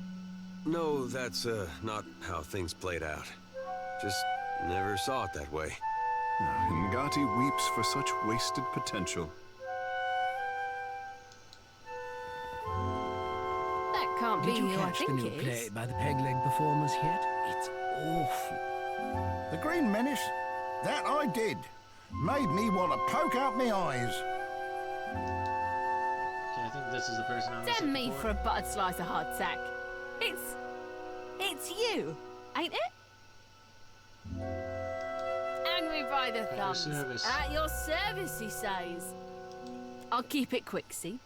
No, that's not how things played out. Just never saw it that way. Ngati weeps for such wasted potential. That can't Did be you who I catch the think new it play is. by the Peg Leg performers yet? It's awful. The Green Menace? That I did. Made me want to poke out my eyes. Okay, I think this is the person I'm Damn me for a buttered slice of hardtack. It's you, ain't it? Angry by the At your thumbs. service. At your service, he says. I'll keep it quick, see?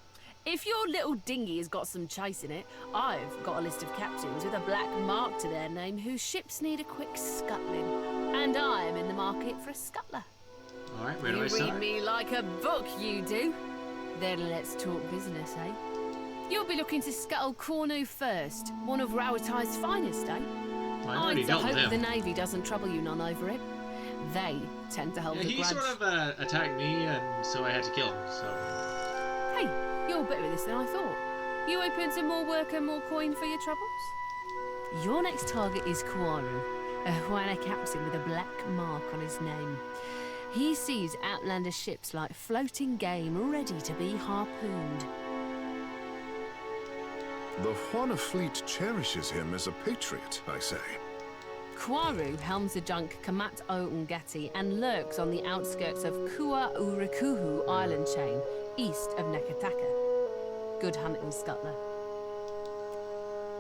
If your little dinghy has got some chase in it, I've got a list of captains with a black mark to their name whose ships need a quick scuttling. And I'm in the market for a scuttler. Alright, where do You I read start? me like a book, you do. Then let's talk business, eh? You'll be looking to scuttle Cornu first, one of Rowatai's finest, eh? Well, I already I dealt with hope the him. Navy doesn't trouble you none over it. They tend to hold Yeah, a he grudge. sort of attacked me, and so I had to kill him, so... Hey, you're better at this than I thought. You open to more work and more coin for your troubles? Your next target is Kwaru, a Huana captain with a black mark on his name. He sees outlander ships like floating game ready to be harpooned. The Huana fleet cherishes him as a patriot, I say. Kwaru helms the junk Kamat O Ngati and lurks on the outskirts of Kua Urikuhu island chain, east of Nekataka. Good hunting, Scuttler.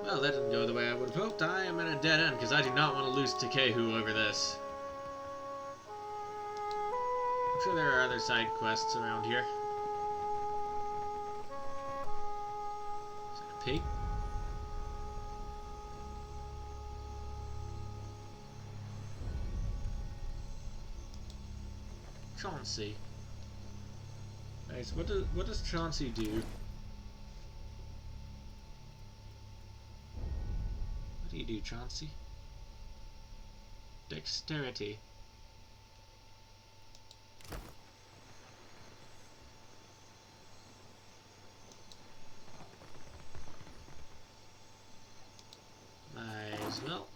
Well, that didn't go the way I would have hoped. I am at a dead end, because I do not want to lose Takehu over this. I'm sure there are other side quests around here. Is that a pig? Chauncey. Nice. What does Chauncey do? What do you do, Chauncey? Dexterity. Might as well.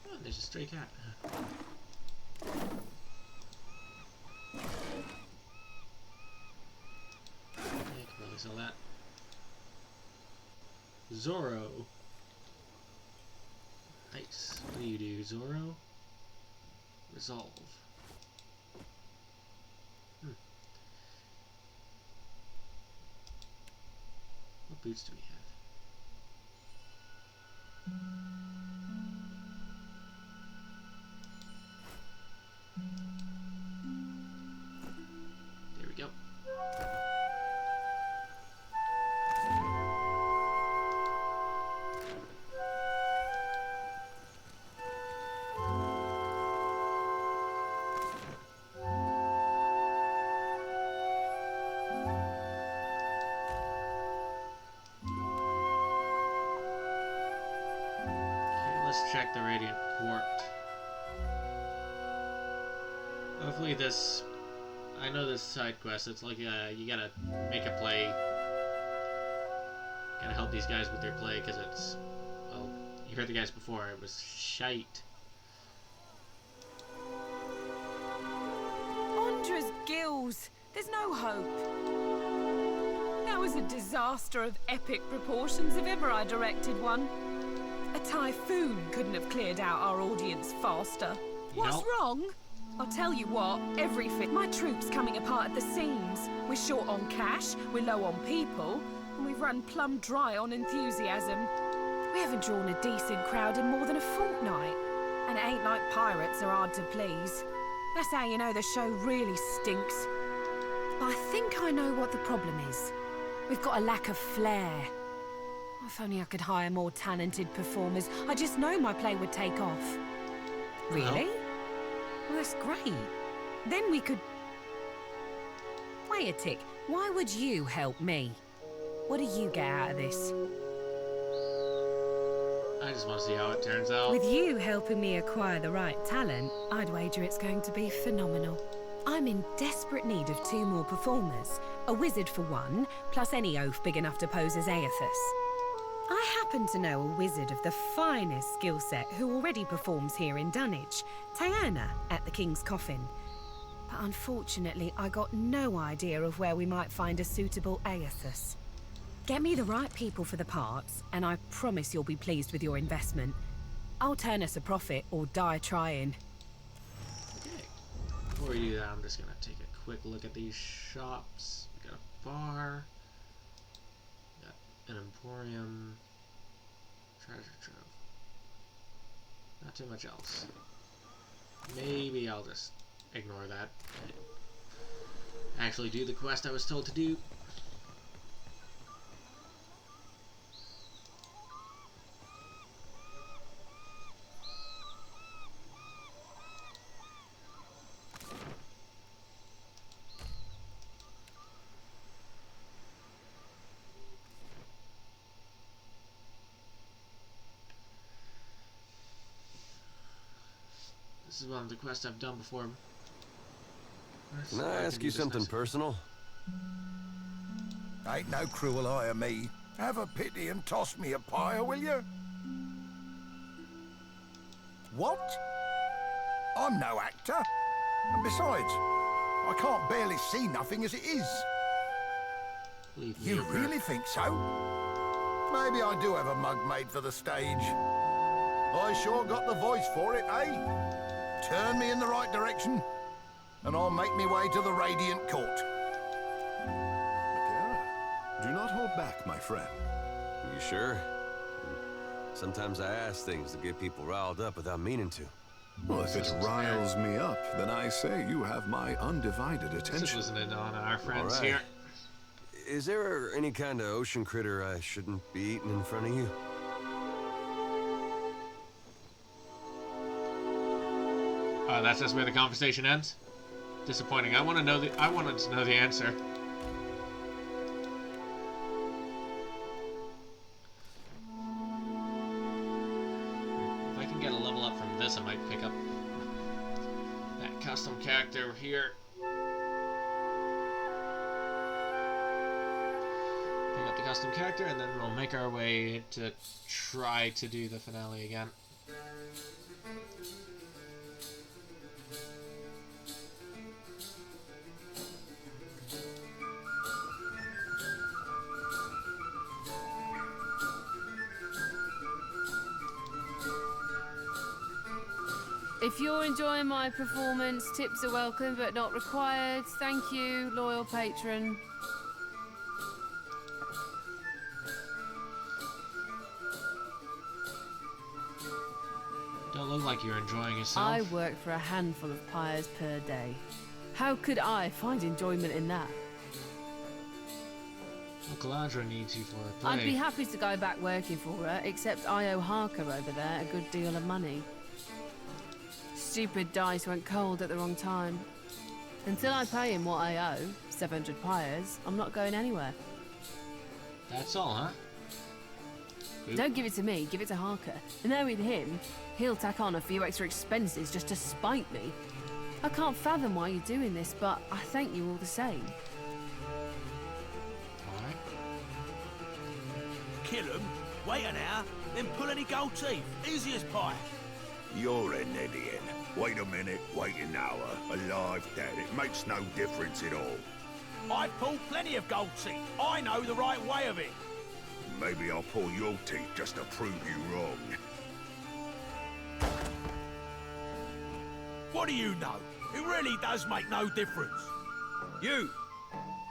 Oh, there's a stray cat. I can probably sell that. Zorro. Nice. What do you do, Zorro? Resolve. What boots do we have? There we go. Let's check the Radiant Court. Hopefully this... I know this side quest, it's like you gotta make a play. Gotta help these guys with their play, because it's... Well, you heard the guys before, it was shite. Andra's gills! There's no hope. That was a disaster of epic proportions if ever I directed one. A typhoon couldn't have cleared out our audience faster. What's wrong? I'll tell you what, everything. My troops coming apart at the seams. We're short on cash, we're low on people, and we've run plumb dry on enthusiasm. We haven't drawn a decent crowd in more than a fortnight. And it ain't like pirates are hard to please. That's how you know the show really stinks. But I think I know what the problem is. We've got a lack of flair. If only I could hire more talented performers. I just know my play would take off. Really? Well, that's great. Then we could... Wait a tick. Why would you help me? What do you get out of this? I just want to see how it turns out. With you helping me acquire the right talent, I'd wager it's going to be phenomenal. I'm in desperate need of 2 more performers. A wizard for one, plus any oaf big enough to pose as Aethys. I happen to know a wizard of the finest skill set who already performs here in Dunwich, Diana at the King's Coffin. But unfortunately, I got no idea of where we might find a suitable Aethys. Get me the right people for the parts, and I promise you'll be pleased with your investment. I'll turn us a profit or die trying. Okay. Before we do that, I'm just gonna take a quick look at these shops. We got a bar. We got an emporium. Treasure trove. Not too much else. Maybe I'll just ignore that. Actually do the quest I was told to do. This is one of the quests I've done before. Can I ask you something personal? Ain't no cruel eye of me. Have a pity and toss me a pyre, will you? What? I'm no actor. And besides, I can't barely see nothing as it is. You really think so? Maybe I do have a mug made for the stage. I sure got the voice for it, eh? Turn me in the right direction, and I'll make me way to the Radiant Court. Bagheera, do not hold back, my friend. Are you sure? Sometimes I ask things to get people riled up without meaning to. Well, if it riles me up, then I say you have my undivided attention. Isn't it on our friends All right. here? Is there any kind of ocean critter I shouldn't be eating in front of you? That's just where the conversation ends. Disappointing. I wanted to know the answer. If I can get a level up from this, I might pick up that custom character here. Pick up the custom character, and then we'll make our way to try to do the finale again. If you're enjoying my performance, tips are welcome but not required. Thank you, loyal patron. Don't look like you're enjoying yourself. I work for a handful of pyres per day. How could I find enjoyment in that? Well, Calandra needs you for a play. I'd be happy to go back working for her, except I owe Harker over there a good deal of money. Stupid dice went cold at the wrong time. Until I pay him what I owe, 700 pyres, I'm not going anywhere. That's all, huh? Oop. Don't give it to me, give it to Harker. And knowing him, he'll tack on a few extra expenses just to spite me. I can't fathom why you're doing this, but I thank you all the same. Alright. Kill him, wait an hour, then pull any gold teeth. Easy as pie. You're an idiot. Wait a minute, wait an hour. Alive, dead, it makes no difference at all. I've pulled plenty of gold teeth. I know the right way of it. Maybe I'll pull your teeth just to prove you wrong. What do you know? It really does make no difference. You,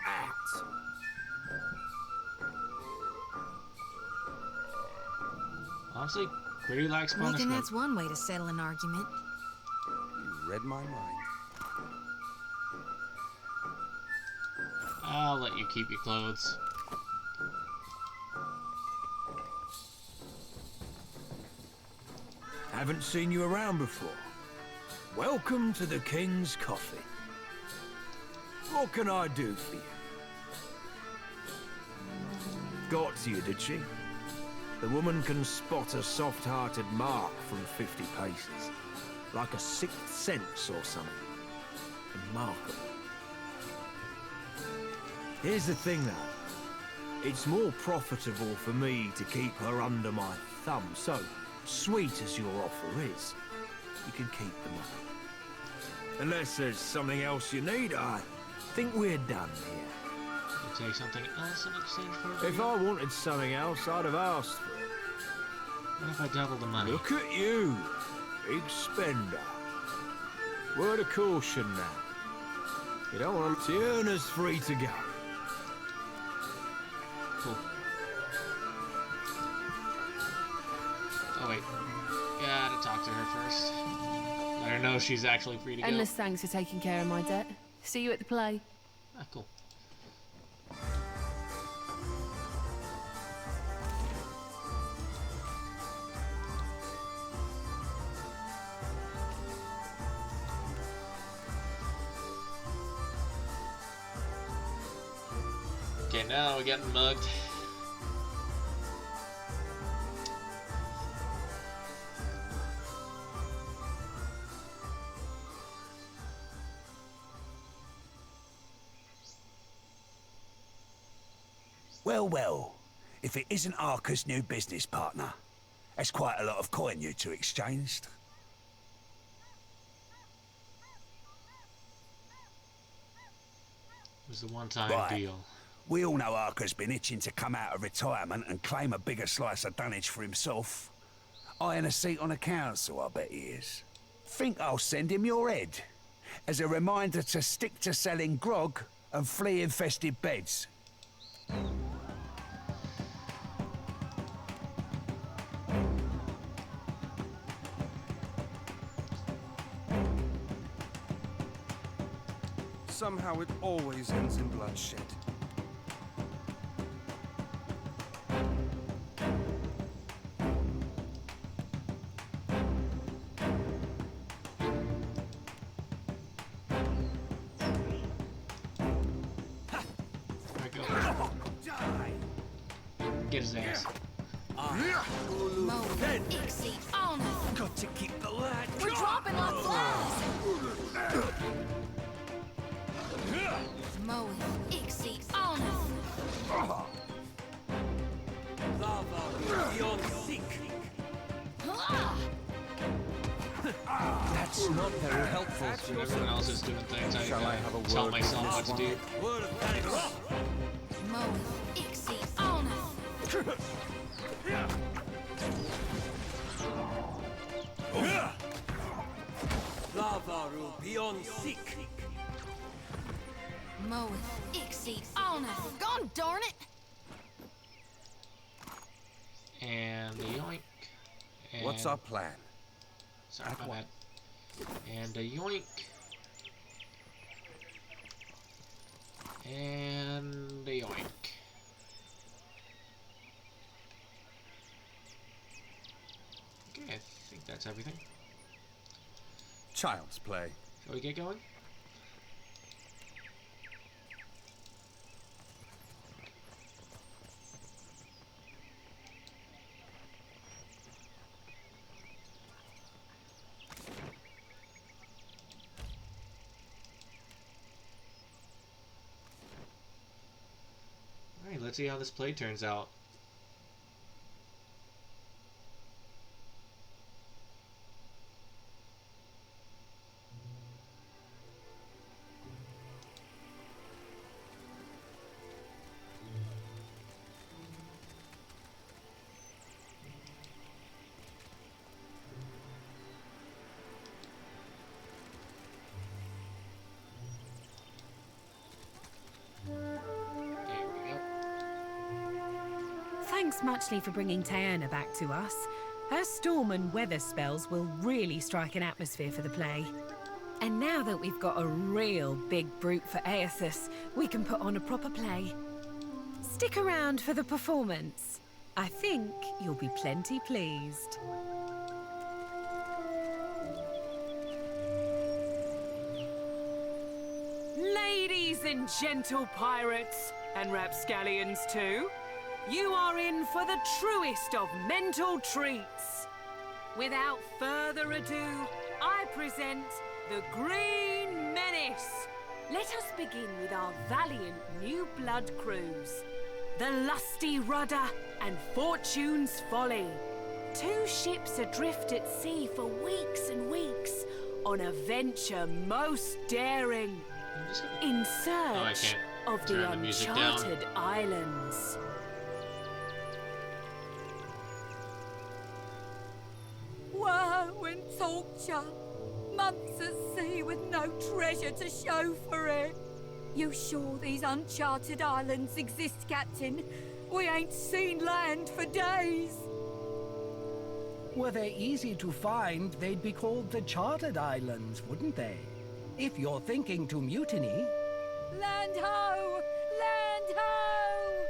out. Honestly, pretty lax I reckon punishment. that's one way to settle an argument. You read my mind. I'll let you keep your clothes. Haven't seen you around before. Welcome to the King's Coffee. What can I do for you? Got to you, did she? The woman can spot a soft-hearted mark from 50 paces. Like a sixth sense or something. remarkable. Here's the thing, though. It's more profitable for me to keep her under my thumb, so sweet as your offer is, you can keep the money. Unless there's something else you need, I think we're done here. You take something else in exchange for it? If I wanted something else, I'd have asked for it. What if I double the money? Look at you, big spender. Word of caution now. You don't want to turn us free to go. Cool. Oh wait, gotta talk to her first. Let her know she's actually free to go. Endless thanks for taking care of my debt. See you at the play. Ah, cool. Okay, now we're getting mugged. Well, well. If it isn't Arca's new business partner, that's quite a lot of coin you two exchanged. It was a one-time deal. We all know Arca's been itching to come out of retirement and claim a bigger slice of dunnage for himself. Eyeing a seat on a council, I bet he is. Think I'll send him your head, as a reminder to stick to selling grog and flea-infested beds. Somehow it always ends in bloodshed. Get his ass. Got to keep the lad. We're dropping like flies. Mowing, Ixie, on us. That's not very helpful. When everyone else is doing things, I tell myself what to do. Mowing, Ixie, on us. Mowing, Ixie, on us. Gone, darn it! And a yoink. And What's our plan? Sorry about that. And a yoink. And a yoink. Okay, I think that's everything. Child's play. Shall we get going? Alright, let's see how this play turns out. Thanks muchly for bringing Taerna back to us. Her storm and weather spells will really strike an atmosphere for the play. And now that we've got a real big brute for Aethys, we can put on a proper play. Stick around for the performance. I think you'll be plenty pleased. Ladies and gentle pirates, and rapscallions too, you are in for the truest of mental treats. Without further ado, I present the Green Menace. this! Let us begin with our valiant new blood crews. The Lusty Rudder and Fortune's Folly. 2 ships adrift at sea for weeks and weeks on a venture most daring. In search of the Uncharted Islands. Woe and torture. Months at sea with no treasure to show for it. You sure these uncharted islands exist, Captain? We ain't seen land for days. Were they easy to find, they'd be called the Chartered Islands, wouldn't they? If you're thinking to mutiny... Land ho! Land ho!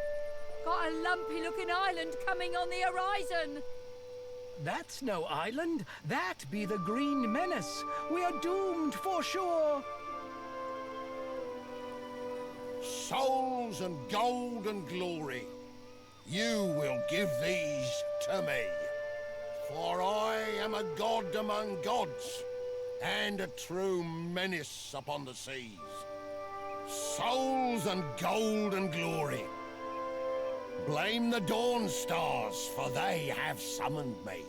Got a lumpy-looking island coming on the horizon. That's no island. That be the Green Menace. We are doomed for sure. Souls and gold and glory, you will give these to me. For I am a god among gods, and a true menace upon the seas. Souls and gold and glory. Blame the Dawn Stars, for they have summoned me.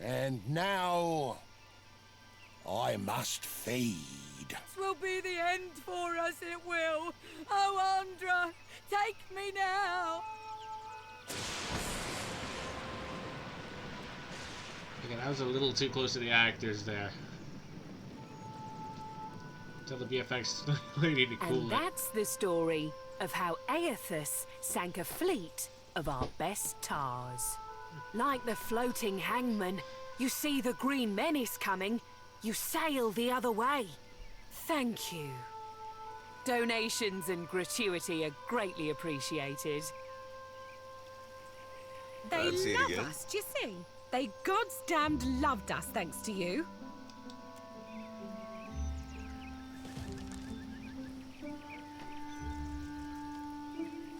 And now, I must feed. This will be the end for us, it will. Oh, Andra, take me now. Okay, that was a little too close to the actors there. Tell the VFX lady to cool it. And that's the story of how Aethys sank a fleet of our best tars. Like the floating hangman, you see the Green Menace coming, you sail the other way. Thank you. Donations and gratuity are greatly appreciated. They love us, do you see? They God's damned loved us thanks to you.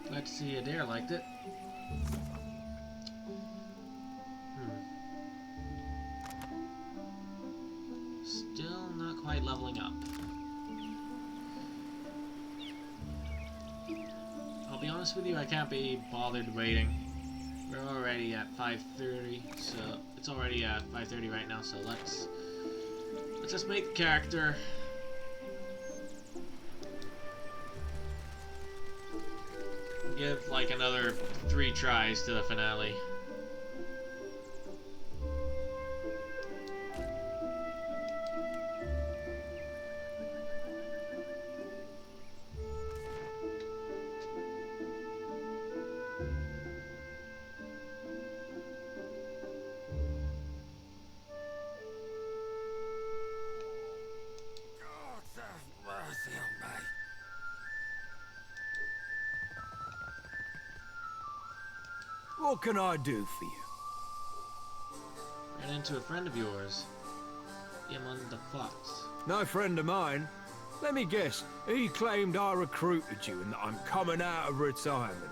Glad to see Adair liked it. Still not quite leveling up. I'll be honest with you, I can't be bothered waiting. We're already at 5:30, so it's already at 5:30 right now. So let's just make the character. Give like another 3 tries to the finale. What can I do for you? Ran into a friend of yours. Yamon the Fox. No friend of mine. Let me guess, he claimed I recruited you and that I'm coming out of retirement.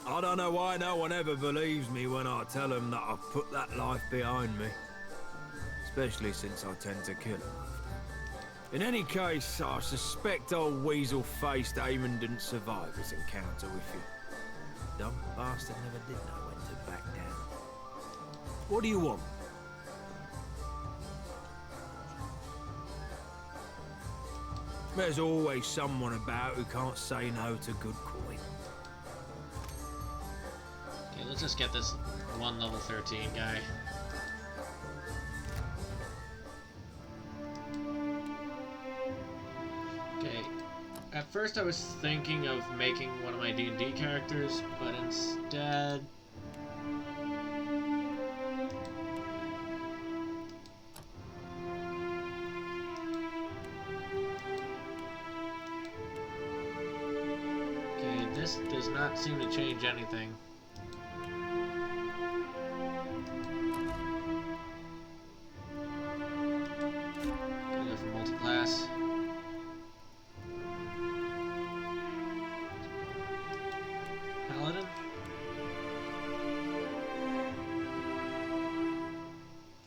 I don't know why no one ever believes me when I tell them that I've put that life behind me. Especially since I tend to kill them. In any case, I suspect old weasel-faced Eamon didn't survive his encounter with you. Dumb bastard never did know when to back down. What do you want? There's always someone about who can't say no to good coin. Okay, let's just get this one level 13 guy. Okay. At first I was thinking of making one of my D&D characters, but instead... Okay, this does not seem to change anything. Gonna go for multi-class. Paladin.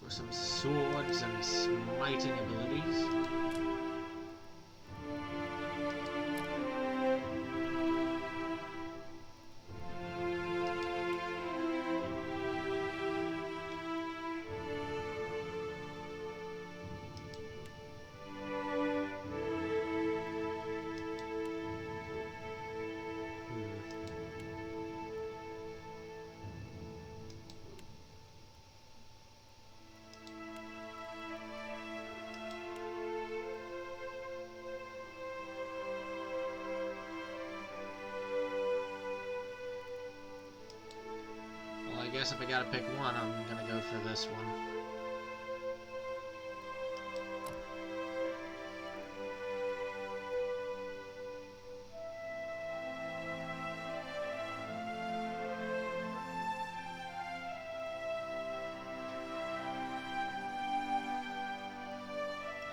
For some swords and smiting abilities. guess if I gotta pick one, I'm gonna go for this one.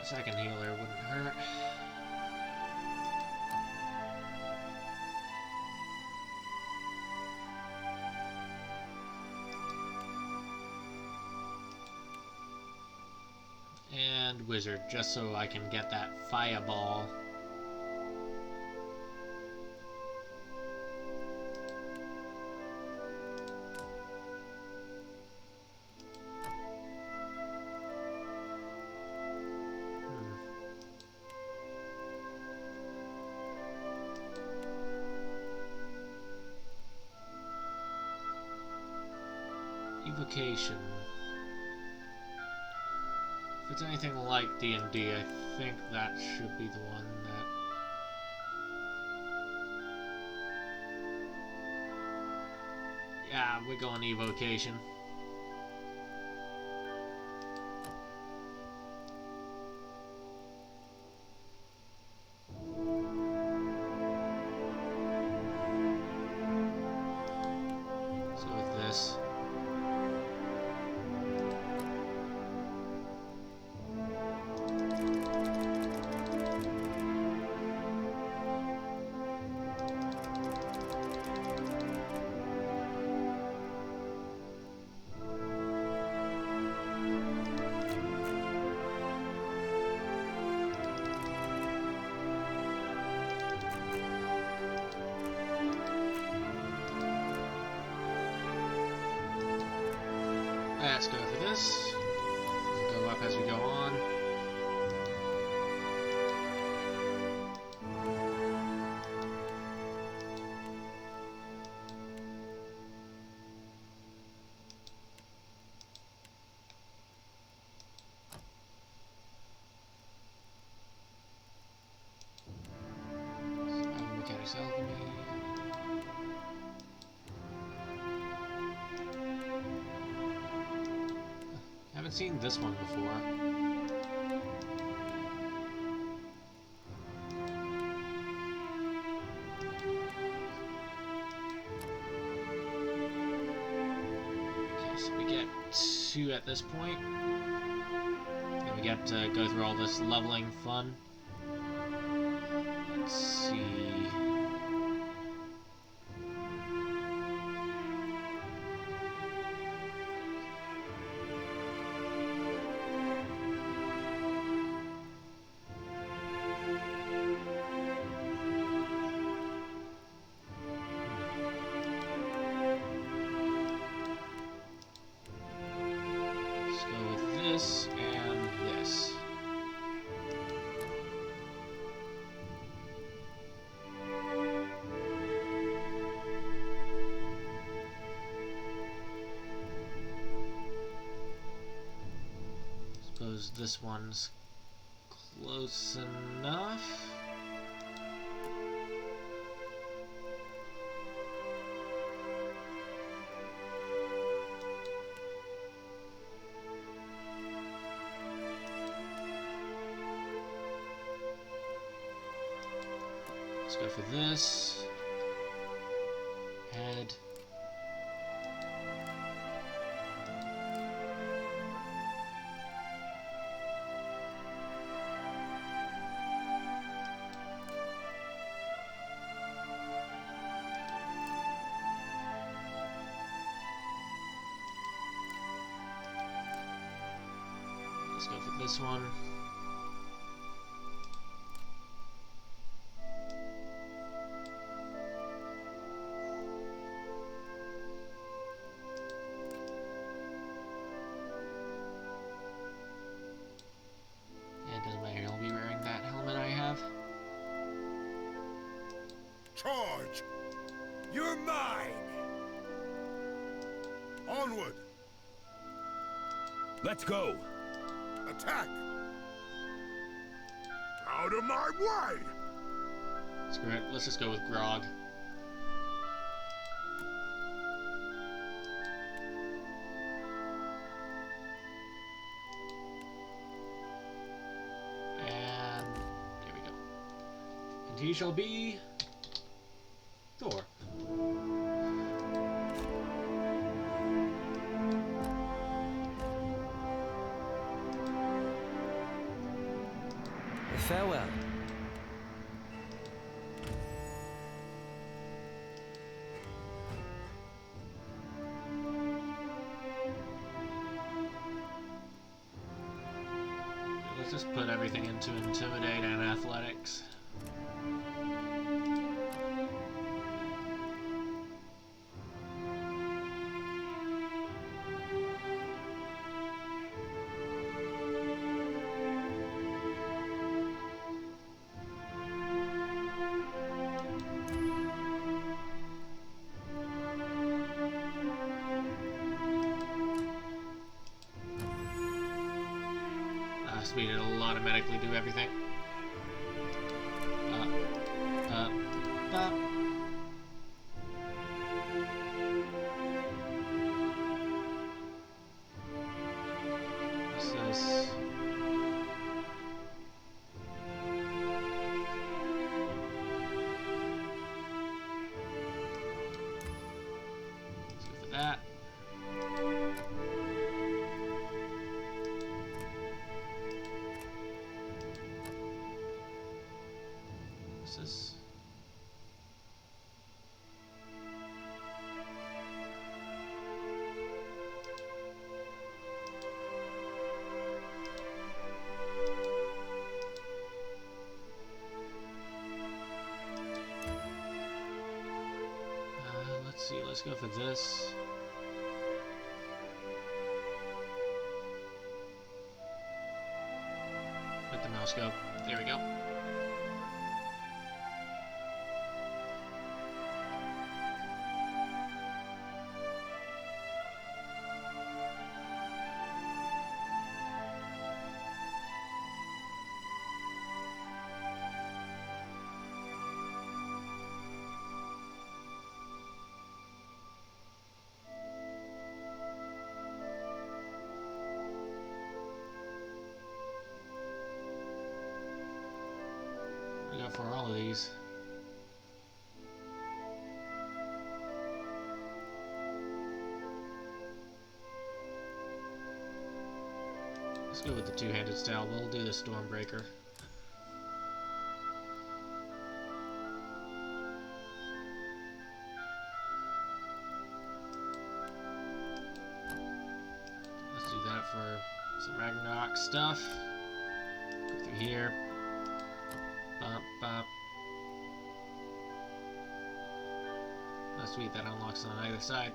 A second healer wouldn't hurt. And wizard, just so I can get that fireball. Evocation. If it's anything like D&D, I think that should be the one that... Yeah, we're going evocation. So with this... Let's go for this. We'll go up as we go on. Mechanics alchemy. Haven't seen this one before. Okay, so we get 2 at this point. And we get to go through all this leveling fun. Let's see. This and this. Suppose this one's close enough. Let's go for this. Head. Let's go for this one. Charge! You're mine! Onward! Let's go! Attack! Out of my way! Screw it, let's just go with Grog. he shall be Thor. Farewell. Let's just put everything into Intimidate and Athletics. Speed, it'll automatically do everything. What's this? Let's go for that. This. Let's see, let's go for this. With the mouse go. There we go. For all of these. Let's go with the two-handed style. We'll do the Stormbreaker. Let's do that for some Ragnarok stuff. Go through here. Bop, bop. Oh, sweet, that unlocks on either side.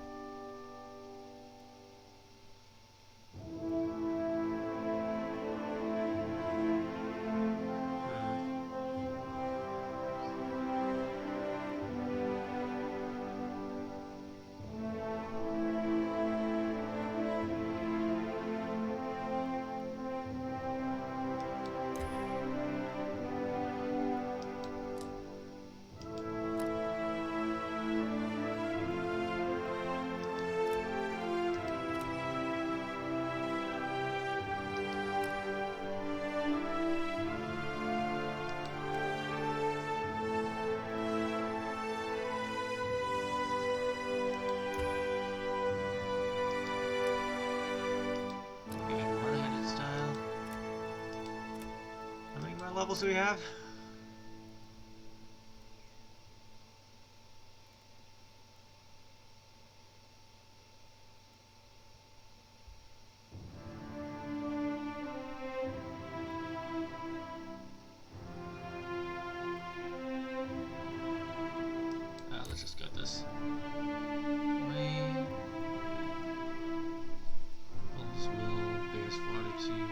Levels do we have? Let's just get this way. Pulse will, bears fortitude.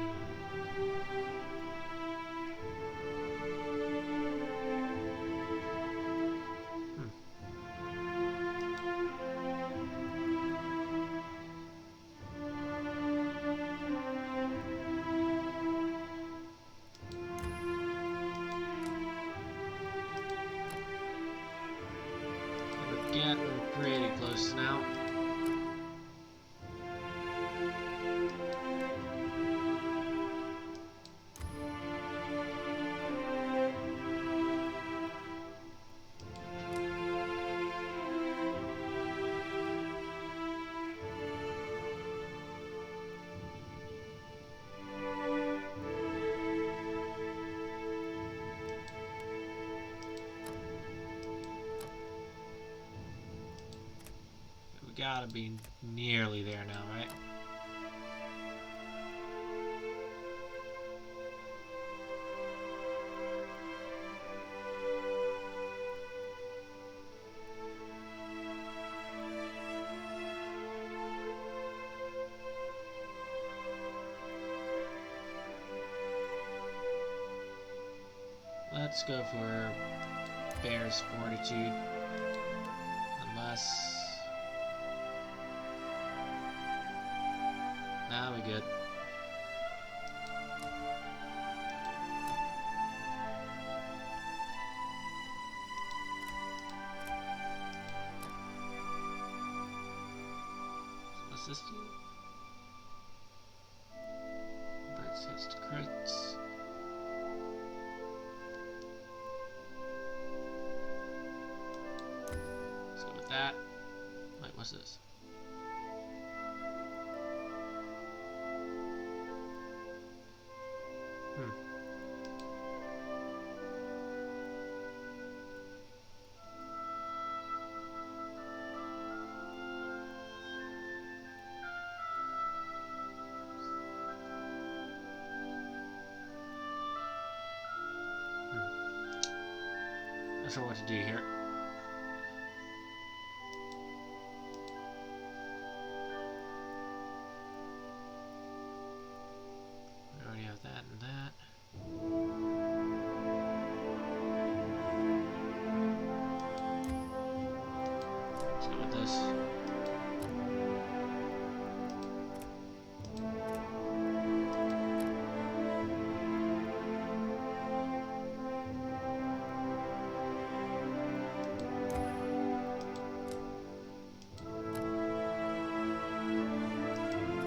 gotta be nearly there now, right? Let's go for Bear's Fortitude. Unless... Nah, we good. What's this do? Birds hits to crits. Let's go with that. Wait, what's this? Not sure what to do here. We already have that and that. Let's go with this.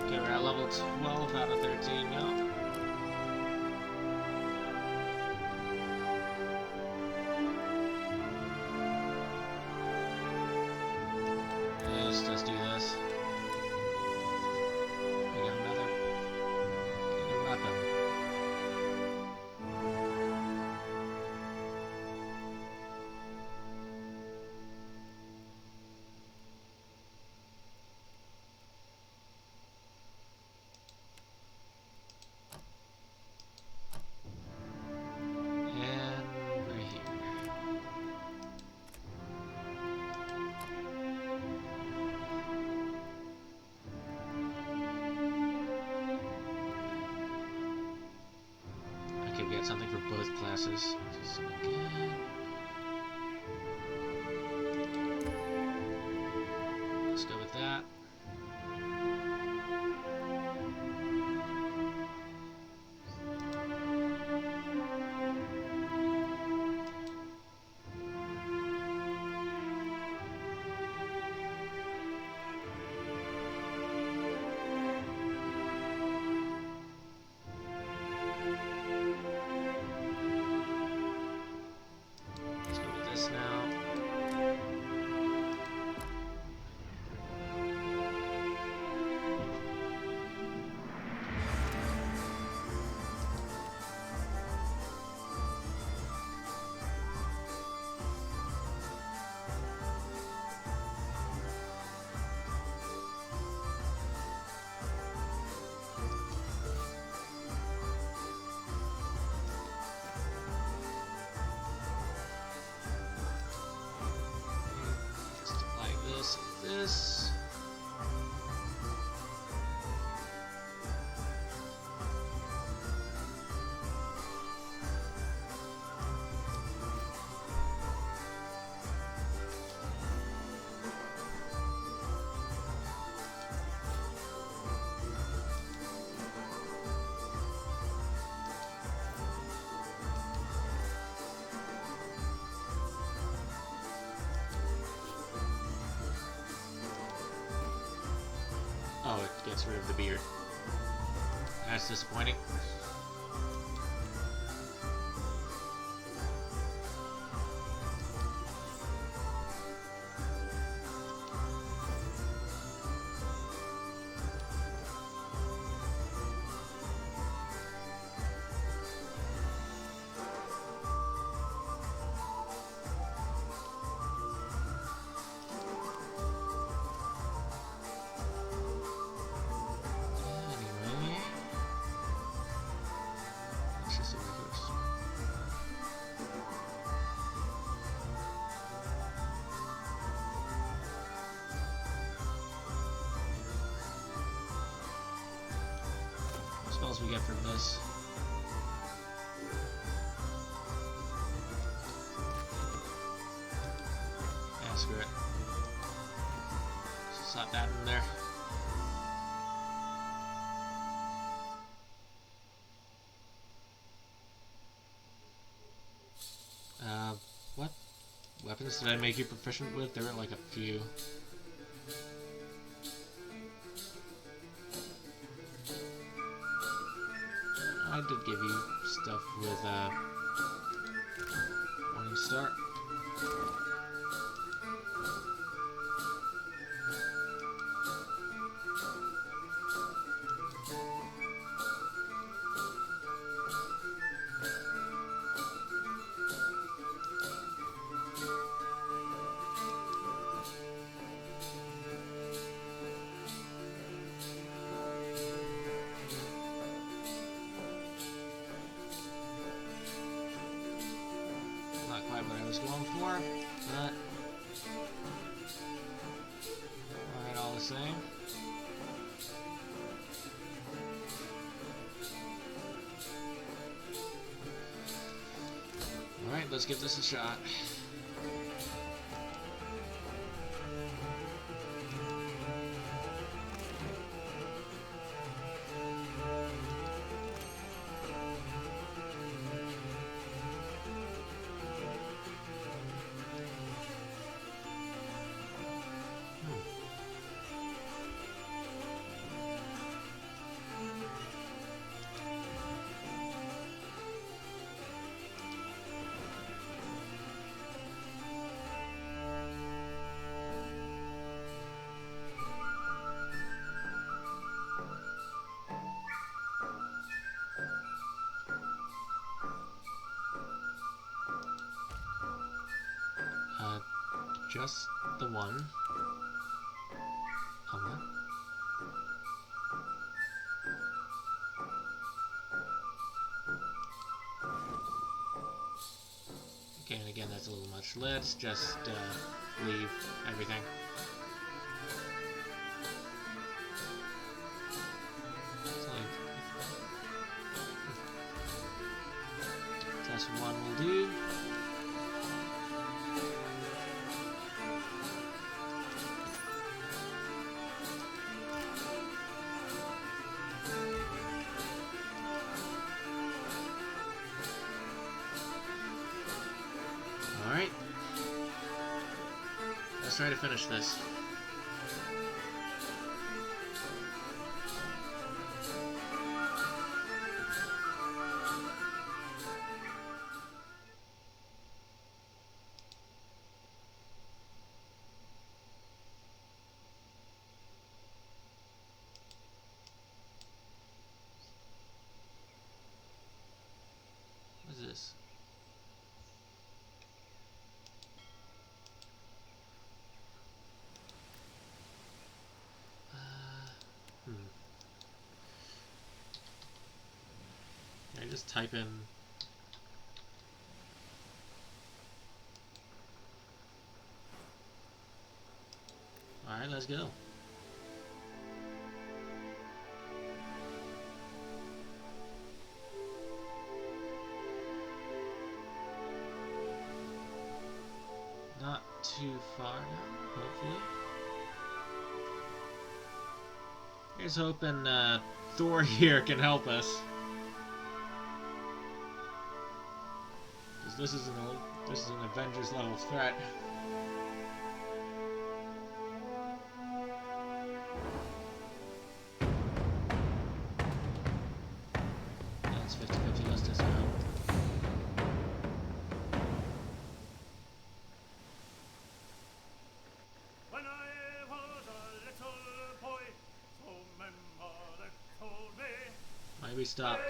Okay, we're at level 12 out of 13 now. Let's do this. We got another weapon. And we're here. I could get something for both classes. Which is good. Let's go with that. Let's go with this now. Just like this and this. Oh, it gets rid of the beard. That's disappointing. else we get from this. Yeah, screw it. Slap that in there. What weapons did I make you proficient with? There were like a few. I did give you stuff with Morning Star. What I was going for, but alright, all the same. Alright, let's give this a shot. Just the one. Oh, what? Okay, and again, that's a little much. Let's just leave everything. Just one will do. Alright. Let's try to finish this. What is this? Can I just type in? Alright, let's go. Not too far now, hopefully. Here's hoping Thor here can help us. Because this is an Avengers level threat. That's 50-50 less discount. Maybe stopped.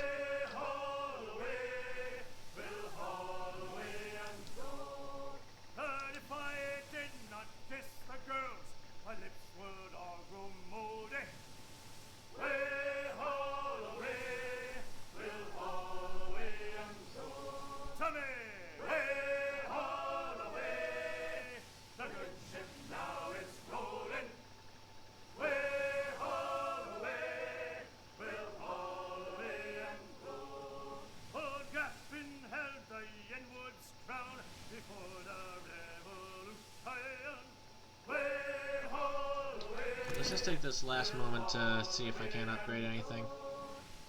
let's just take this last moment to see if I can upgrade anything.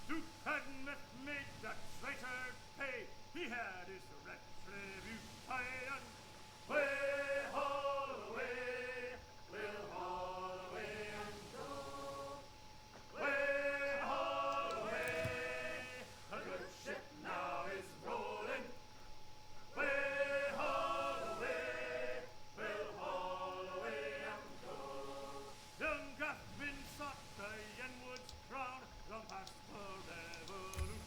Duke Hadneth made that traitor pay. He had his retribution. Way Holloway, will Holloway and go. Way Holloway, a good ship now is rolling. Way Holloway, will Holloway and go. Young Gathbin sought the Yenwood's crown, long past the revolution.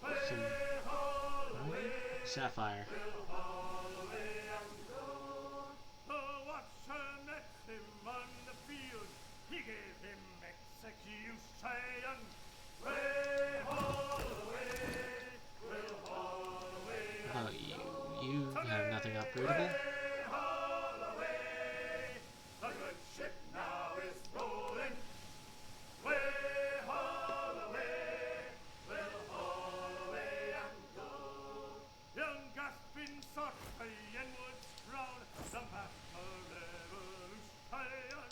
Way Holloway, Sapphire. will Holloway and go. The watcher met him on the field, he gave him execution. Way Holloway, will Holloway Oh, you have nothing upgradable? a good ship now is rolling. Way Holloway, will Holloway and go. Young Gaspin sought the Yenwood's crown, some past the revolution.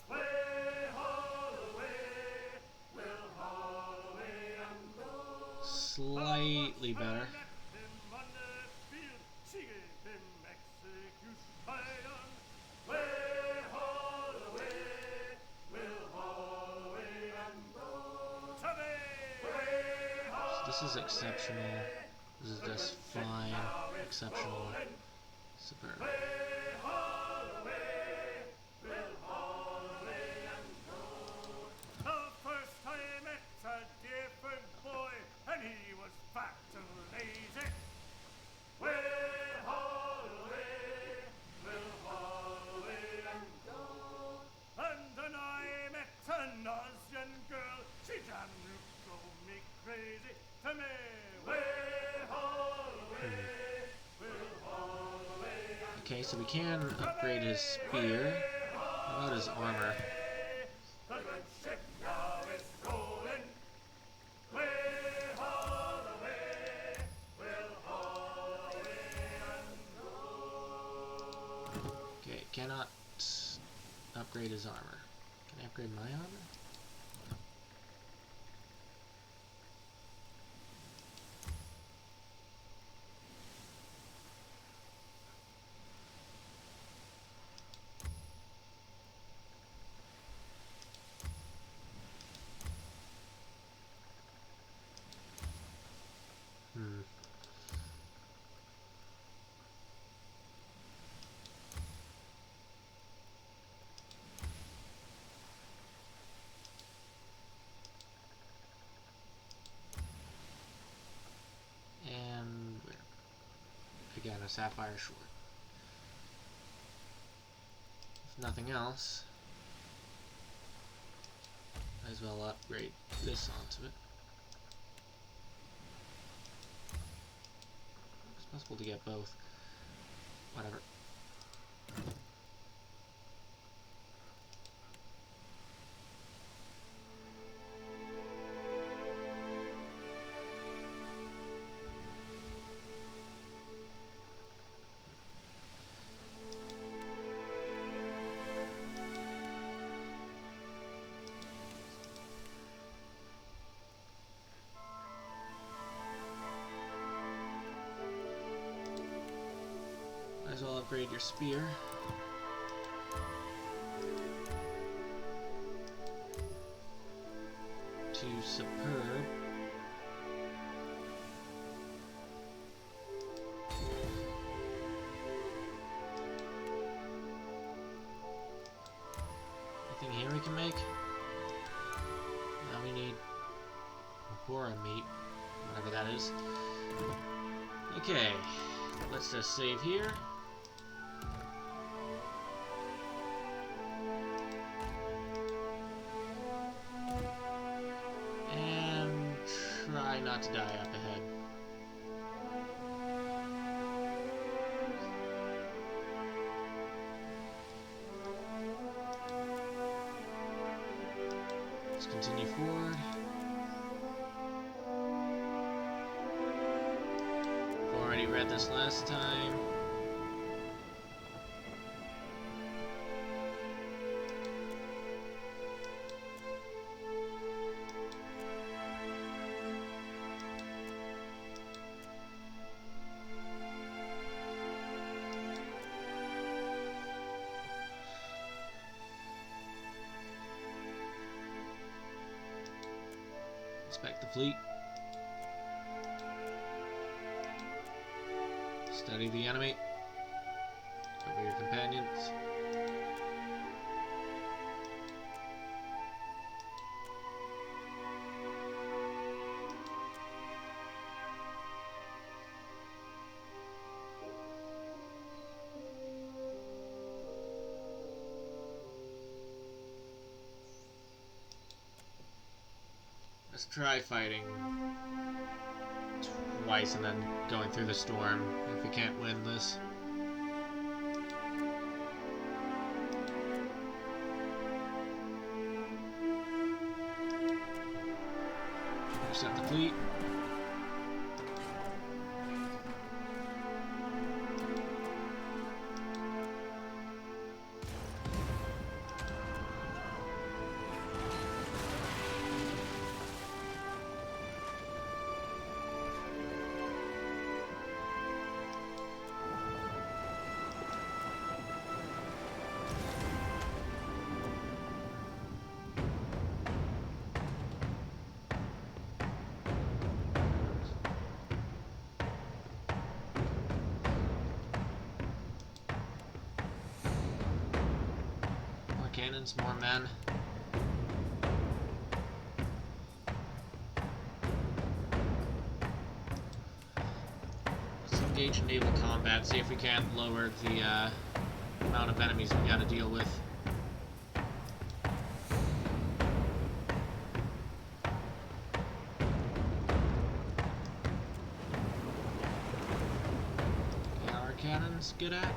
Way Holloway, will Holloway and go. Slightly better. Him on the field, she gave him execution. Way Holloway, will Holloway and go. This is exceptional. This is just fine. Exceptional. Superb. The first I met a different boy, and he was fat and lazy. Way Holloway, will Holloway and go. And then I met an Ozian girl, she damn near drove me crazy. To me, way Holloway, will Holloway and Okay, so we can upgrade his spear. How about his armor? the good ship now is rolling. Way Holloway, will Holloway and go. Okay, cannot upgrade his armor. Can I upgrade my armor? Hmm. And where? Again, a sapphire short. If nothing else, might as well upgrade this onto it. It's possible to get both. Whatever. Might as well upgrade your spear. To superb. Anything here we can make? Now we need Hora meat, whatever that is. Okay, let's just save here. And try not to die up ahead. Let's continue forward. Already read this last time. Inspect the fleet. Study the enemy. Cover your companions. Let's try fighting twice and then going through the storm if we can't win this. Intercept the fleet. Cannons, more men. Let's engage in naval combat, see if we can lower the amount of enemies we gotta deal with. Yeah, our cannons good at?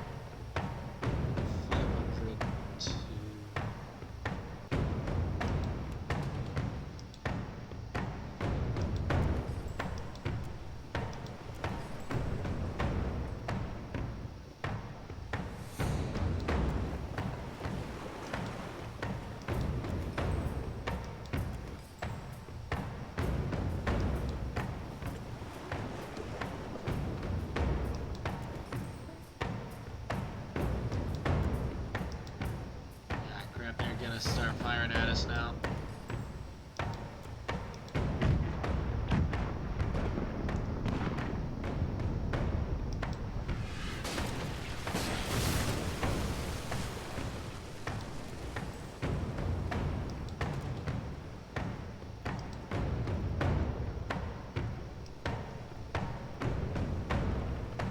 They're gonna start firing at us now.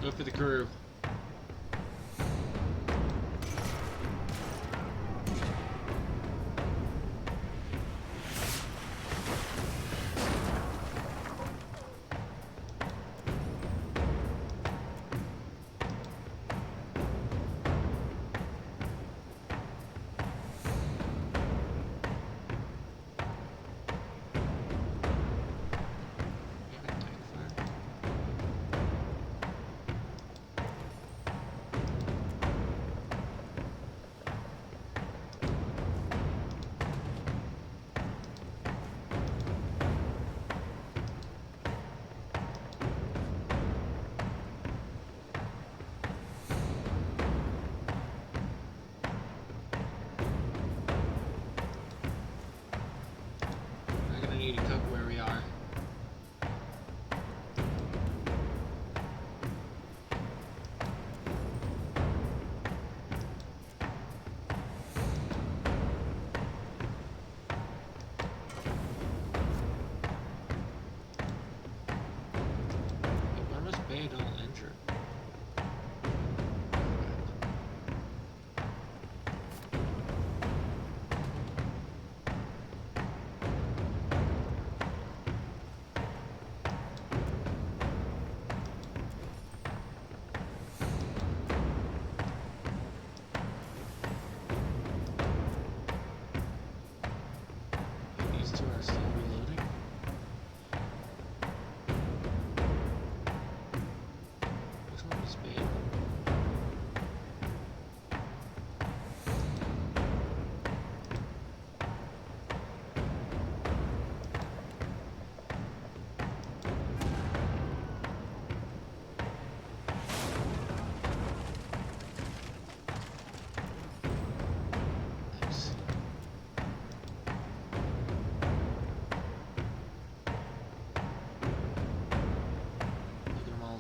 Go for the crew.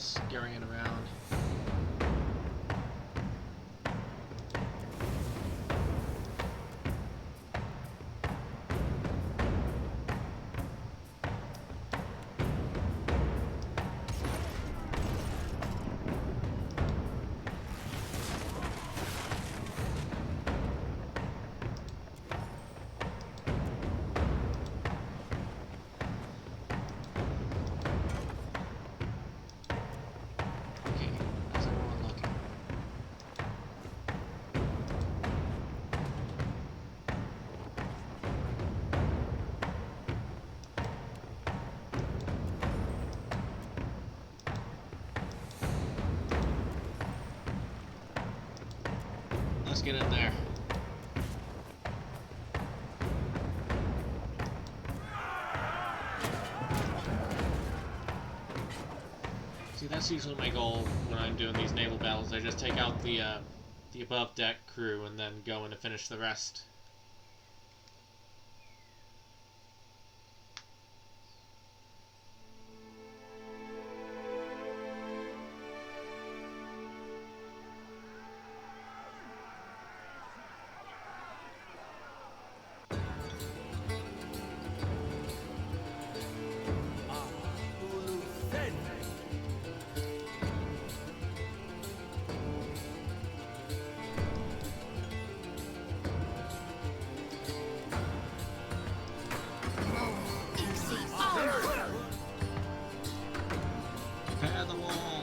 scurrying around. Let's get in there. See, that's usually my goal when I'm doing these naval battles. I just take out the above deck crew and then go in to finish the rest. Prepare the wall.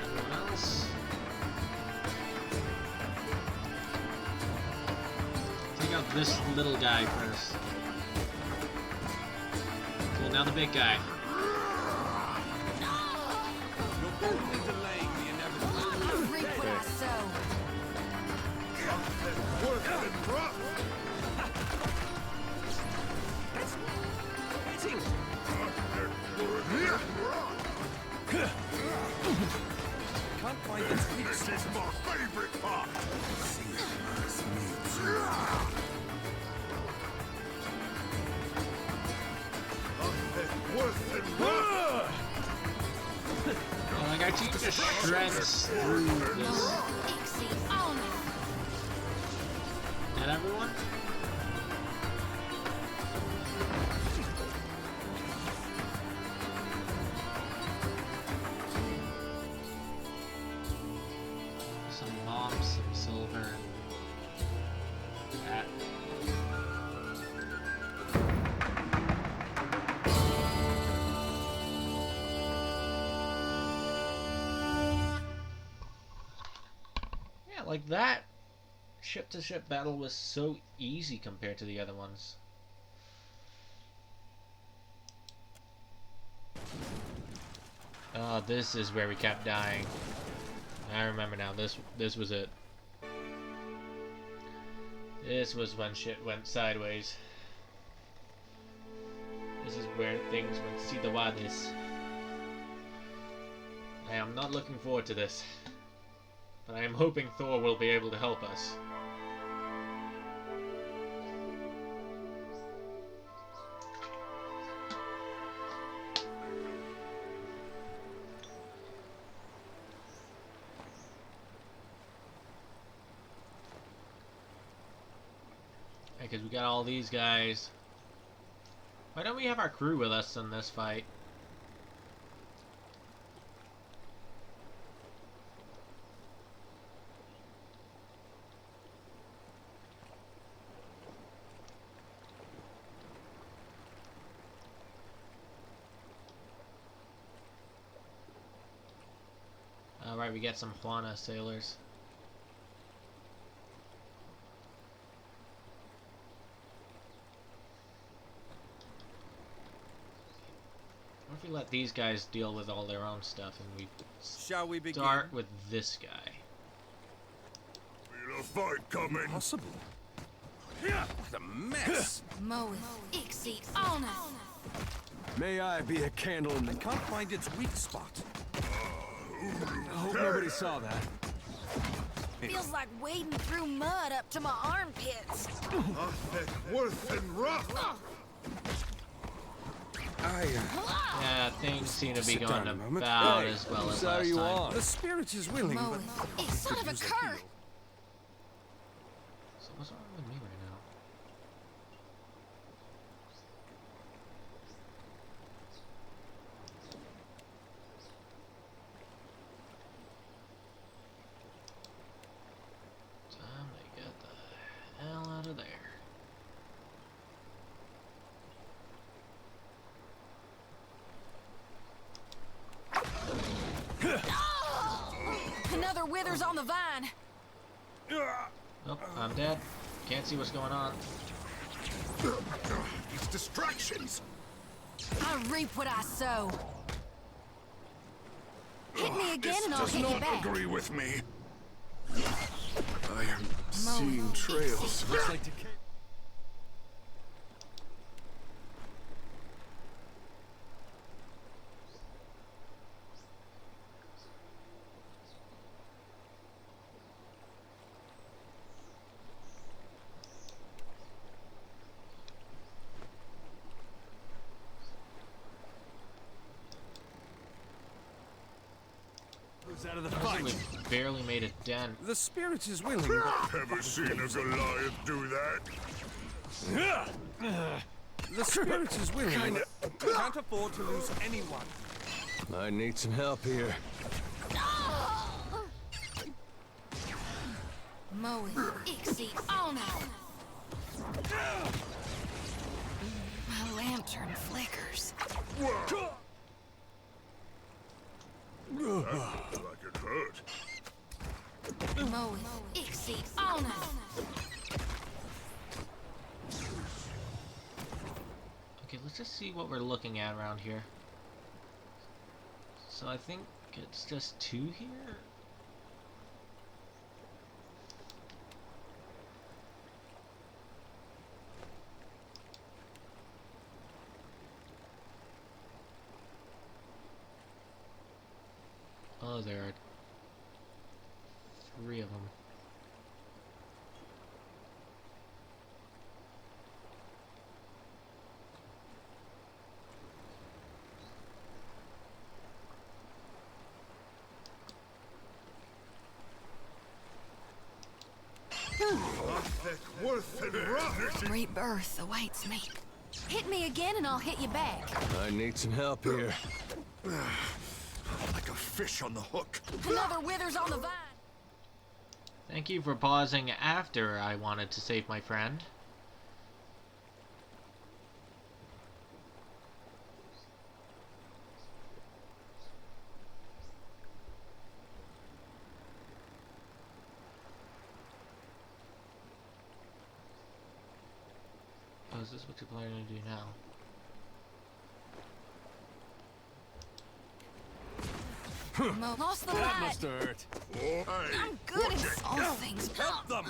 Everyone else. Take out this little guy first. Cool, now the big guy. Can't find this. This is my favorite part. Oh, like our team just shreds through this. Not everyone? Some bombs, some silver, and that. Yeah, like that ship-to-ship battle was so easy compared to the other ones. Oh, this is where we kept dying. I remember now. This was it. This was when shit went sideways. This is where things went sideways. I am not looking forward to this, but I am hoping Thor will be able to help us. Because we got all these guys. Why don't we have our crew with us in this fight? Alright, we get some Juana sailors. What if we let these guys deal with all their own stuff and we Shall we begin? Start with this guy. Feel a fight coming. Impossible. What a mess. Moeth, Ixie, Honor. May I be a candle in the... Can't find its weak spot. I hope nobody saw that. Feels like wading through mud up to my armpits. Worth and rough. Yeah, things seem to be Sit going down a moment. about Hey, as well as whose side are last you time. on? The spirit is willing, but You son of a cur! So what's wrong with me right now? Time to get the hell out of there. Another withers on the vine. Nope, I'm dead. Can't see what's going on. These distractions. I reap what I sow. Hit me again and I'll Does hit you not back. agree with me. I am seeing trails. Looks like decay. Out of the fight. We barely made a dent. the spirit is willing, but Ever seen a Goliath do that? the spirit is willing, but we can't afford to lose anyone. I need some help here. Moe, Ixie, on my lantern flickers. Like it hurt. Moe, Ixie, on Okay, let's just see what we're looking at around here. So I think it's just 2 here? Oh, there are 3 of them. Worth and rough. Rebirth awaits me. Hit me again and I'll hit you back. I need some help here. Like a fish on the hook. Another withers on the vine. Thank you for pausing after I wanted to save my friend. Oh, is this what you're planning to do now? Lost the That light. must hurt. I'm good at small things. Help them!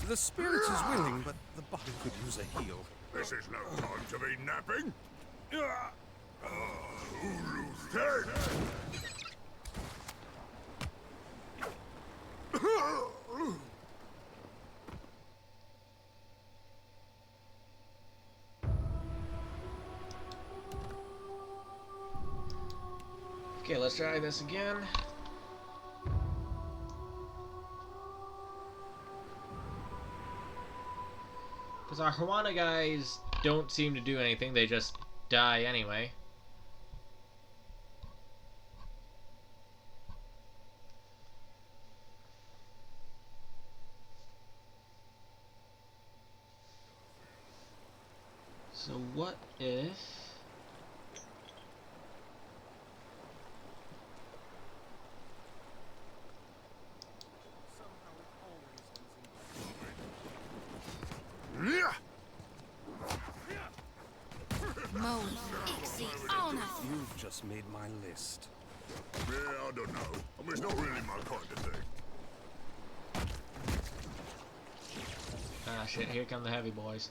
The spirit is willing, but the body could use a heal. This is no time to be napping. Who's dead? Okay, let's try this again. Because our Hawana guys don't seem to do anything, they just die anyway. So what if... Moe, Ixie, on You've just made my list. Yeah, I don't know. I mean, it's not really my kind of thing. Ah shit, here come the heavy boys.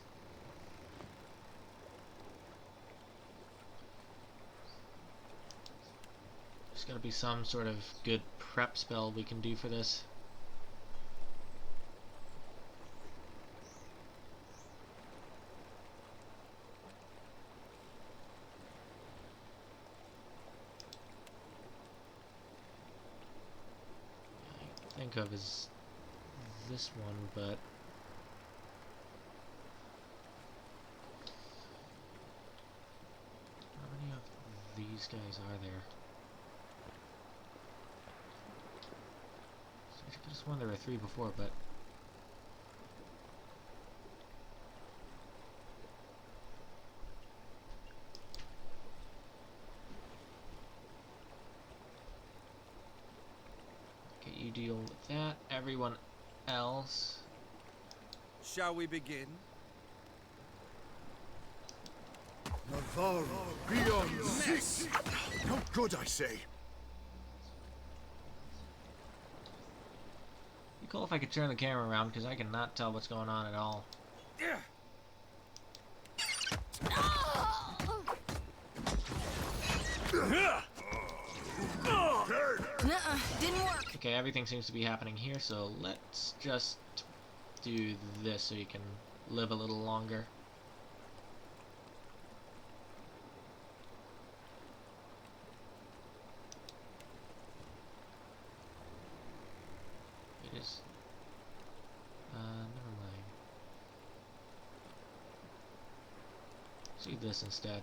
There's gotta be some sort of good prep spell we can do for this. I think of is this one, but how many of these guys are there? I could have sworn there were 3 before, but okay, you deal with that. Everyone else. Shall we begin? Navarro, beyond this. No good, I say. Be cool if I could turn the camera around, because I cannot tell what's going on at all. Didn't work. Okay, everything seems to be happening here, so let's just do this so you can live a little longer. It is. Never mind. Let's do this instead.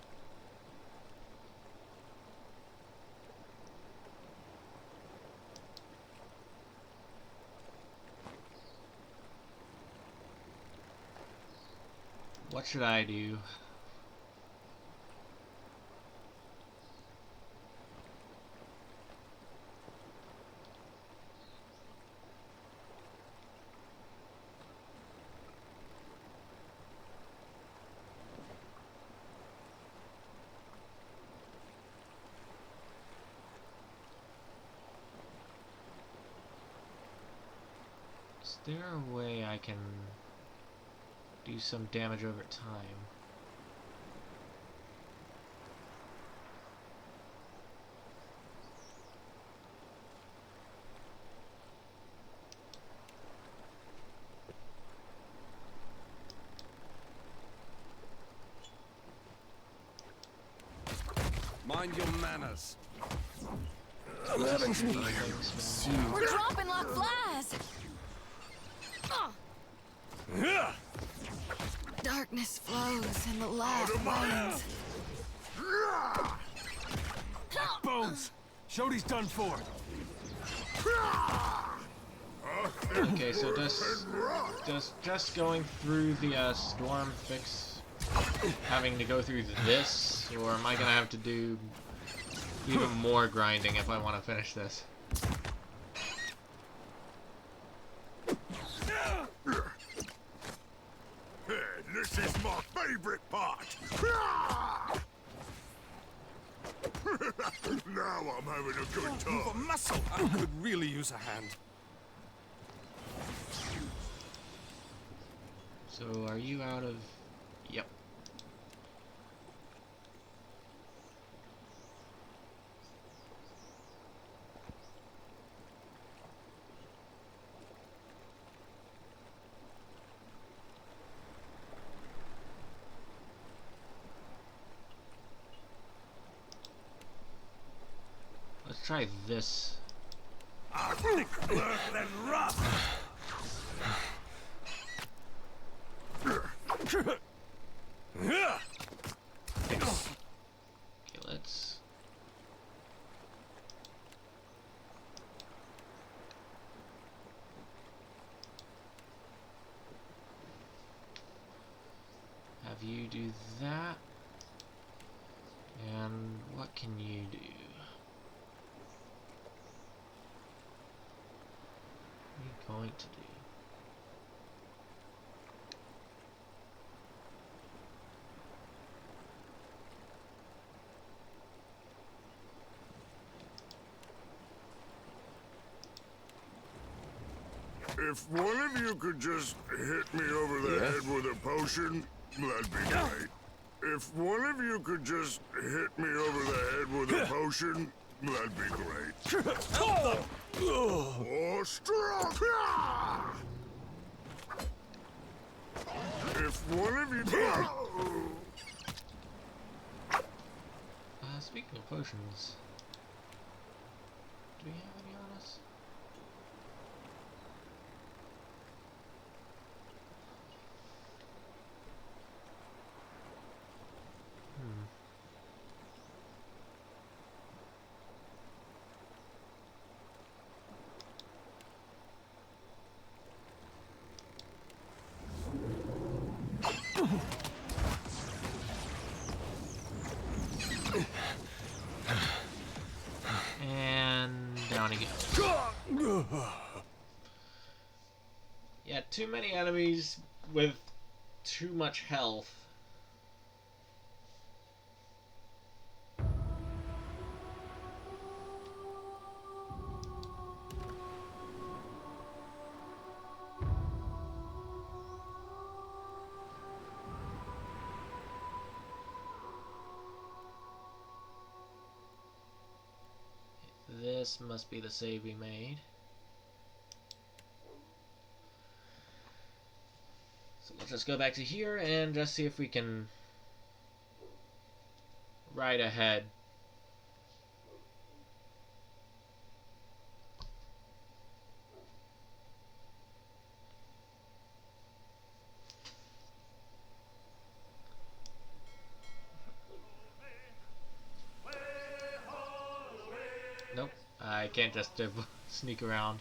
What should I do? Is there a way I can do some damage over time? Mind your manners. I'm having some We're dropping like flies. Darkness flows and the light wanes. Bones! Shodi's done for. Okay, so just going through the storm fix having to go through this, or am I gonna have to do even more grinding if I want to finish this? This is my favorite part. Now I'm having a good time. Move a muscle! I could really use a hand. So are you out of... Yep. Let's try this. I think worse than rough. Okay, let's... have you do that. And what can you do? What are you going to do? If one of you could just hit me over the head with a potion, that'd be great. If one of you could just hit me over the head with a potion, That'd be great. Oh, strong! If one of you... Speaking of potions, do we have any on us? And down again. Yeah, too many enemies with too much health. This must be the save we made. So let's just go back to here and just see if we can ride ahead. Nope, I can't just sneak around.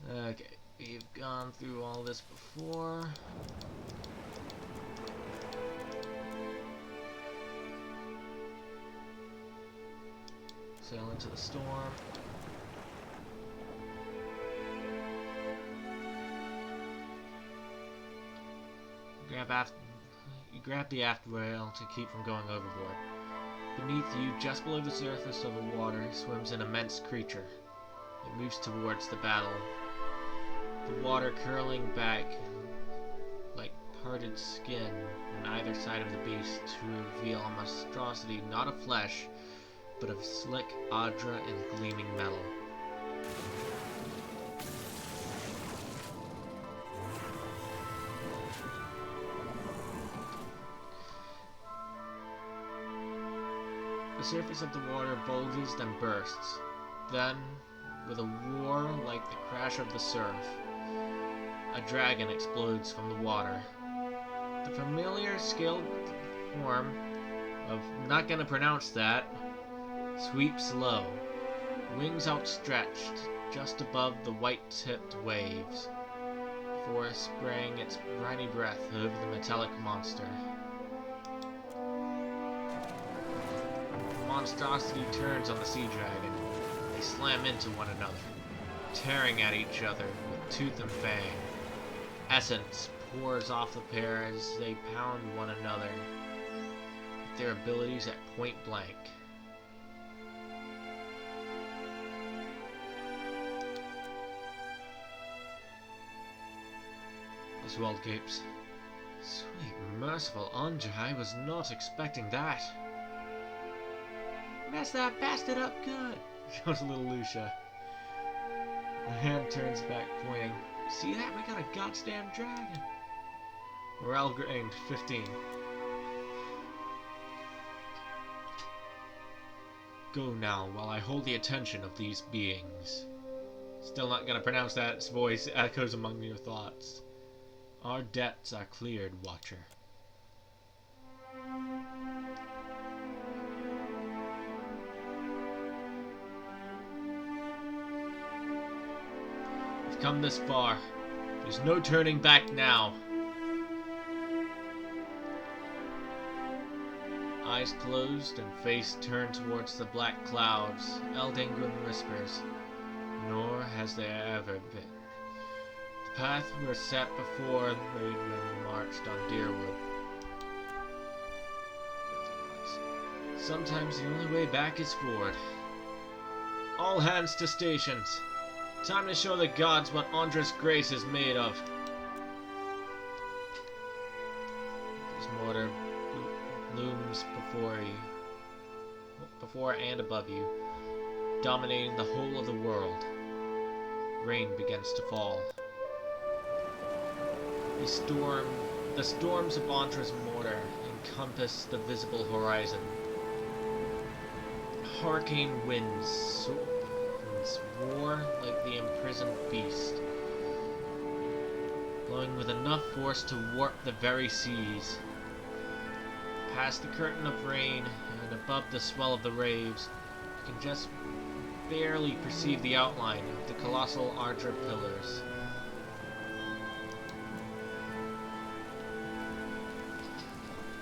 Okay, we've gone through all this before. Sail into the storm. Grab the aft rail to keep from going overboard. Beneath you, just below the surface of the water, swims an immense creature. It moves towards the battle, the water curling back like parted skin on either side of the beast to reveal a monstrosity not of flesh, but of slick Adra and gleaming metal. The surface of the water bulges then bursts. Then, with a roar like the crash of the surf, a dragon explodes from the water. The familiar scaled form of, not gonna pronounce that, sweeps low, wings outstretched just above the white-tipped waves, before spraying its briny breath over the metallic monster. The monstrosity turns on the sea dragon. They slam into one another, tearing at each other with tooth and fang. Essence pours off the pair as they pound one another with their abilities at point blank. Oswald gapes. Sweet, merciful Anjay, I was not expecting that. Mess that bastard up good, shouts little Lucia. The hand turns back, pointing. See that? We got a goddamn dragon. Morale gained 15. Go now, while I hold the attention of these beings. Still not gonna pronounce that. Its voice echoes among your thoughts. Our debts are cleared, Watcher. We've come this far. There's no turning back now. Eyes closed and face turned towards the black clouds, Eldingren whispers, nor has there ever been. The path were set before Raidman marched on Deerwood. Sometimes the only way back is forward. All hands to stations. Time to show the gods what Andra's grace is made of. His mortar looms before and above you. dominating the whole of the world. Rain begins to fall. The storms of Andra's mortar encompass the visible horizon. Hurricane winds roar like the imprisoned beast, blowing with enough force to warp the very seas. Past the curtain of rain and above the swell of the waves, you can just barely perceive the outline of the colossal Ardra pillars.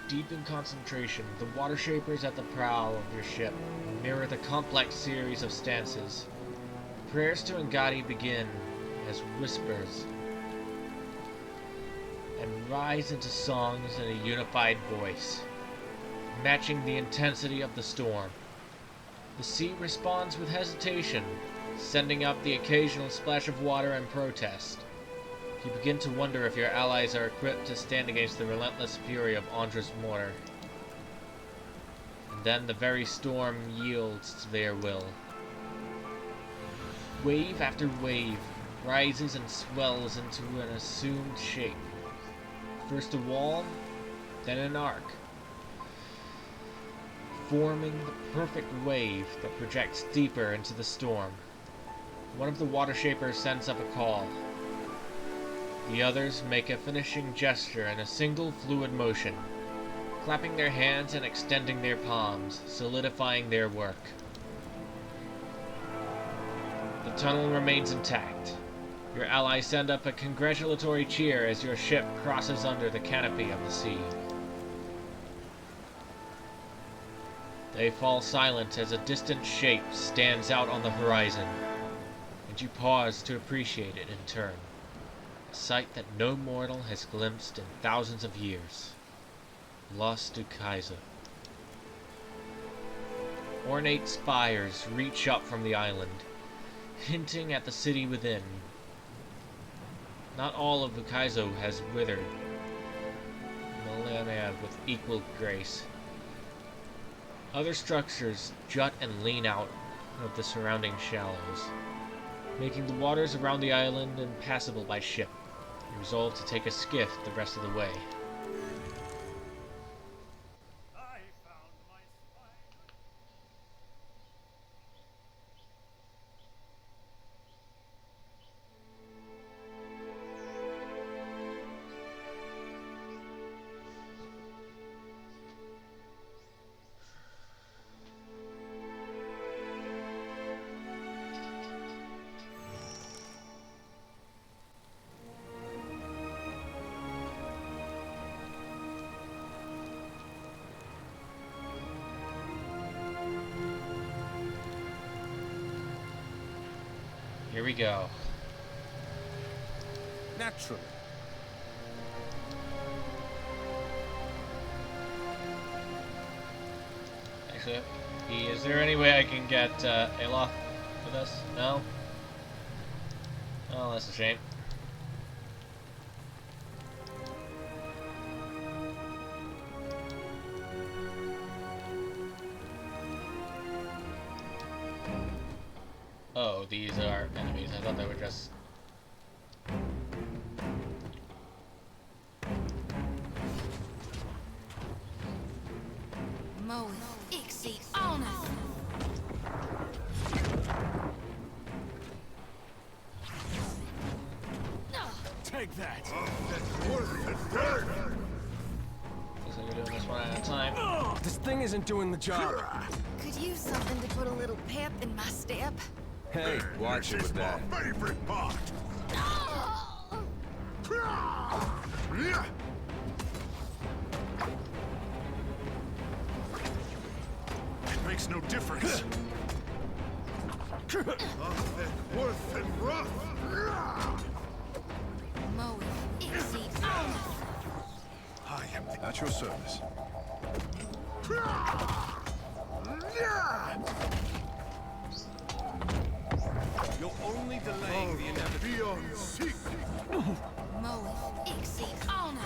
Deep in concentration, the water shapers at the prow of your ship mirror the complex series of stances. Prayers to Ngati begin as whispers and rise into songs in a unified voice, matching the intensity of the storm. The sea responds with hesitation, sending up the occasional splash of water and protest. You begin to wonder if your allies are equipped to stand against the relentless fury of Andra's mortar. And then the very storm yields to their will. Wave after wave rises and swells into an assumed shape. First a wall, then an arc, forming the perfect wave that projects deeper into the storm. One of the water shapers sends up a call. The others make a finishing gesture in a single fluid motion, clapping their hands and extending their palms, solidifying their work. The tunnel remains intact. Your allies send up a congratulatory cheer as your ship crosses under the canopy of the sea. They fall silent as a distant shape stands out on the horizon, and you pause to appreciate it in turn. A sight that no mortal has glimpsed in thousands of years. Los Ducaiza. Ornate spires reach up from the island, hinting at the city within. Not all of Ducaizo has withered millennia with equal grace. Other structures jut and lean out of the surrounding shallows, making the waters around the island impassable by ship. You resolve to take a skiff the rest of the way. Here we go. Naturally. Actually, is there any way I can get Aloth with us? No? Oh, that's a shame. Oh, these are enemies. I thought they were just... Moe, Ixie, Ona. Take that. Looks like we're doing this one at a time. This thing isn't doing the job. Could use something to put a little pep in my step. Hey, watch it with that. Favorite part. It makes no difference. Worth and rough. Moe, Ixie, Ona. I am at your service. You're only delaying the inevitable. Moe, Ixie, Ona.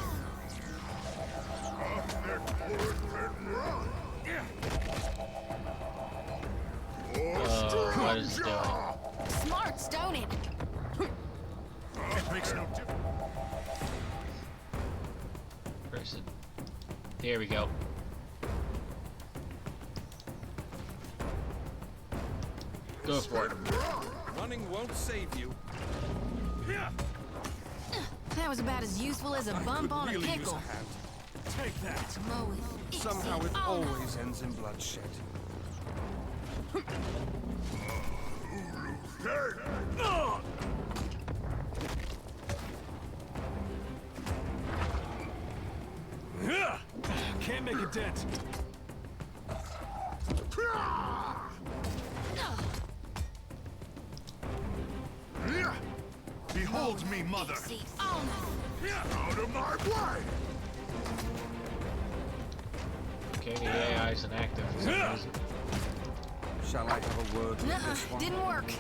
What is it doing? Smart, don't it? It makes no difference. Where's it? Here we go. Go for it. Running won't save you. That was about as useful as a bump on a Really use pickle. a hand. Take that. Moeth. Somehow it always ends in bloodshed. Can't make a dent. Behold me, mother. Out of my way. Okay, the AI is inactive for some reason. Shall I have a word with Nuh-uh, this one? didn't work.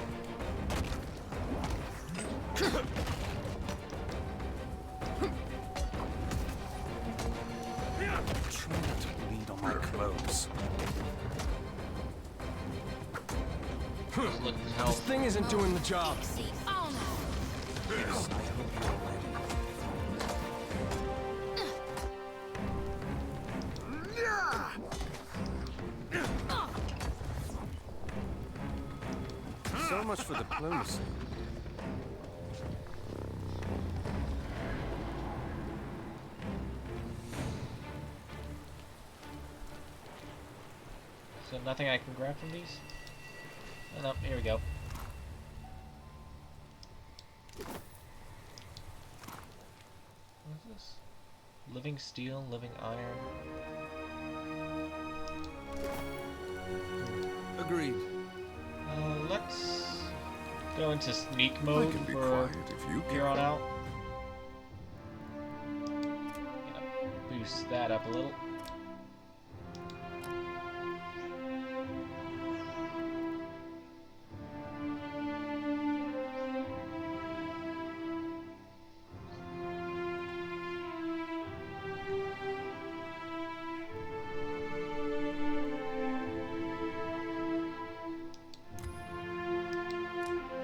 Try not to bleed on my clothes. This thing isn't doing the job. Yes, I hope you're ready. So much for diplomacy. So nothing I can grab from these? Oh, no, here we go. What is this? Living steel, living iron. Agreed. Let's go into sneak mode can be for quiet if you here on care. out. Gonna boost that up a little.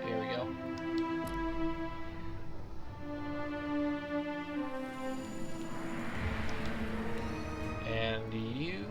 Here we go. And you.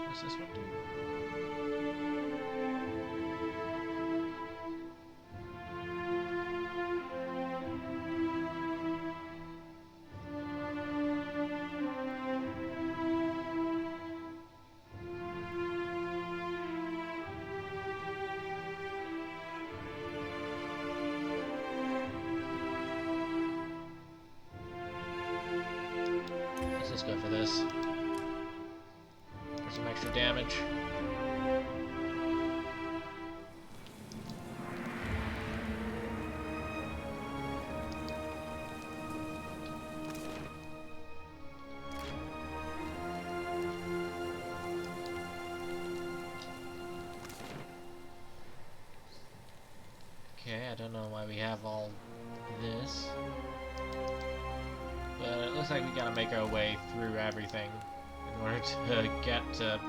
What's this one do? Let's just go for this. For some extra damage. Okay, I don't know why we have all this. But it looks like we gotta make our way through everything in order to get to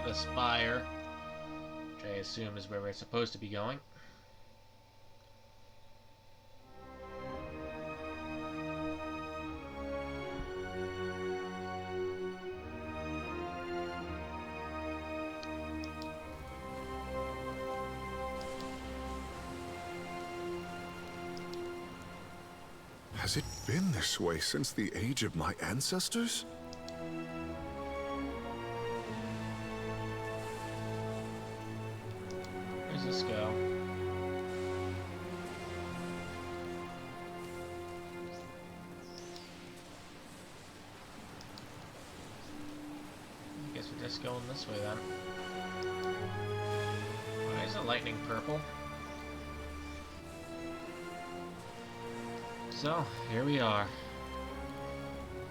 the spire, which I assume is where we're supposed to be going. Has it been this way since the age of my ancestors? Where's this go? guess going this way then. Why is the lightning purple? So, here we are.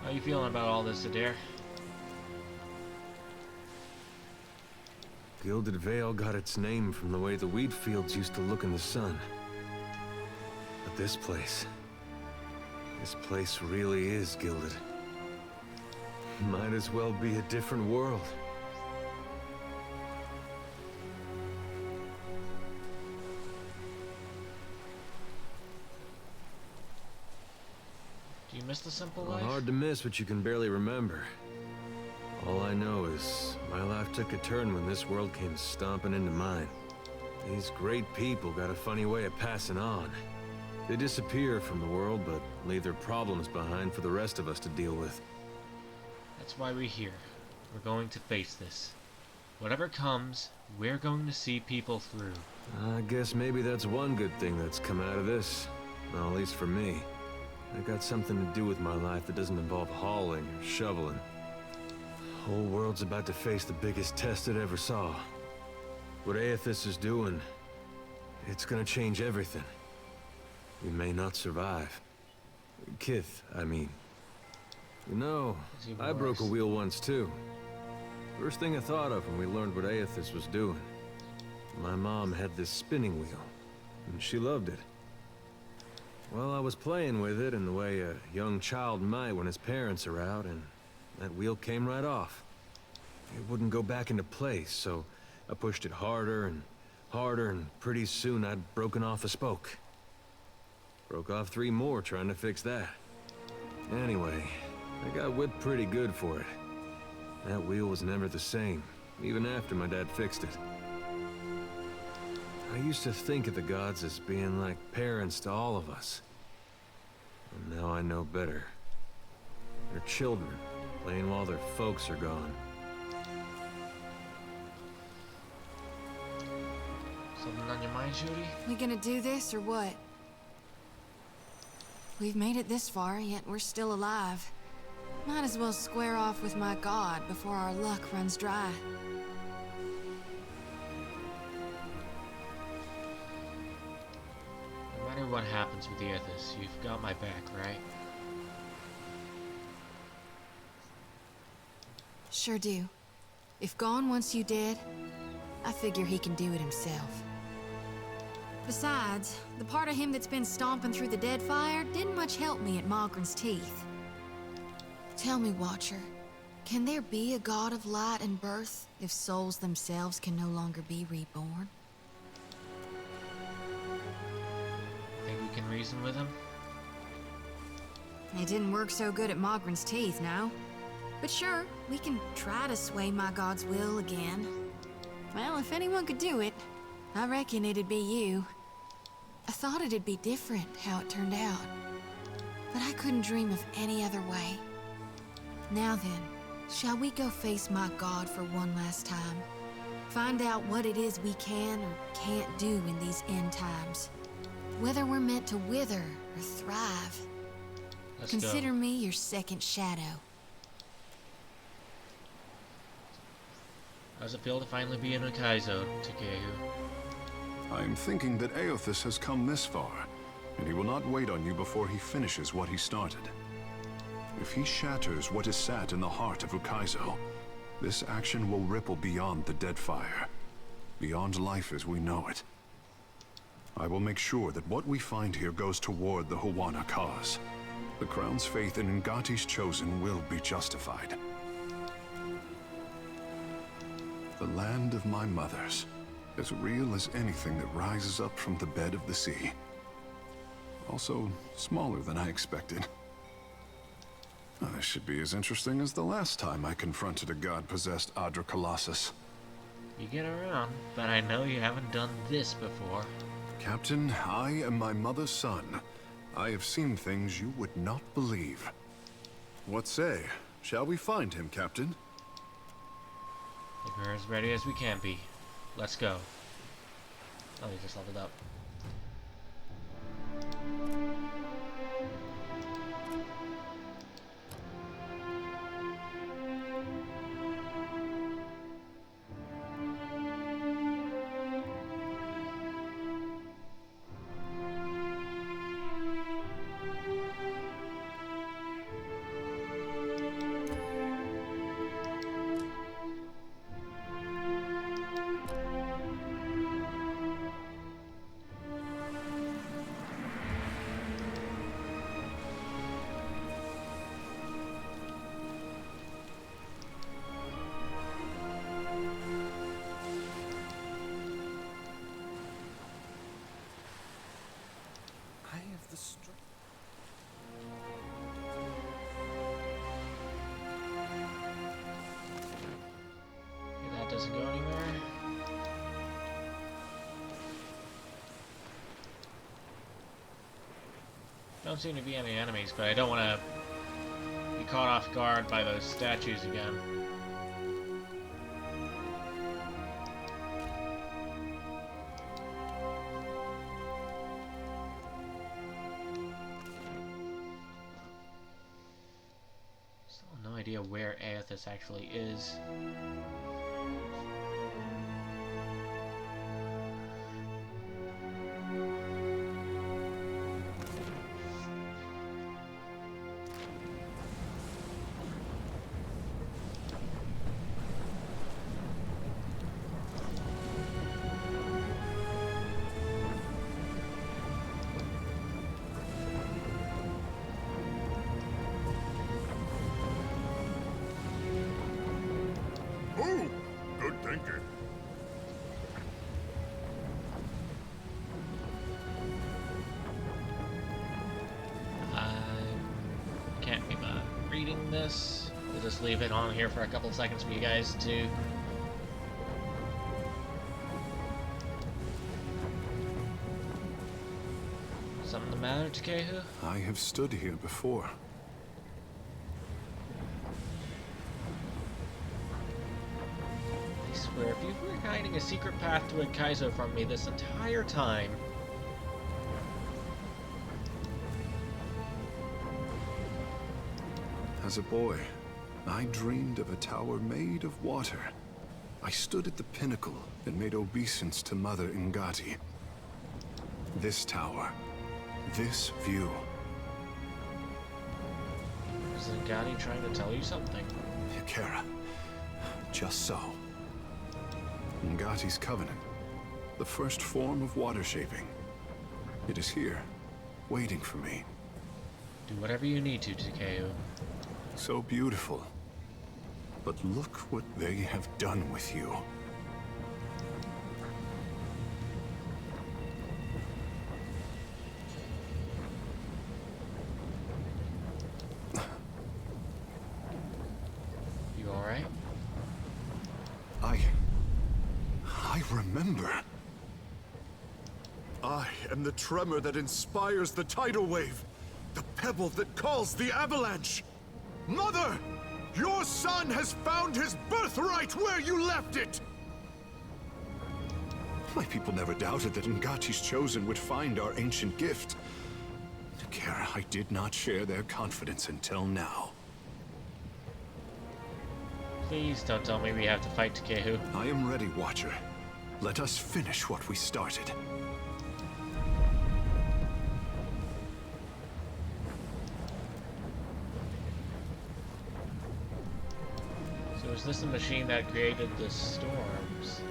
How you feeling about all this, Adair? Gilded Vale got its name from the way the wheat fields used to look in the sun. But this place really is gilded. Might as well be a different world. Do you miss the simple Well, life? hard to miss what you can barely remember. All I know is my life took a turn when this world came stomping into mine. These great people got a funny way of passing on. They disappear from the world, but leave their problems behind for the rest of us to deal with. That's why we're here. We're going to face this. Whatever comes, we're going to see people through. I guess maybe that's one good thing that's come out of this. Well, at least for me. I got something to do with my life that doesn't involve hauling or shoveling. The whole world's about to face the biggest test it ever saw. What Aethys is doing, it's gonna change everything. We may not survive. Kith, I mean. You know, I broke a wheel once too. First thing I thought of when we learned what Aethys was doing. My mom had this spinning wheel, and she loved it. Well, I was playing with it in the way a young child might when his parents are out, and that wheel came right off. It wouldn't go back into place, so I pushed it harder, and pretty soon I'd broken off a spoke. Broke off 3 more trying to fix that. Anyway, I got whipped pretty good for it. That wheel was never the same, even after my dad fixed it. I used to think of the gods as being like parents to all of us. And now I know better. They're children, playing while their folks are gone. Something on your mind, Judy? We gonna do this or what? We've made it this far, yet we're still alive. Might as well square off with my god before our luck runs dry. No matter what happens with Aethys, you've got my back, right? Sure do. If Gone wants you dead, I figure he can do it himself. Besides, the part of him that's been stomping through the Deadfire didn't much help me at Mogren's Teeth. Tell me, Watcher, can there be a god of light and birth if souls themselves can no longer be reborn? Think we can reason with him? It didn't work so good at Mogren's Teeth, now. But sure, we can try to sway my god's will again. Well, if anyone could do it, I reckon it'd be you. I thought it'd be different how it turned out. But I couldn't dream of any other way. Now then, shall we go face my god for one last time? Find out what it is we can or can't do in these end times. Whether we're meant to wither or thrive. Let's Consider go. me your second shadow. How's it feel to finally be in Ukaizo, Takehu? I am thinking that Aethys has come this far, and he will not wait on you before he finishes what he started. If he shatters what is sat in the heart of Ukaizo, this action will ripple beyond the Deadfire, beyond life as we know it. I will make sure that what we find here goes toward the Huana cause. The Crown's faith in Ngati's chosen will be justified. The land of my mothers, as real as anything that rises up from the bed of the sea. Also, smaller than I expected. This should be as interesting as the last time I confronted a god-possessed Adra Colossus. You get around, but I know you haven't done this before. Captain, I am my mother's son. I have seen things you would not believe. What say? Shall we find him, Captain? I think we're as ready as we can be. Let's go. Oh, he just leveled up. the strength. Okay, that doesn't go anywhere. Don't seem to be any enemies, but I don't want to be caught off guard by those statues again. Still no idea where Aethys actually is. Oh, good thinking. I can't be reading this. We'll just leave it on here for a couple seconds for you guys to something the matter, Takehu? I have stood here before. I swear, if you were hiding a secret path to Ukaizo from me this entire time. As a boy, I dreamed of a tower made of water. I stood at the pinnacle and made obeisance to Mother Ngati. This tower, this view. Is Ngati trying to tell you something? Ykera, just so. Ngati's covenant, the first form of water shaping. It is here, waiting for me. Do whatever you need to, Takehu. So beautiful. But look what they have done with you. You alright? I remember. I am the tremor that inspires the tidal wave. The pebble that calls the avalanche. Mother! Your son has found his birthright where you left it! My people never doubted that Ngati's Chosen would find our ancient gift. Ykera, I did not share their confidence until now. Please don't tell me we have to fight Takehu. I am ready, Watcher. Let us finish what we started. So is this the machine that created the storms?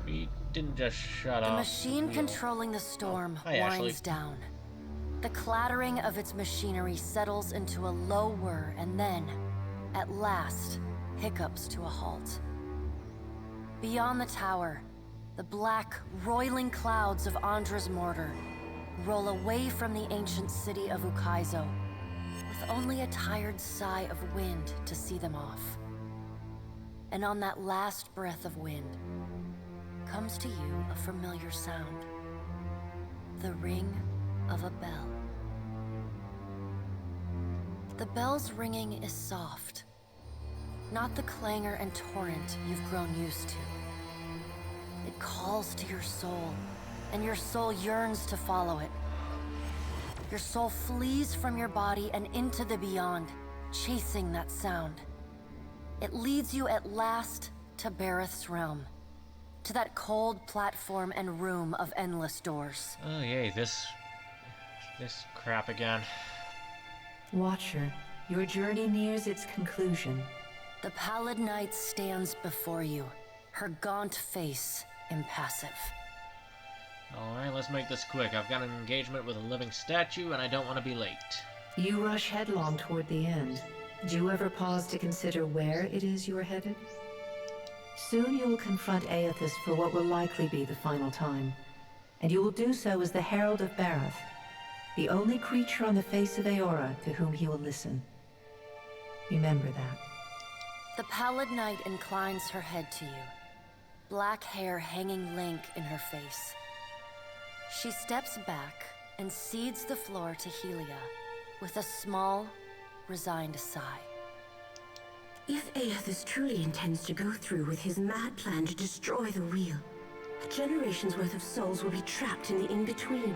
We didn't just shut The off. machine controlling the storm Hi, Ashley. winds down. The clattering of its machinery settles into a low whir and then, at last, hiccups to a halt. Beyond the tower, the black, roiling clouds of Andra's mortar roll away from the ancient city of Ukaizo, with only a tired sigh of wind to see them off. And on that last breath of wind, comes to you a familiar sound. The ring of a bell. The bell's ringing is soft, not the clangor and torrent you've grown used to. It calls to your soul, and your soul yearns to follow it. Your soul flees from your body and into the beyond, chasing that sound. It leads you at last to Bareth's realm, to that cold platform and room of endless doors. Oh yay, this crap again. Watcher, your journey nears its conclusion. The pallid night stands before you, her gaunt face impassive. Alright, let's make this quick. I've got an engagement with a living statue and I don't want to be late. You rush headlong toward the end. Do you ever pause to consider where it is you are headed? Soon you will confront Aethys for what will likely be the final time, and you will do so as the Herald of Barath, the only creature on the face of Eora to whom he will listen. Remember that. The pallid knight inclines her head to you, black hair hanging lank in her face. She steps back and cedes the floor to Helia with a small, resigned sigh. If Aethys truly intends to go through with his mad plan to destroy the wheel, a generation's worth of souls will be trapped in the in-between.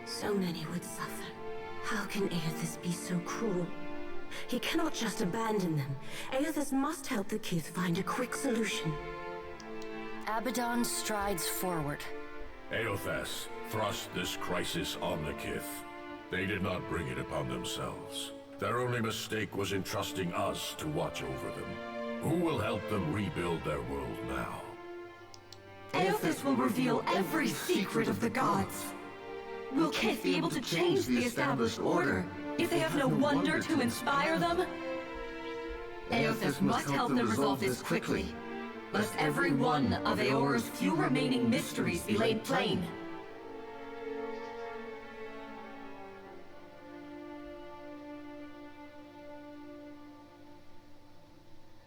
So many would suffer. How can Aethys be so cruel? He cannot just abandon them. Aethys must help the Kith find a quick solution. Abaddon strides forward. Eothas thrust this crisis on the Kith. They did not bring it upon themselves. Their only mistake was in trusting us to watch over them. Who will help them rebuild their world now? Aethys will reveal every secret of the gods. Will Kith be able to change the established order if they have no wonder to inspire them? Aethys must help them resolve this quickly, lest every one of Eora's few remaining mysteries be laid plain.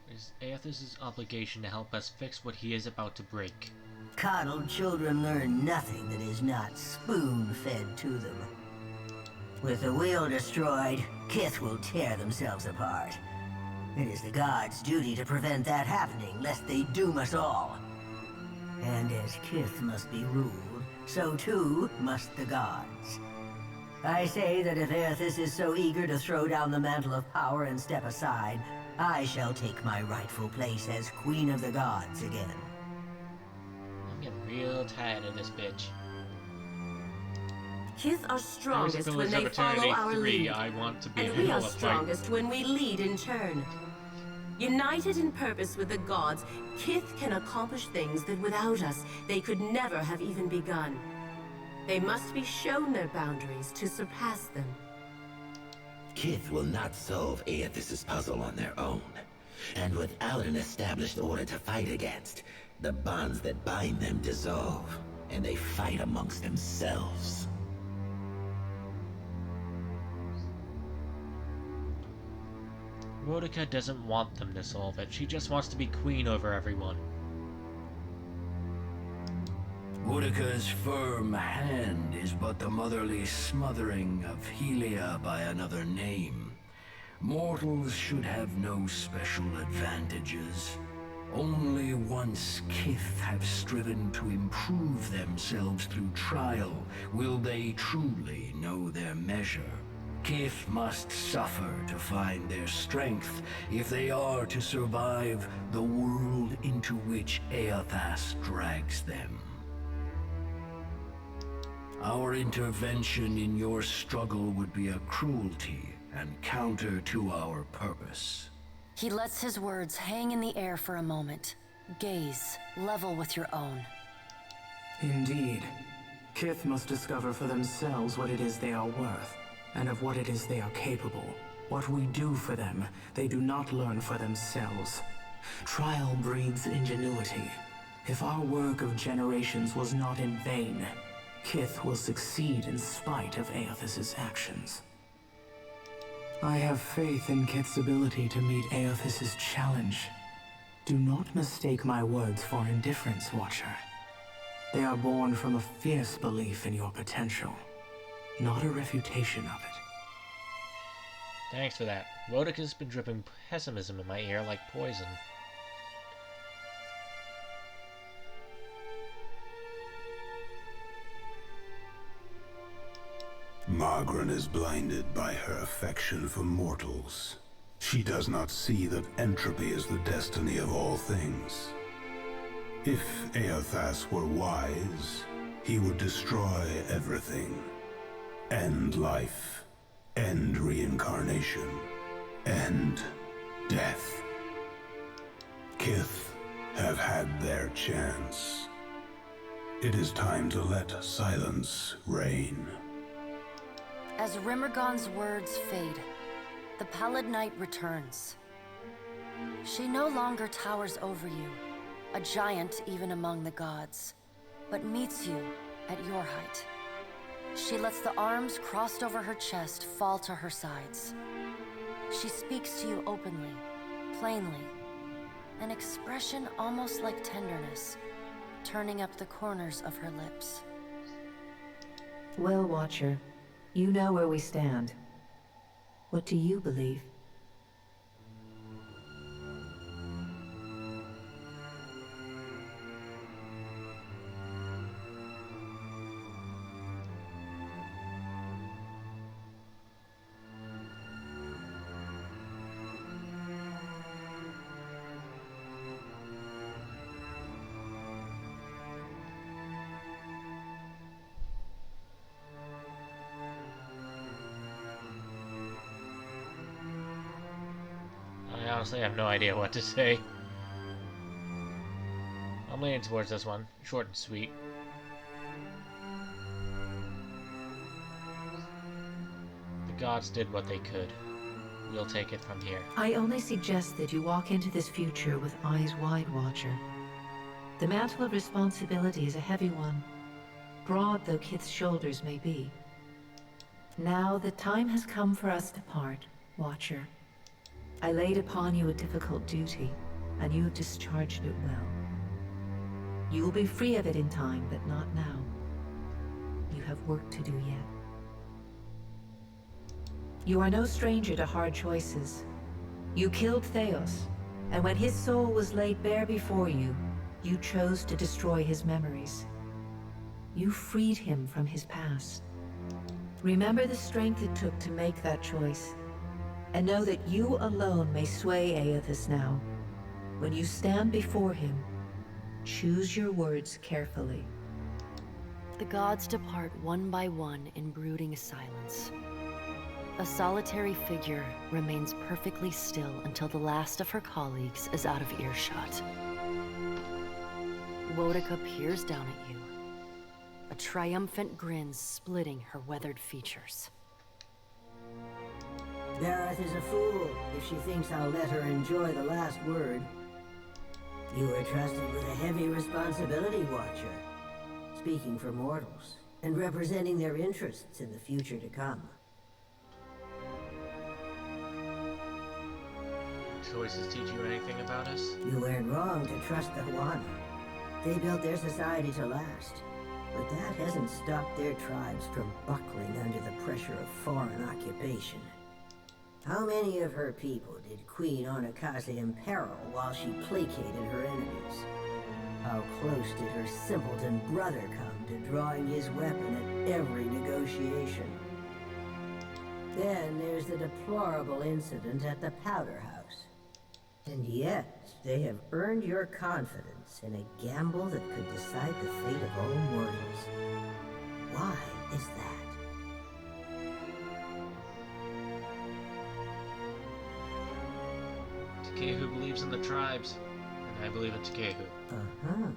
It is Aethys' obligation to help us fix what he is about to break. Coddled children learn nothing that is not spoon-fed to them. With the wheel destroyed, Kith will tear themselves apart. It is the gods' duty to prevent that happening, lest they doom us all. And as Kith must be ruled, so too must the gods. I say that if Aethys is so eager to throw down the mantle of power and step aside, I shall take my rightful place as Queen of the Gods again. I'm getting real tired of this bitch. Kith are strongest when they follow our lead, I want to be and we are strongest when we lead in turn. United in purpose with the gods, Kith can accomplish things that without us, they could never have even begun. They must be shown their boundaries to surpass them. Kith will not solve Aethys' puzzle on their own. And without an established order to fight against, the bonds that bind them dissolve, and they fight amongst themselves. Boudica doesn't want them to solve it. She just wants to be queen over everyone. Boudica's firm hand is but the motherly smothering of Helia by another name. Mortals should have no special advantages. Only once Kith have striven to improve themselves through trial will they truly know their measure. Kith must suffer to find their strength if they are to survive the world into which Eothas drags them. Our intervention in your struggle would be a cruelty and counter to our purpose. He lets his words hang in the air for a moment. Gaze level with your own. Indeed. Kith must discover for themselves what it is they are worth, and of what it is they are capable. What we do for them, they do not learn for themselves. Trial breeds ingenuity. If our work of generations was not in vain, Kith will succeed in spite of Aethys' actions. I have faith in Kith's ability to meet Aethys' challenge. Do not mistake my words for indifference, Watcher. They are born from a fierce belief in your potential, not a refutation of it. Thanks for that. Boudica's been dripping pessimism in my ear like poison. Margaret is blinded by her affection for mortals. She does not see that entropy is the destiny of all things. If Eothas were wise, he would destroy everything. End life, end reincarnation, end death. Kith have had their chance. It is time to let silence reign. As Rimmergon's words fade, the Pallid Night returns. She no longer towers over you, a giant even among the gods, but meets you at your height. She lets the arms crossed over her chest fall to her sides. She speaks to you openly, plainly, an expression almost like tenderness, turning up the corners of her lips. Well, Watcher, you know where we stand. What do you believe? I honestly have no idea what to say. I'm leaning towards this one. Short and sweet. The gods did what they could. We'll take it from here. I only suggest that you walk into this future with eyes wide, Watcher. The mantle of responsibility is a heavy one, broad though Kith's shoulders may be. Now the time has come for us to part, Watcher. I laid upon you a difficult duty, and you have discharged it well. You will be free of it in time, but not now. You have work to do yet. You are no stranger to hard choices. You killed Theos, and when his soul was laid bare before you, you chose to destroy his memories. You freed him from his past. Remember the strength it took to make that choice, and know that you alone may sway Aethys now. When you stand before him, choose your words carefully. The gods depart one by one in brooding silence. A solitary figure remains perfectly still until the last of her colleagues is out of earshot. Boudica peers down at you, a triumphant grin splitting her weathered features. Dareth is a fool if she thinks I'll let her enjoy the last word. You were trusted with a heavy responsibility, Watcher. Speaking for mortals, and representing their interests in the future to come. Choices teach you anything about us? You weren't wrong to trust the Huana. They built their society to last. But that hasn't stopped their tribes from buckling under the pressure of foreign occupation. How many of her people did Queen Onakaza imperil while she placated her enemies? How close did her simpleton brother come to drawing his weapon at every negotiation? Then there's the deplorable incident at the Powder House. And yet, they have earned your confidence in a gamble that could decide the fate of all mortals. Why is that? Tekehu believes in the tribes, and I believe in Tekehu. Uh-huh.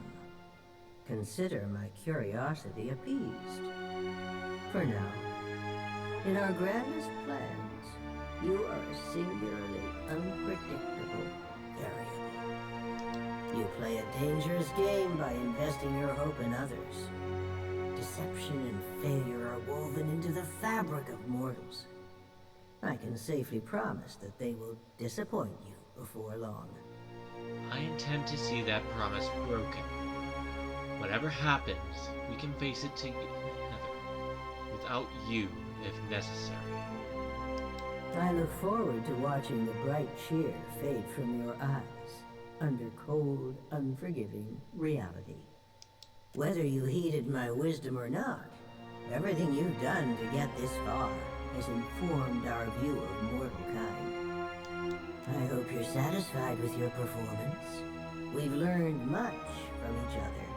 Consider my curiosity appeased. For now, in our grandest plans, you are a singularly unpredictable variable. You play a dangerous game by investing your hope in others. Deception and failure are woven into the fabric of mortals. I can safely promise that they will disappoint you before long. I intend to see that promise broken. Whatever happens, we can face it together, without you, if necessary. I look forward to watching the bright cheer fade from your eyes under cold, unforgiving reality. Whether you heeded my wisdom or not, everything you've done to get this far has informed our view of mortal kind. I hope you're satisfied with your performance. We've learned much from each other.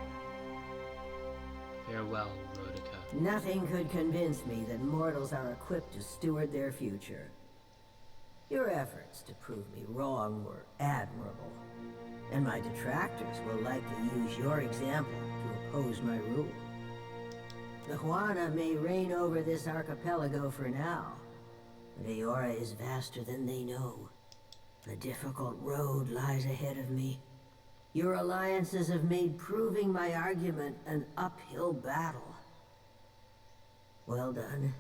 Farewell, Boudica. Nothing could convince me that mortals are equipped to steward their future. Your efforts to prove me wrong were admirable, and my detractors will likely use your example to oppose my rule. The Huana may reign over this archipelago for now, but Eora is vaster than they know. A difficult road lies ahead of me. Your alliances have made proving my argument an uphill battle. Well done,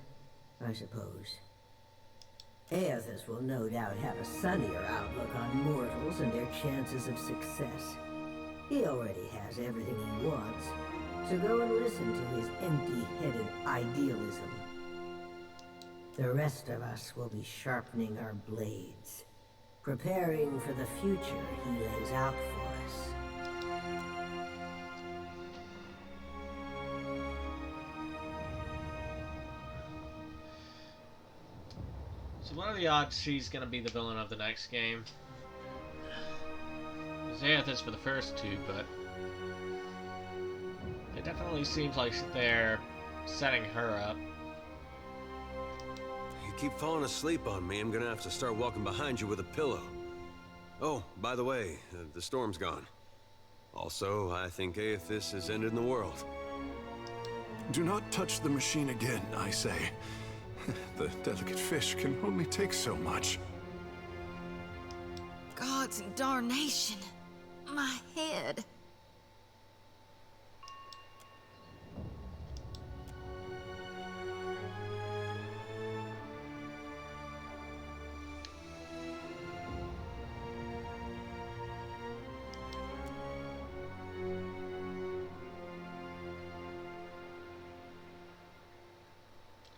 I suppose. Aethys will no doubt have a sunnier outlook on mortals and their chances of success. He already has everything he wants, so go and listen to his empty-headed idealism. The rest of us will be sharpening our blades, preparing for the future he lays out for us. So what are the odds she's gonna be the villain of the next game? Aethys for the first two, but it definitely seems like they're setting her up. You keep falling asleep on me, I'm gonna have to start walking behind you with a pillow. Oh, by the way, the storm's gone. Also, I think Aethys is ending the world. Do not touch the machine again, I say. The delicate fish can only take so much. Gods and darnation. My head.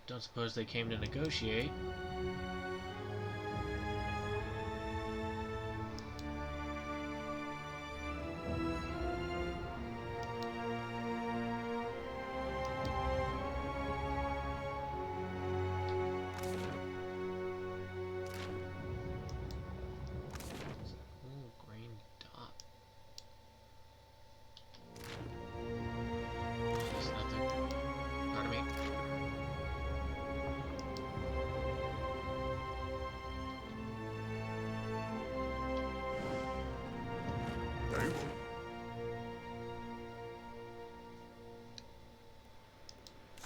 Don't suppose they came to negotiate.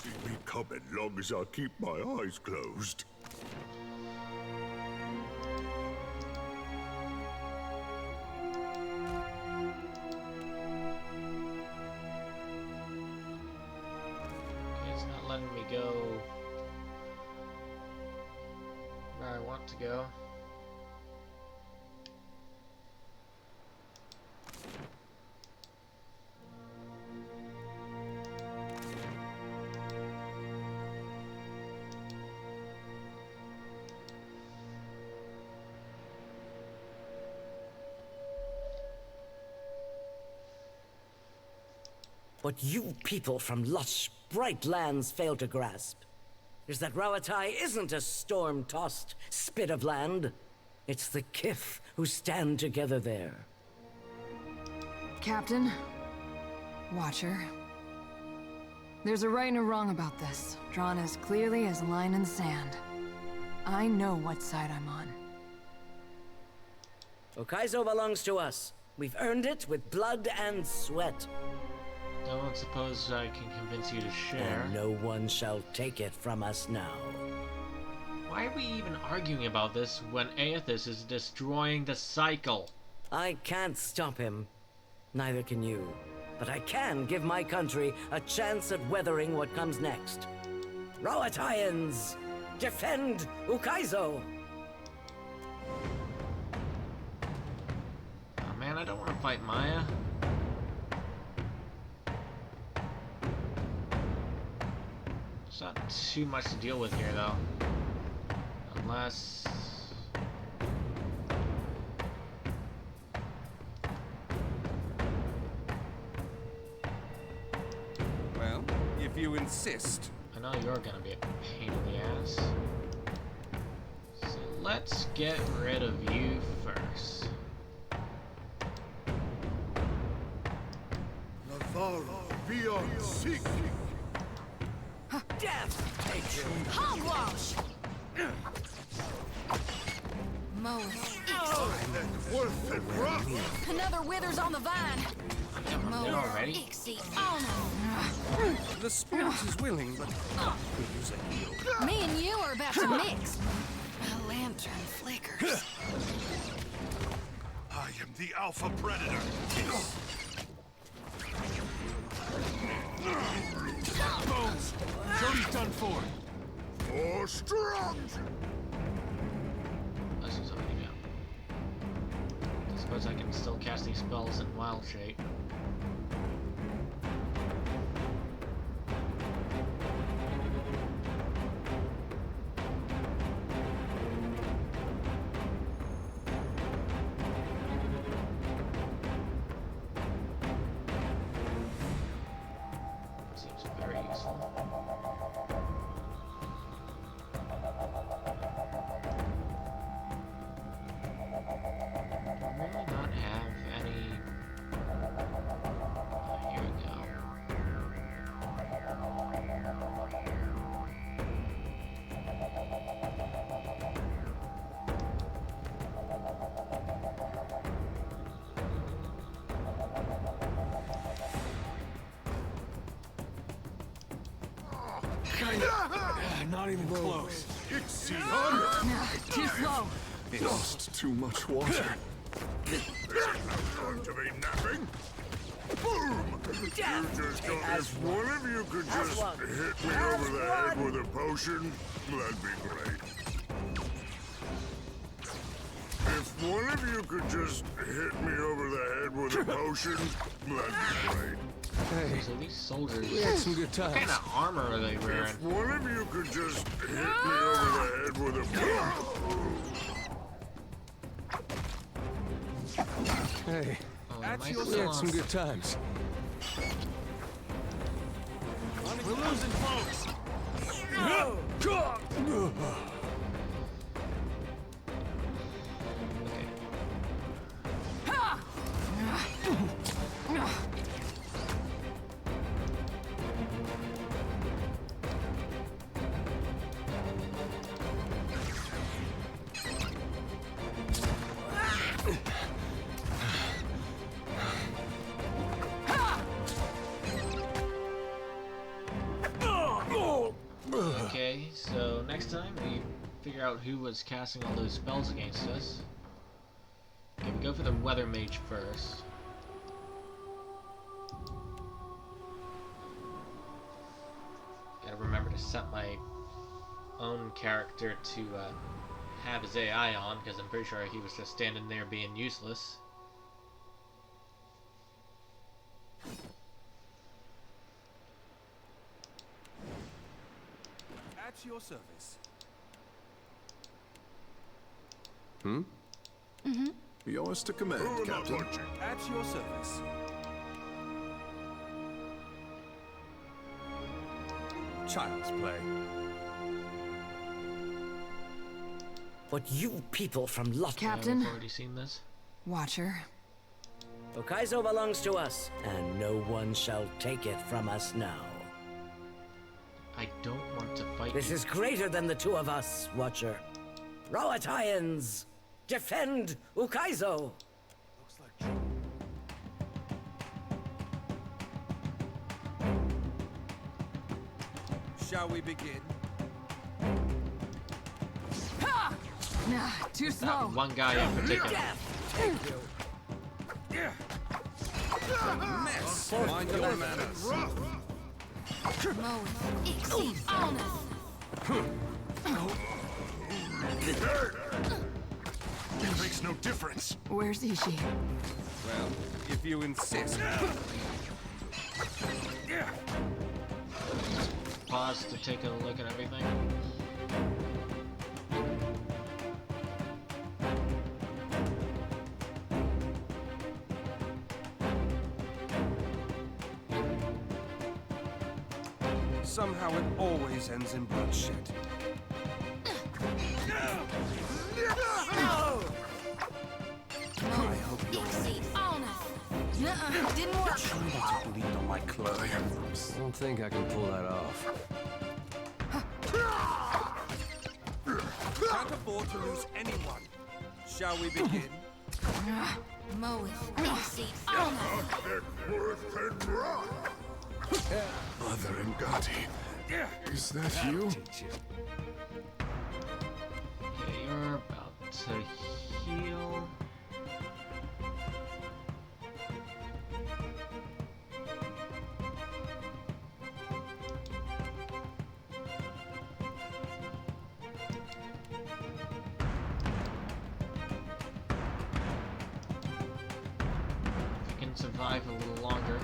See me coming long as I keep my eyes closed. It's not letting me go where I want to go. What you people from lush, bright lands fail to grasp is that Rauatai isn't a storm-tossed spit of land. It's the Kith who stand together there. Captain, Watcher, there's a right and a wrong about this, drawn as clearly as a line in the sand. I know what side I'm on. Ukaizo belongs to us. We've earned it with blood and sweat. Don't suppose I can convince you to share. And no one shall take it from us now. Why are we even arguing about this when Aethys is destroying the cycle? I can't stop him. Neither can you. But I can give my country a chance at weathering what comes next. Rauataians, defend Ukaizo! Oh man, I don't want to fight Maya. There's not too much to deal with here, though. Unless... Well, if you insist. I know you're gonna be a pain in the ass. So let's get rid of you first. Nathal, beyond seek. Death take you! Hogwash! Moe. Worth it, rough. Another withers on the vine. Already? The spirit is willing, but could use a heal. Me and you are about to mix. A lantern flickers. I am the Alpha Predator. Bones! Jody's done for. For strong! Let's do something now. I suppose I can still cast these spells in wild shape. Seems very useful. I may not have any. Here we go. Not even close. It's Too slow. Lost too much water. going to be napping. Boom! You just don't. If one of you could just hit me over the head with a potion, that'd be great. If one of you could just hit me over the head with a potion, that'd be great. Hey, so these soldiers. We had some good times. What kind of armor are they wearing? If one of you could just hit me over the head with a potion. Hey, we had some good times. We're losing folks. Okay, so next time we figure out who was casting all those spells against us. Okay, we go for the Weather Mage first. Gotta remember to set my own character to have his AI on, because I'm pretty sure he was just standing there being useless. At your service. Yours to command, Captain. At your service. Child's play. But you people from Lot... Captain? I've already seen this. Watcher. Ukaizo belongs to us, and no one shall take it from us now. I don't want to fight This you. is greater than the two of us, Watcher. Roataians, defend Ukaizo! Shall we begin? Nah, too slow. One guy in particular. Mess! Mind your manners. It makes no difference. Where's Ishi? Well, if you insist. Pause to take a look at everything. Somehow it always ends in bloodshed. I hope you're Didn't work. trying not to bleed on my clothes. I don't think I can pull that off. Can't afford to lose anyone. Shall we begin? Mother Ngati. Is that you? Okay, you're about to heal. Survive a little longer.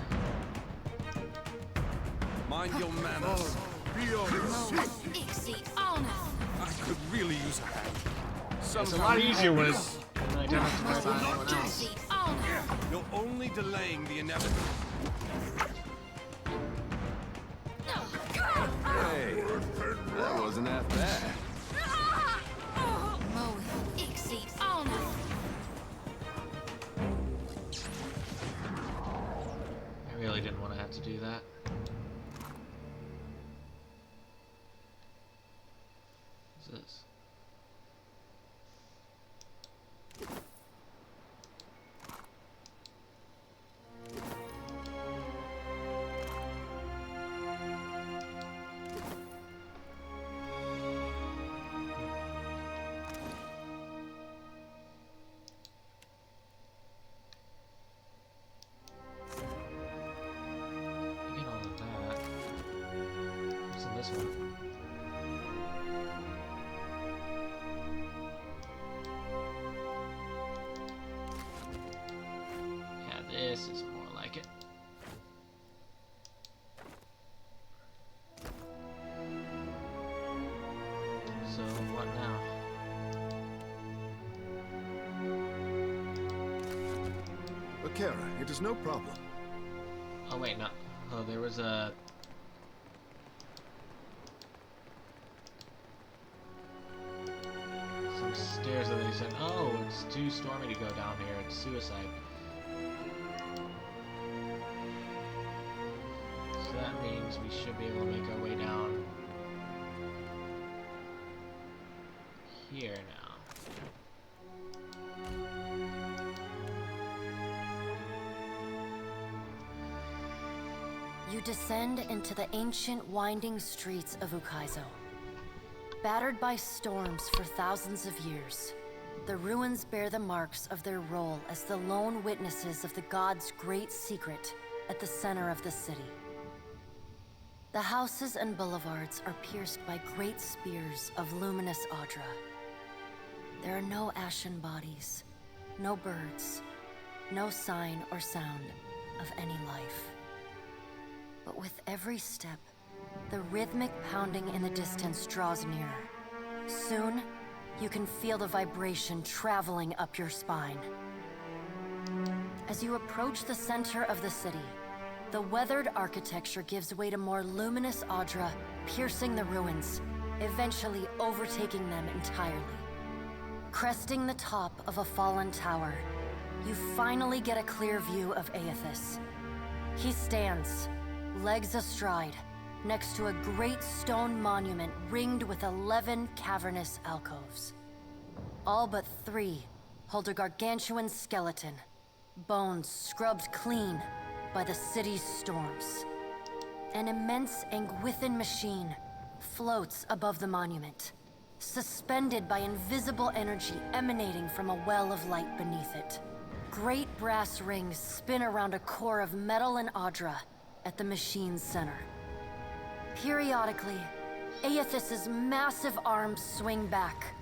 Mind your manners. I could really use a hand. It's a lot easier when I don't have to worry about anyone else. You're only delaying the inevitable. Hey, that wasn't half bad. I really didn't want to have to do that. What's this? This one. Yeah, this is more like it. So what now? Akira, it is no problem. Oh wait, no. Oh, there was a... stairs that they said, oh, it's too stormy to go down here, it's suicide. So that means we should be able to make our way down here now. You descend into the ancient winding streets of Ukaizo. Battered by storms for thousands of years, the ruins bear the marks of their role as the lone witnesses of the god's great secret at the center of the city. The houses and boulevards are pierced by great spears of luminous Audra. There are no ashen bodies, no birds, no sign or sound of any life. But with every step, the rhythmic pounding in the distance draws nearer. Soon, you can feel the vibration traveling up your spine. As you approach the center of the city, the weathered architecture gives way to more luminous Audra, piercing the ruins, eventually overtaking them entirely. Cresting the top of a fallen tower, you finally get a clear view of Aethys. He stands, legs astride, next to a great stone monument ringed with 11 cavernous alcoves. All but 3 hold a gargantuan skeleton, bones scrubbed clean by the city's storms. An immense Anguithan machine floats above the monument, suspended by invisible energy emanating from a well of light beneath it. Great brass rings spin around a core of metal and Audra at the machine's center. Periodically, Aethys's massive arms swing back.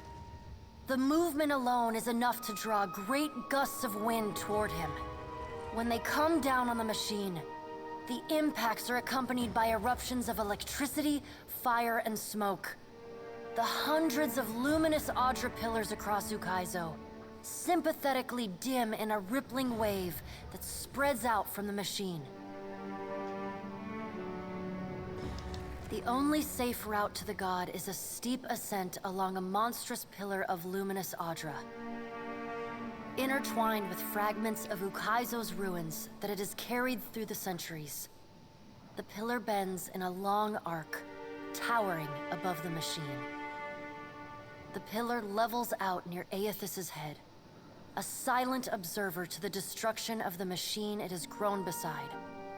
The movement alone is enough to draw great gusts of wind toward him. When they come down on the machine, the impacts are accompanied by eruptions of electricity, fire, and smoke. The hundreds of luminous Audra pillars across Ukaizo sympathetically dim in a rippling wave that spreads out from the machine. The only safe route to the god is a steep ascent along a monstrous pillar of luminous Audra. Intertwined with fragments of Ukaizo's ruins that it has carried through the centuries, the pillar bends in a long arc, towering above the machine. The pillar levels out near Aethys's head, a silent observer to the destruction of the machine it has grown beside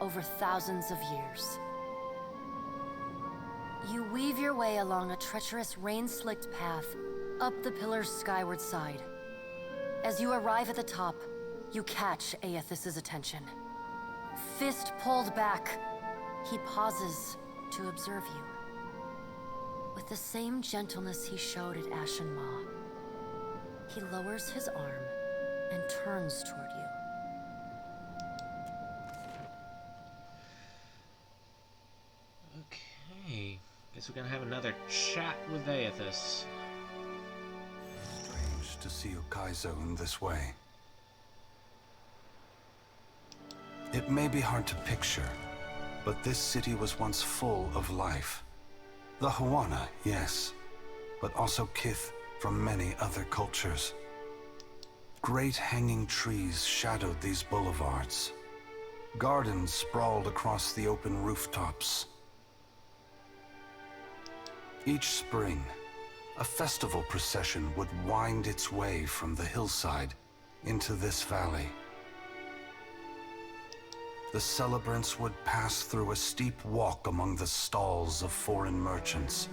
over thousands of years. You weave your way along a treacherous, rain-slicked path up the pillar's skyward side. As you arrive at the top, you catch Aethys' attention. Fist pulled back, he pauses to observe you. With the same gentleness he showed at Ashen Maw, he lowers his arm and turns toward you. Okay, guess we're gonna have another chat with Aethys. Strange to see Ukaizo in this way. It may be hard to picture, but this city was once full of life. The Huana, yes, but also Kith from many other cultures. Great hanging trees shadowed these boulevards. Gardens sprawled across the open rooftops. Each spring, a festival procession would wind its way from the hillside into this valley. The celebrants would pass through a steep walk among the stalls of foreign merchants,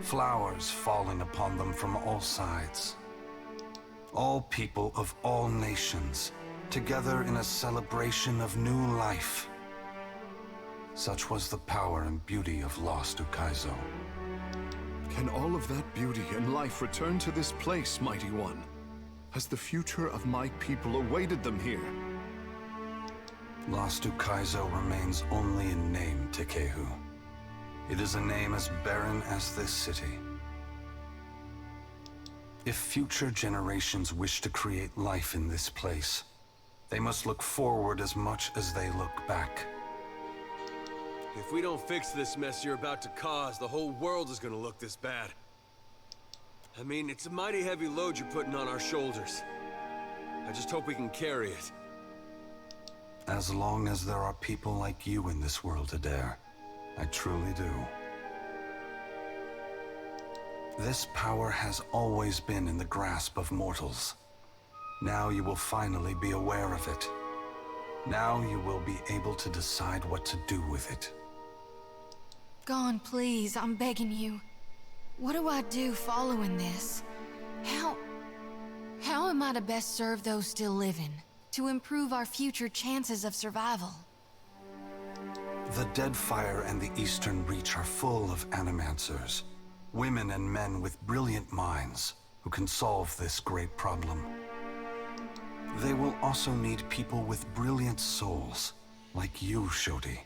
flowers falling upon them from all sides. All people of all nations, together in a celebration of new life. Such was the power and beauty of lost Ukaizo. Can all of that beauty and life return to this place, Mighty One? Has the future of my people awaited them here? Lost Ukaizo remains only in name, Tekehu. It is a name as barren as this city. If future generations wish to create life in this place, they must look forward as much as they look back. If we don't fix this mess you're about to cause, the whole world is gonna look this bad. I mean, it's a mighty heavy load you're putting on our shoulders. I just hope we can carry it. As long as there are people like you in this world, Adair, I truly do. This power has always been in the grasp of mortals. Now you will finally be aware of it. Now you will be able to decide what to do with it. Gon, please, I'm begging you. What do I do following this? How am I to best serve those still living? To improve our future chances of survival? The Deadfire and the Eastern Reach are full of animancers. Women and men with brilliant minds who can solve this great problem. They will also need people with brilliant souls, like you, Shodi.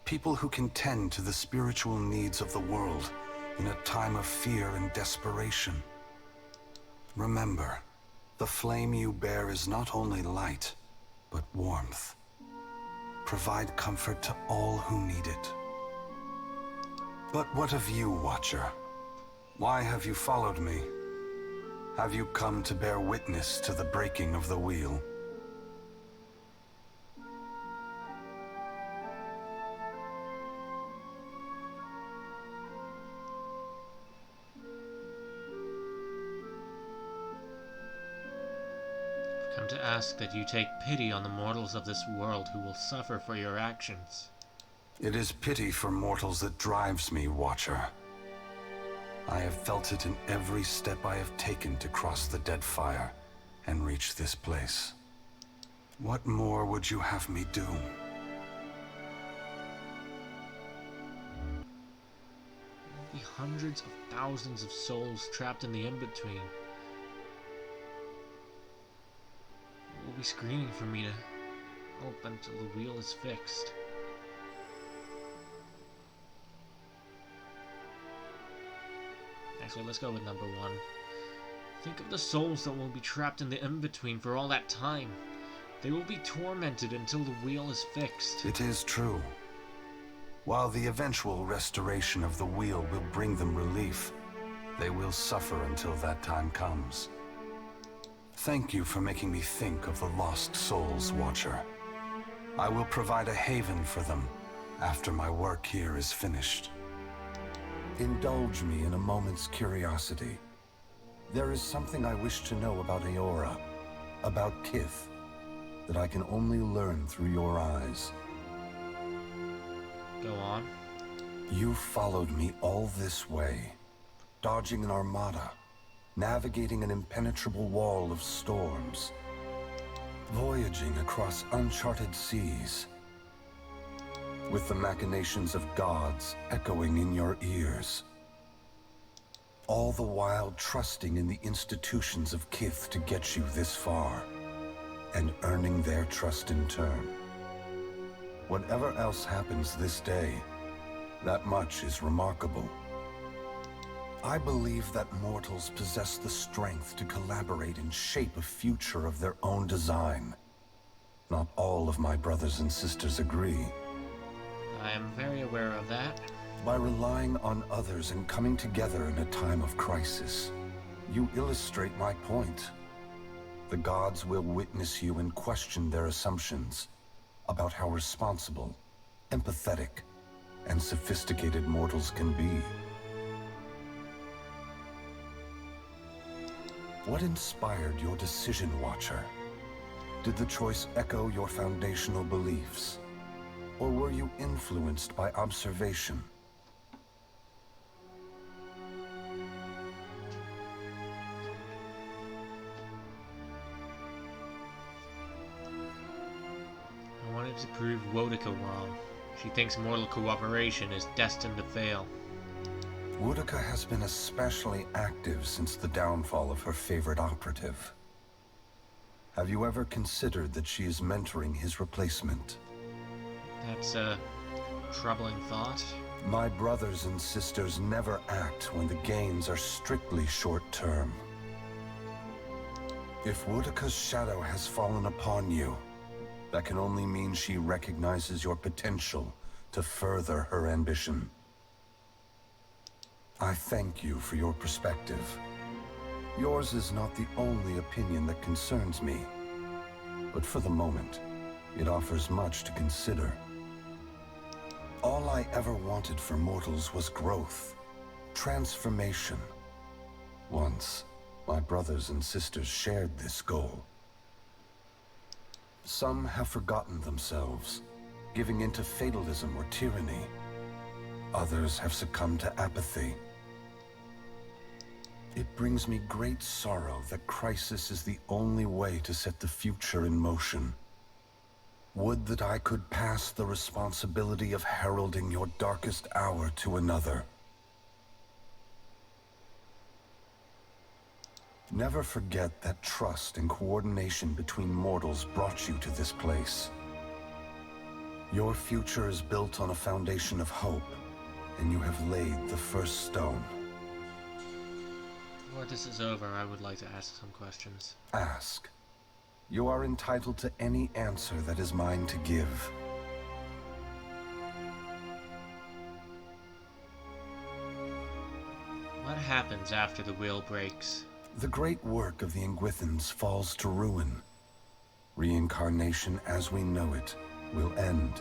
People who can tend to the spiritual needs of the world in a time of fear and desperation. Remember, the flame you bear is not only light, but warmth. Provide comfort to all who need it. But what of you, Watcher? Why have you followed me? Have you come to bear witness to the breaking of the wheel? Come to ask that you take pity on the mortals of this world who will suffer for your actions. It is pity for mortals that drives me, Watcher. I have felt it in every step I have taken to cross the Deadfire and reach this place. What more would you have me do? There'll be hundreds of thousands of souls trapped in the in-between. Will be screaming for me to help until the wheel is fixed. Actually, let's go with number one. Think of the souls that will be trapped in the in-between for all that time. They will be tormented until the wheel is fixed. It is true. While the eventual restoration of the wheel will bring them relief, they will suffer until that time comes. Thank you for making me think of the lost souls, Watcher. I will provide a haven for them after my work here is finished. Indulge me in a moment's curiosity. There is something I wish to know about Eora. about Kith that I can only learn through your eyes. Go on. You followed me all this way, dodging an armada, navigating an impenetrable wall of storms, voyaging across uncharted seas, with the machinations of gods echoing in your ears. All the while trusting in the institutions of Kith to get you this far, and earning their trust in turn. Whatever else happens this day, that much is remarkable. I believe that mortals possess the strength to collaborate and shape a future of their own design. Not all of my brothers and sisters agree. I am very aware of that. By relying on others and coming together in a time of crisis, you illustrate my point. The gods will witness you and question their assumptions about how responsible, empathetic, and sophisticated mortals can be. What inspired your decision, Watcher? Did the choice echo your foundational beliefs? Or were you influenced by observation? I wanted to prove Wodika wrong. She thinks mortal cooperation is destined to fail. Wodika has been especially active since the downfall of her favorite operative. Have you ever considered that she is mentoring his replacement? That's a troubling thought. My brothers and sisters never act when the gains are strictly short-term. If Wodika's shadow has fallen upon you, that can only mean she recognizes your potential to further her ambition. I thank you for your perspective. Yours is not the only opinion that concerns me, but for the moment, it offers much to consider. All I ever wanted for mortals was growth, transformation. Once, my brothers and sisters shared this goal. Some have forgotten themselves, giving into fatalism or tyranny. Others have succumbed to apathy. It brings me great sorrow that crisis is the only way to set the future in motion. Would that I could pass the responsibility of heralding your darkest hour to another. Never forget that trust and coordination between mortals brought you to this place. Your future is built on a foundation of hope, and you have laid the first stone. Before this is over, I would like to ask some questions. Ask. You are entitled to any answer that is mine to give. What happens after the wheel breaks? The great work of the Ingwithans falls to ruin. Reincarnation as we know it will end.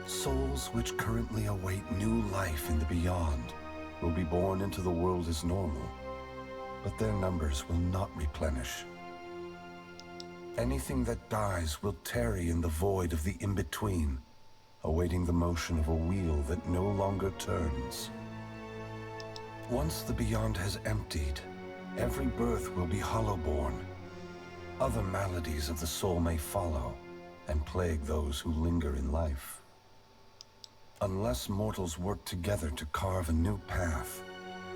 Souls which currently await new life in the beyond will be born into the world as normal, but their numbers will not replenish. Anything that dies will tarry in the void of the in-between, awaiting the motion of a wheel that no longer turns. Once the beyond has emptied, every birth will be hollowborn. Other maladies of the soul may follow, and plague those who linger in life. Unless mortals work together to carve a new path,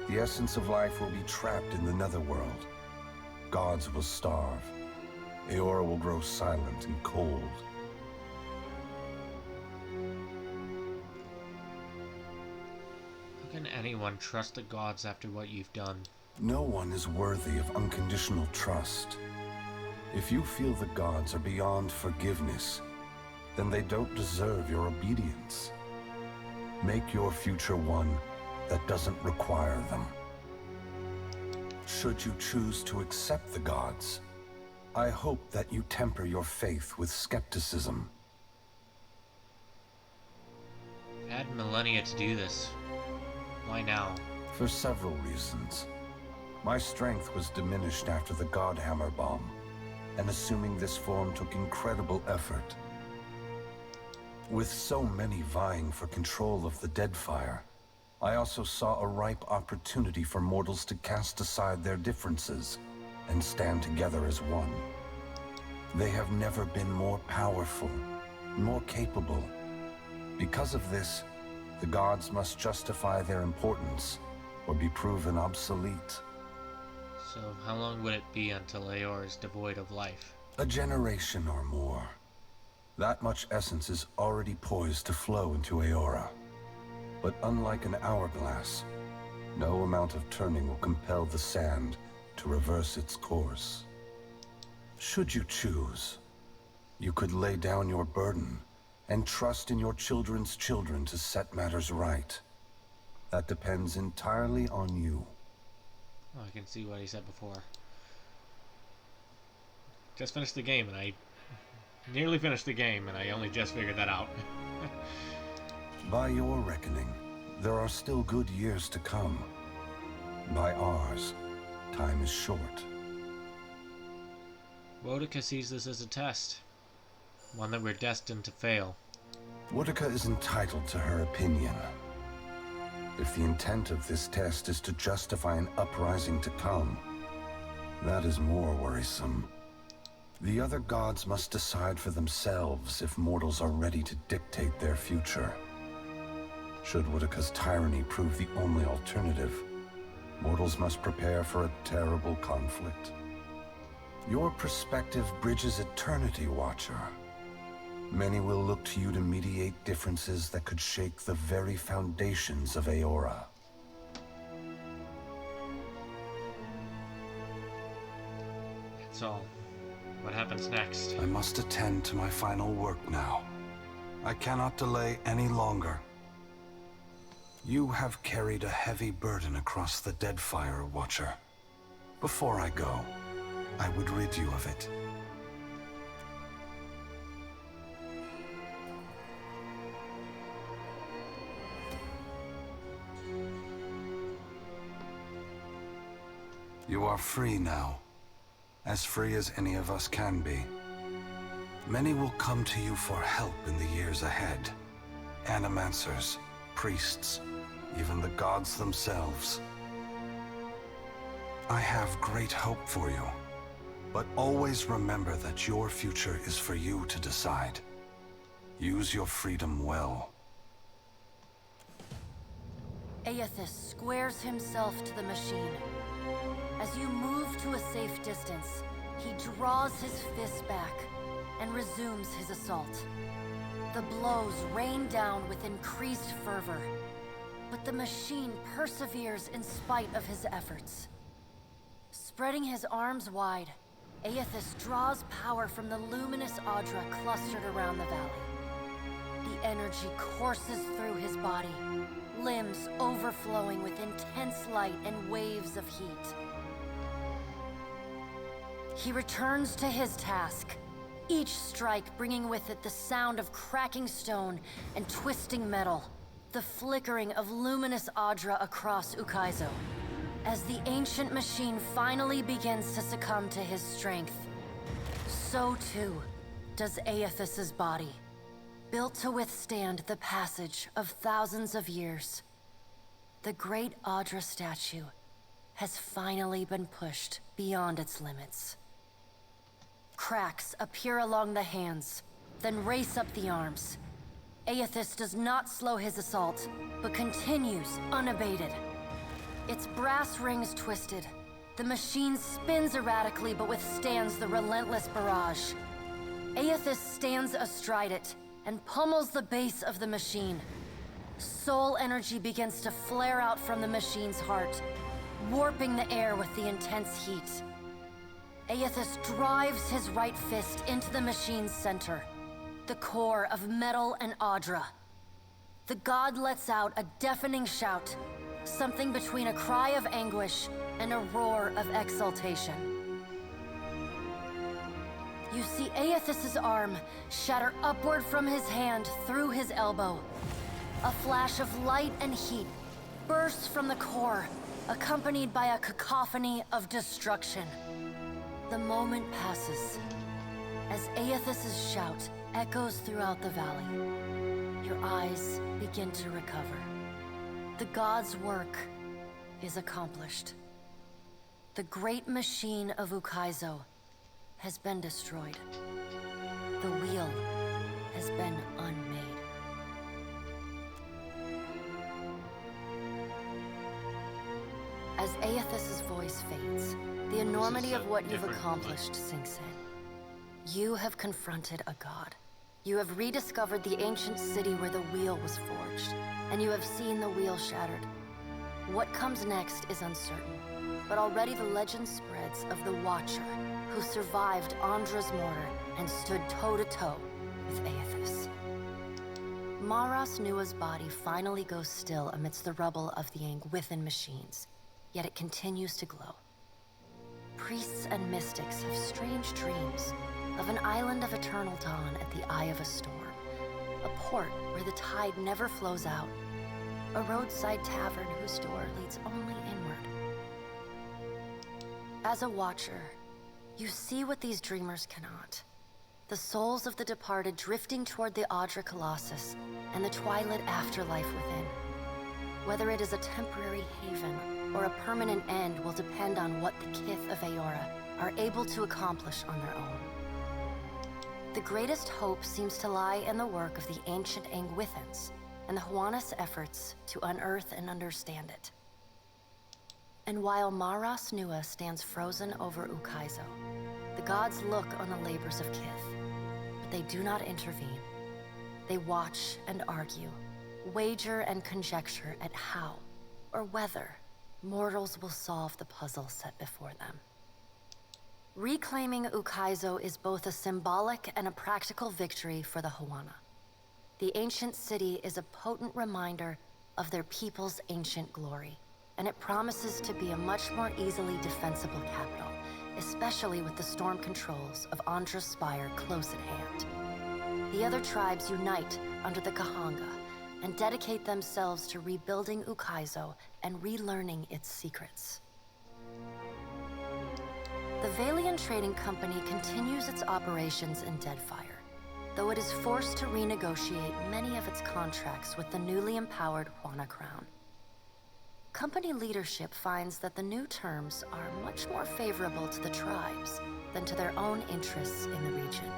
the essence of life will be trapped in the netherworld. Gods will starve. Eora will grow silent and cold. How can anyone trust the gods after what you've done? No one is worthy of unconditional trust. If you feel the gods are beyond forgiveness, then they don't deserve your obedience. Make your future one that doesn't require them. Should you choose to accept the gods, I hope that you temper your faith with skepticism. I've had millennia to do this. Why now? For several reasons. My strength was diminished after the Godhammer bomb, and assuming this form took incredible effort. With so many vying for control of the Deadfire, I also saw a ripe opportunity for mortals to cast aside their differences and stand together as one. They have never been more powerful, more capable. Because of this, the gods must justify their importance or be proven obsolete. So how long would it be until Eora is devoid of life? A generation or more. That much essence is already poised to flow into Eora. But unlike an hourglass, no amount of turning will compel the sand to reverse its course. Should you choose, you could lay down your burden and trust in your children's children to set matters right. That depends entirely on you. Oh, I can see what he said before. Just finished the game, and I nearly finished the game, and I only just figured that out. By your reckoning, there are still good years to come. By ours, time is short. Boudica sees this as a test. One that we're destined to fail. Boudica is entitled to her opinion. If the intent of this test is to justify an uprising to come, that is more worrisome. The other gods must decide for themselves if mortals are ready to dictate their future. Should Boudica's tyranny prove the only alternative, mortals must prepare for a terrible conflict. Your perspective bridges eternity, Watcher. Many will look to you to mediate differences that could shake the very foundations of Eora. That's all. What happens next? I must attend to my final work now. I cannot delay any longer. You have carried a heavy burden across the Deadfire, Watcher. Before I go, I would rid you of it. You are free now, as free as any of us can be. Many will come to you for help in the years ahead. Animancers, priests, even the gods themselves. I have great hope for you, but always remember that your future is for you to decide. Use your freedom well. Aethys squares himself to the machine. As you move to a safe distance, he draws his fist back and resumes his assault. The blows rain down with increased fervor, but the machine perseveres in spite of his efforts. Spreading his arms wide, Aethys draws power from the luminous Audra clustered around the valley. The energy courses through his body, limbs overflowing with intense light and waves of heat. He returns to his task, each strike bringing with it the sound of cracking stone and twisting metal, the flickering of luminous Audra across Ukaizo. As the ancient machine finally begins to succumb to his strength, so too does Aethys' body, built to withstand the passage of thousands of years. The great Audra statue has finally been pushed beyond its limits. Cracks appear along the hands, then race up the arms. Aethys does not slow his assault, but continues unabated. Its brass rings twisted. The machine spins erratically but withstands the relentless barrage. Aethys stands astride it and pummels the base of the machine. Soul energy begins to flare out from the machine's heart, warping the air with the intense heat. Aethys drives his right fist into the machine's center, the core of metal and Audra. The god lets out a deafening shout, something between a cry of anguish and a roar of exultation. You see Aethys' arm shatter upward from his hand through his elbow. A flash of light and heat bursts from the core, accompanied by a cacophony of destruction. The moment passes as Aethys' shout echoes throughout the valley. Your eyes begin to recover. The god's work is accomplished. The great machine of Ukaizo has been destroyed. The wheel has been unmade. As Aethys' voice fades, the enormity of what you've accomplished sinks in. You have confronted a god. You have rediscovered the ancient city where the wheel was forged, and you have seen the wheel shattered. What comes next is uncertain, but already the legend spreads of the Watcher, who survived Andra's mortar and stood toe-to-toe with Aethys. Maras Nua's body finally goes still amidst the rubble of the Angwithan machines, yet it continues to glow. Priests and mystics have strange dreams of an island of eternal dawn at the eye of a storm, a port where the tide never flows out, a roadside tavern whose door leads only inward. As a watcher, you see what these dreamers cannot. The souls of the departed drifting toward the Audra Colossus and the twilit afterlife within. Whether it is a temporary haven or a permanent end will depend on what the Kith of Eora are able to accomplish on their own. The greatest hope seems to lie in the work of the ancient Angwithans and the Huana's efforts to unearth and understand it. And while Maras Nua stands frozen over Ukaizo, the gods look on the labors of Kith, but they do not intervene. They watch and argue, wager and conjecture at how, or whether, mortals will solve the puzzle set before them. Reclaiming Ukaizo is both a symbolic and a practical victory for the Huana. The ancient city is a potent reminder of their people's ancient glory, and it promises to be a much more easily defensible capital, especially with the storm controls of Andra's Spire close at hand. The other tribes unite under the Kahanga and dedicate themselves to rebuilding Ukaizo and relearning its secrets. The Valian Trading Company continues its operations in Deadfire, though it is forced to renegotiate many of its contracts with the newly empowered Huana Crown. Company leadership finds that the new terms are much more favorable to the tribes than to their own interests in the region.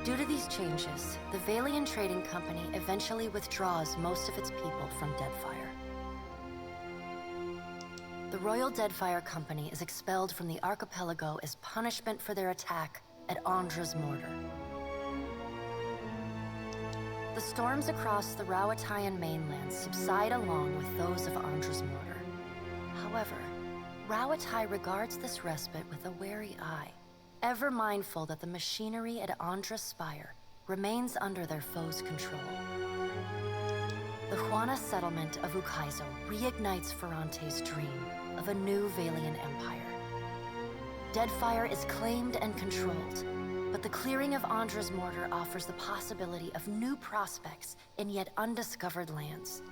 Due to these changes, the Valian Trading Company eventually withdraws most of its people from Deadfire. The Royal Deadfire Company is expelled from the archipelago as punishment for their attack at Andra's mortar. The storms across the Rawatayan mainland subside along with those of Andra's mortar. However, Rawatai regards this respite with a wary eye, ever mindful that the machinery at Andra's Spire remains under their foes' control. The Huana settlement of Ukaizo reignites Ferrante's dream of a new Valian empire. Deadfire is claimed and controlled, but the clearing of Andra's mortar offers the possibility of new prospects in yet undiscovered lands.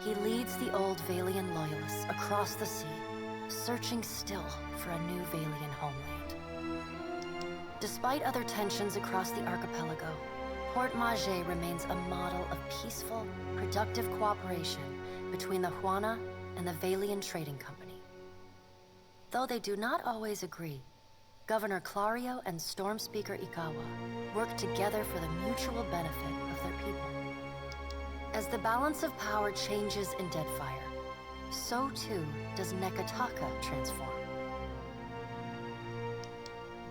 He leads the old Valian loyalists across the sea, searching still for a new Valian homeland. Despite other tensions across the archipelago, Port Maje remains a model of peaceful, productive cooperation between the Huana and the Valian Trading Company. Though they do not always agree, Governor Clario and Storm Speaker Ikawa work together for the mutual benefit of their people. As the balance of power changes in Deadfire, so too does Neketaka transform.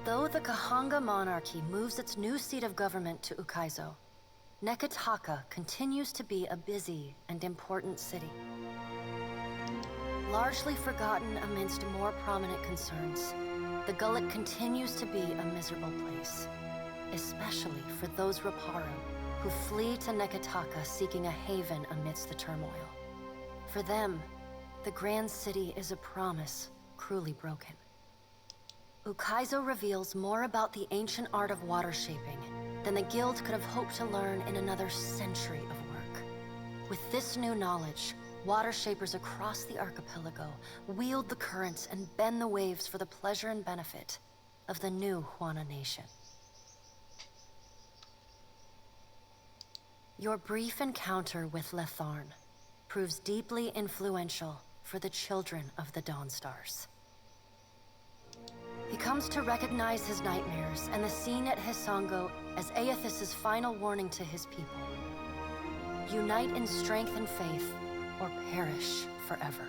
Though the Kahanga monarchy moves its new seat of government to Ukaizo, Neketaka continues to be a busy and important city. Largely forgotten amidst more prominent concerns, the Gullet continues to be a miserable place, especially for those Raparu who flee to Neketaka seeking a haven amidst the turmoil. For them, the Grand City is a promise cruelly broken. Ukaizo reveals more about the ancient art of water shaping than the Guild could have hoped to learn in another century of work. With this new knowledge, water shapers across the archipelago wield the currents and bend the waves for the pleasure and benefit of the new Huana nation. Your brief encounter with Letharn proves deeply influential for the children of the Dawnstars. He comes to recognize his nightmares and the scene at Hisongo as Aethys' final warning to his people. Unite in strength and faith, or perish forever.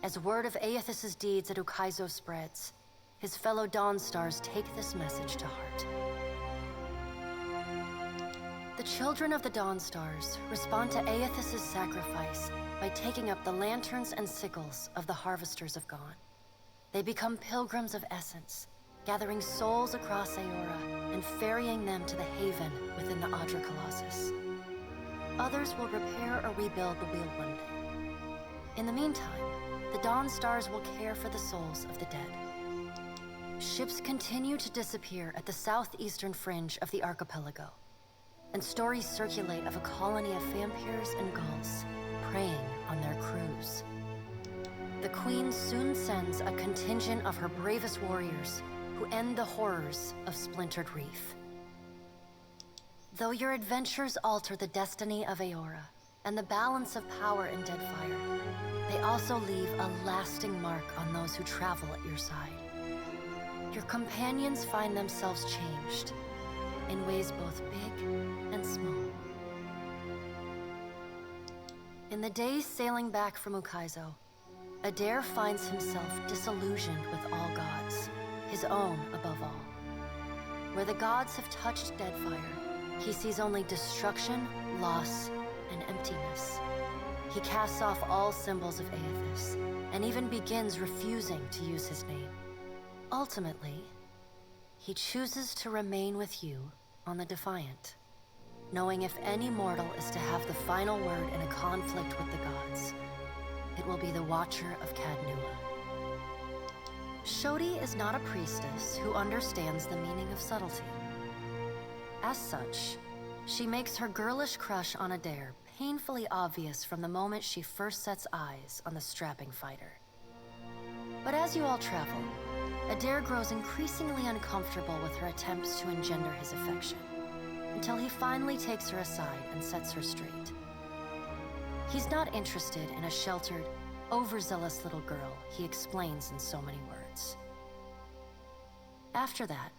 As word of Aethys' deeds at Ukaizo spreads, his fellow Dawnstars take this message to heart. The children of the Dawnstars respond to Aethys' sacrifice by taking up the lanterns and sickles of the Harvesters of Gone. They become pilgrims of essence, gathering souls across Aora and ferrying them to the haven within the Adra Colossus. Others will repair or rebuild the wheel one day. In the meantime, the Dawnstars will care for the souls of the dead. Ships continue to disappear at the southeastern fringe of the archipelago, and stories circulate of a colony of vampires and gulls preying on their crews. The Queen soon sends a contingent of her bravest warriors who end the horrors of Splintered Reef. Though your adventures alter the destiny of Aora and the balance of power in Deadfire, they also leave a lasting mark on those who travel at your side. Your companions find themselves changed in ways both big and small. In the days sailing back from Ukaizo, Adair finds himself disillusioned with all gods, his own above all. Where the gods have touched Deadfire, he sees only destruction, loss, and emptiness. He casts off all symbols of Aethys, and even begins refusing to use his name. Ultimately, he chooses to remain with you on the Defiant, knowing if any mortal is to have the final word in a conflict with the gods, it will be the Watcher of Cadnua. Shodi is not a priestess who understands the meaning of subtlety. As such, she makes her girlish crush on Adair painfully obvious from the moment she first sets eyes on the strapping fighter. But as you all travel, Adair grows increasingly uncomfortable with her attempts to engender his affection, until he finally takes her aside and sets her straight. He's not interested in a sheltered, overzealous little girl, he explains in so many words. After that,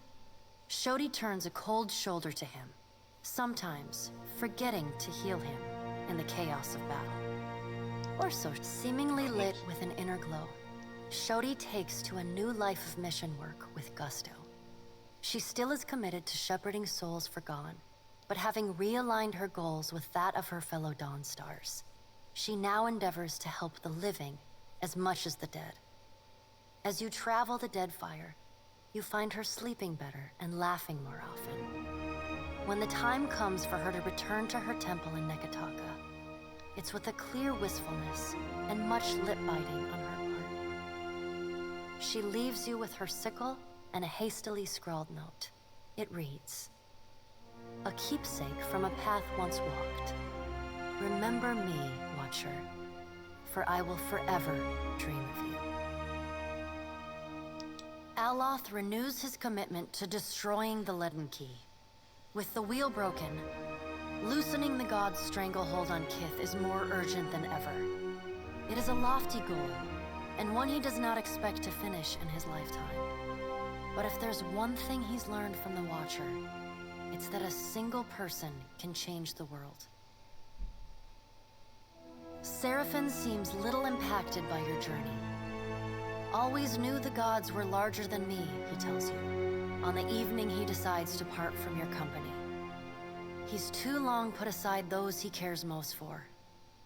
Shodi turns a cold shoulder to him, sometimes forgetting to heal him in the chaos of battle. Or so seemingly lit with an inner glow, Shodi takes to a new life of mission work with gusto. She still is committed to shepherding souls for Gone, but having realigned her goals with that of her fellow Dawnstars, she now endeavors to help the living as much as the dead. As you travel the Deadfire, you find her sleeping better and laughing more often. When the time comes for her to return to her temple in Neketaka, it's with a clear wistfulness and much lip-biting on her part. She leaves you with her sickle and a hastily scrawled note. It reads, "A keepsake from a path once walked. Remember me, Watcher, for I will forever dream of you." Aloth renews his commitment to destroying the Leaden Key. With the wheel broken, loosening the god's stranglehold on Kith is more urgent than ever. It is a lofty goal, and one he does not expect to finish in his lifetime. But if there's one thing he's learned from the Watcher, it's that a single person can change the world. Seraphin seems little impacted by your journey. Always knew the gods were larger than me, he tells you, on the evening he decides to part from your company. He's too long put aside those he cares most for.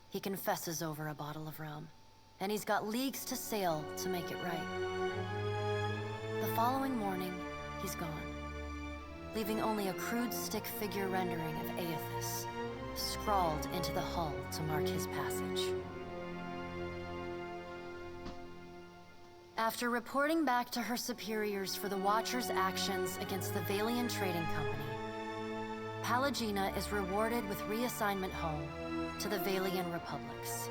He confesses over a bottle of rum, and he's got leagues to sail to make it right. The following morning, he's gone, leaving only a crude stick figure rendering of Aethys, scrawled into the hull to mark his passage. After reporting back to her superiors for the Watcher's actions against the Valian Trading Company, Pallegina is rewarded with reassignment home to the Valian Republics.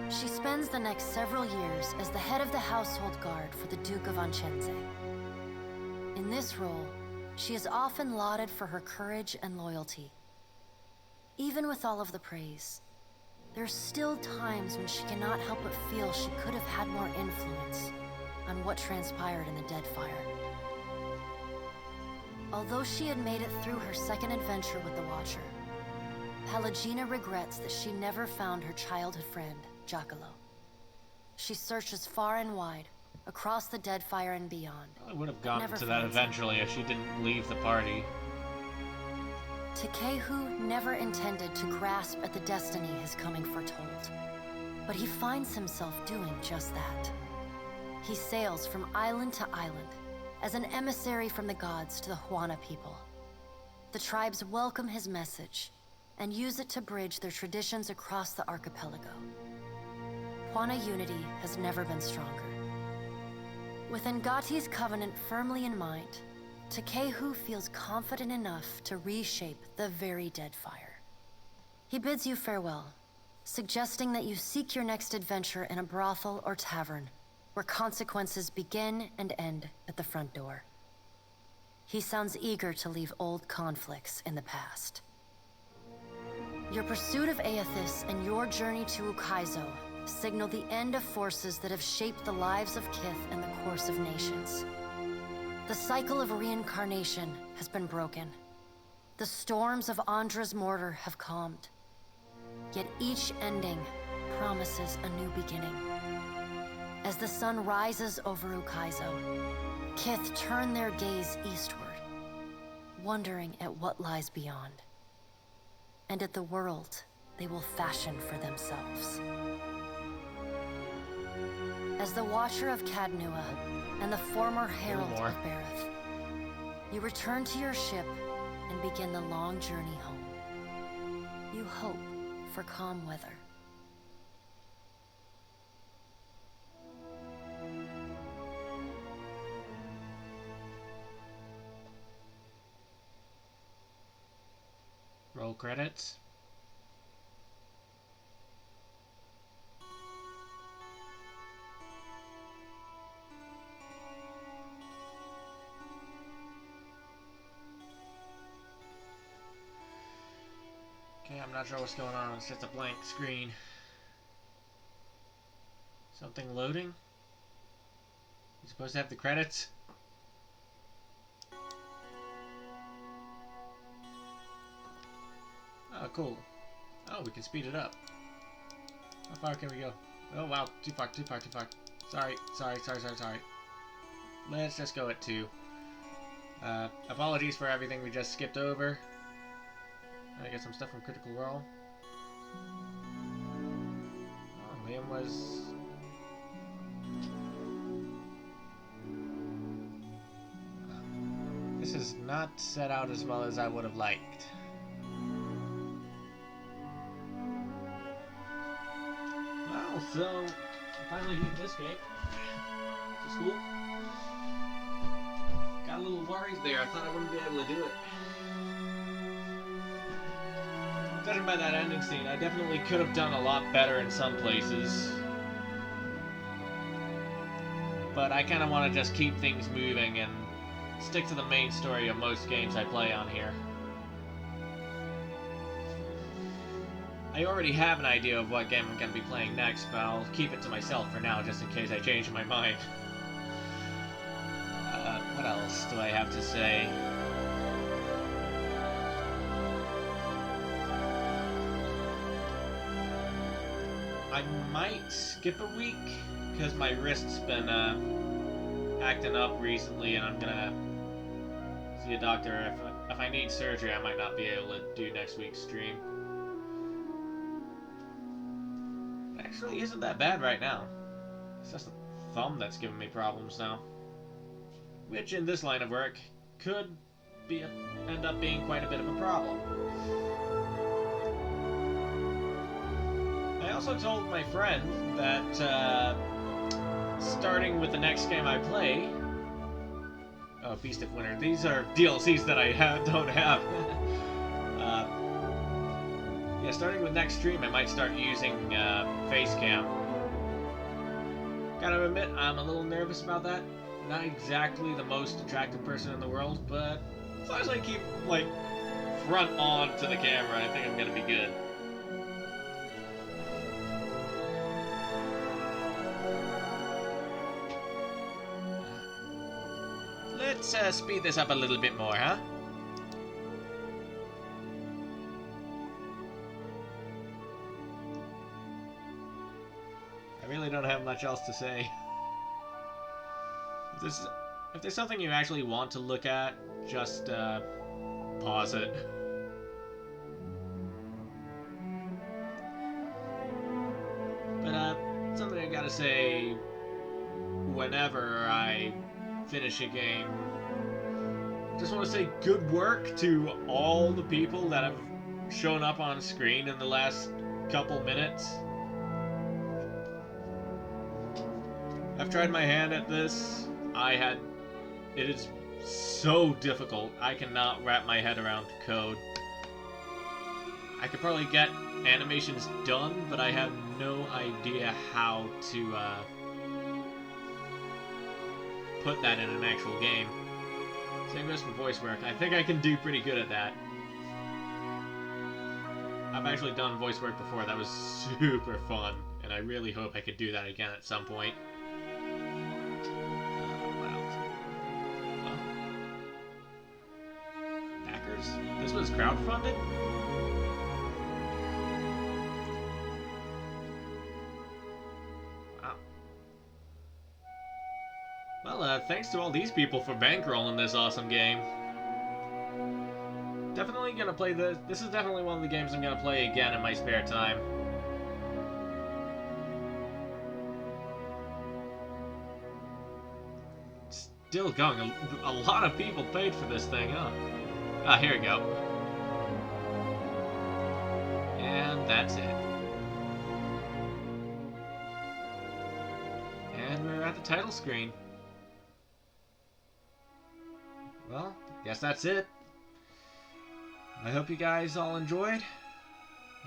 She spends the next several years as the head of the household guard for the Duke of Ancense. In this role, she is often lauded for her courage and loyalty. Even with all of the praise, there's still times when she cannot help but feel she could have had more influence on what transpired in the Deadfire. Although she had made it through her second adventure with the Watcher, Pelagina regrets that she never found her childhood friend, Giacomo. She searches far and wide, across the Deadfire and beyond. I would have gotten to that eventually if she didn't leave the party. Takehu never intended to grasp at the destiny his coming foretold, but he finds himself doing just that. He sails from island to island as an emissary from the gods to the Huana people. The tribes welcome his message and use it to bridge their traditions across the archipelago. Huana unity has never been stronger. With Ngati's covenant firmly in mind, Takehu feels confident enough to reshape the very Deadfire. He bids you farewell, suggesting that you seek your next adventure in a brothel or tavern, where consequences begin and end at the front door. He sounds eager to leave old conflicts in the past. Your pursuit of Aethys and your journey to Ukaizo signal the end of forces that have shaped the lives of Kith and the course of nations. The cycle of reincarnation has been broken. The storms of Andra's mortar have calmed. Yet each ending promises a new beginning. As the sun rises over Ukaizo, Kith turn their gaze eastward, wondering at what lies beyond, and at the world they will fashion for themselves. As the Watcher of Cadnua and the former Herald of Bareth, you return to your ship and begin the long journey home. You hope for calm weather. Roll credits. Okay, I'm not sure what's going on. It's just a blank screen. Something loading? You supposed to have the credits? Oh, cool. Oh, we can speed it up. How far can we go? Oh, wow. Too far. Sorry. Let's just go at 2. Apologies for everything we just skipped over. I get some stuff from Critical Role. Oh, Liam was... This is not set out as well as I would have liked. Well, so finally beat this game. It's cool. Got a little worried there. I thought I wouldn't be able to do it. Judging by that ending scene, I definitely could have done a lot better in some places. But I kind of want to just keep things moving and stick to the main story of most games I play on here. I already have an idea of what game I'm going to be playing next, but I'll keep it to myself for now just in case I change my mind. What else do I have to say? I might skip a week because my wrist's been acting up recently, and I'm gonna see a doctor. If I need surgery, I might not be able to do next week's stream. It actually isn't that bad right now. It's just the thumb that's giving me problems now, which in this line of work could end up being quite a bit of a problem. I also told my friend that starting with the next game I play, oh, Beast of Winter, these are DLCs that I don't have. Yeah, starting with next stream, I might start using face cam. Gotta admit, I'm a little nervous about that. Not exactly the most attractive person in the world, but as long as I keep, like, front on to the camera, I think I'm gonna be good. Let's speed this up a little bit more, huh? I really don't have much else to say. If there's something you actually want to look at, just pause it. But something I gotta say whenever I finish a game, just want to say good work to all the people that have shown up on screen in the last couple minutes. I've tried my hand at this. It is so difficult. I cannot wrap my head around code. I could probably get animations done, but I have no idea how to put that in an actual game. Same goes for voice work. I think I can do pretty good at that. I've actually done voice work before. That was super fun, and I really hope I could do that again at some point. What else? Backers? This was crowdfunded? Wow. Well, thanks to all these people for bankrolling this awesome game. Definitely gonna play this. This is definitely one of the games I'm gonna play again in my spare time. Still going. A lot of people paid for this thing, huh? Ah, here we go. And that's it. And we're at the title screen. Well, guess that's it. I hope you guys all enjoyed,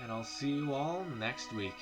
and I'll see you all next week.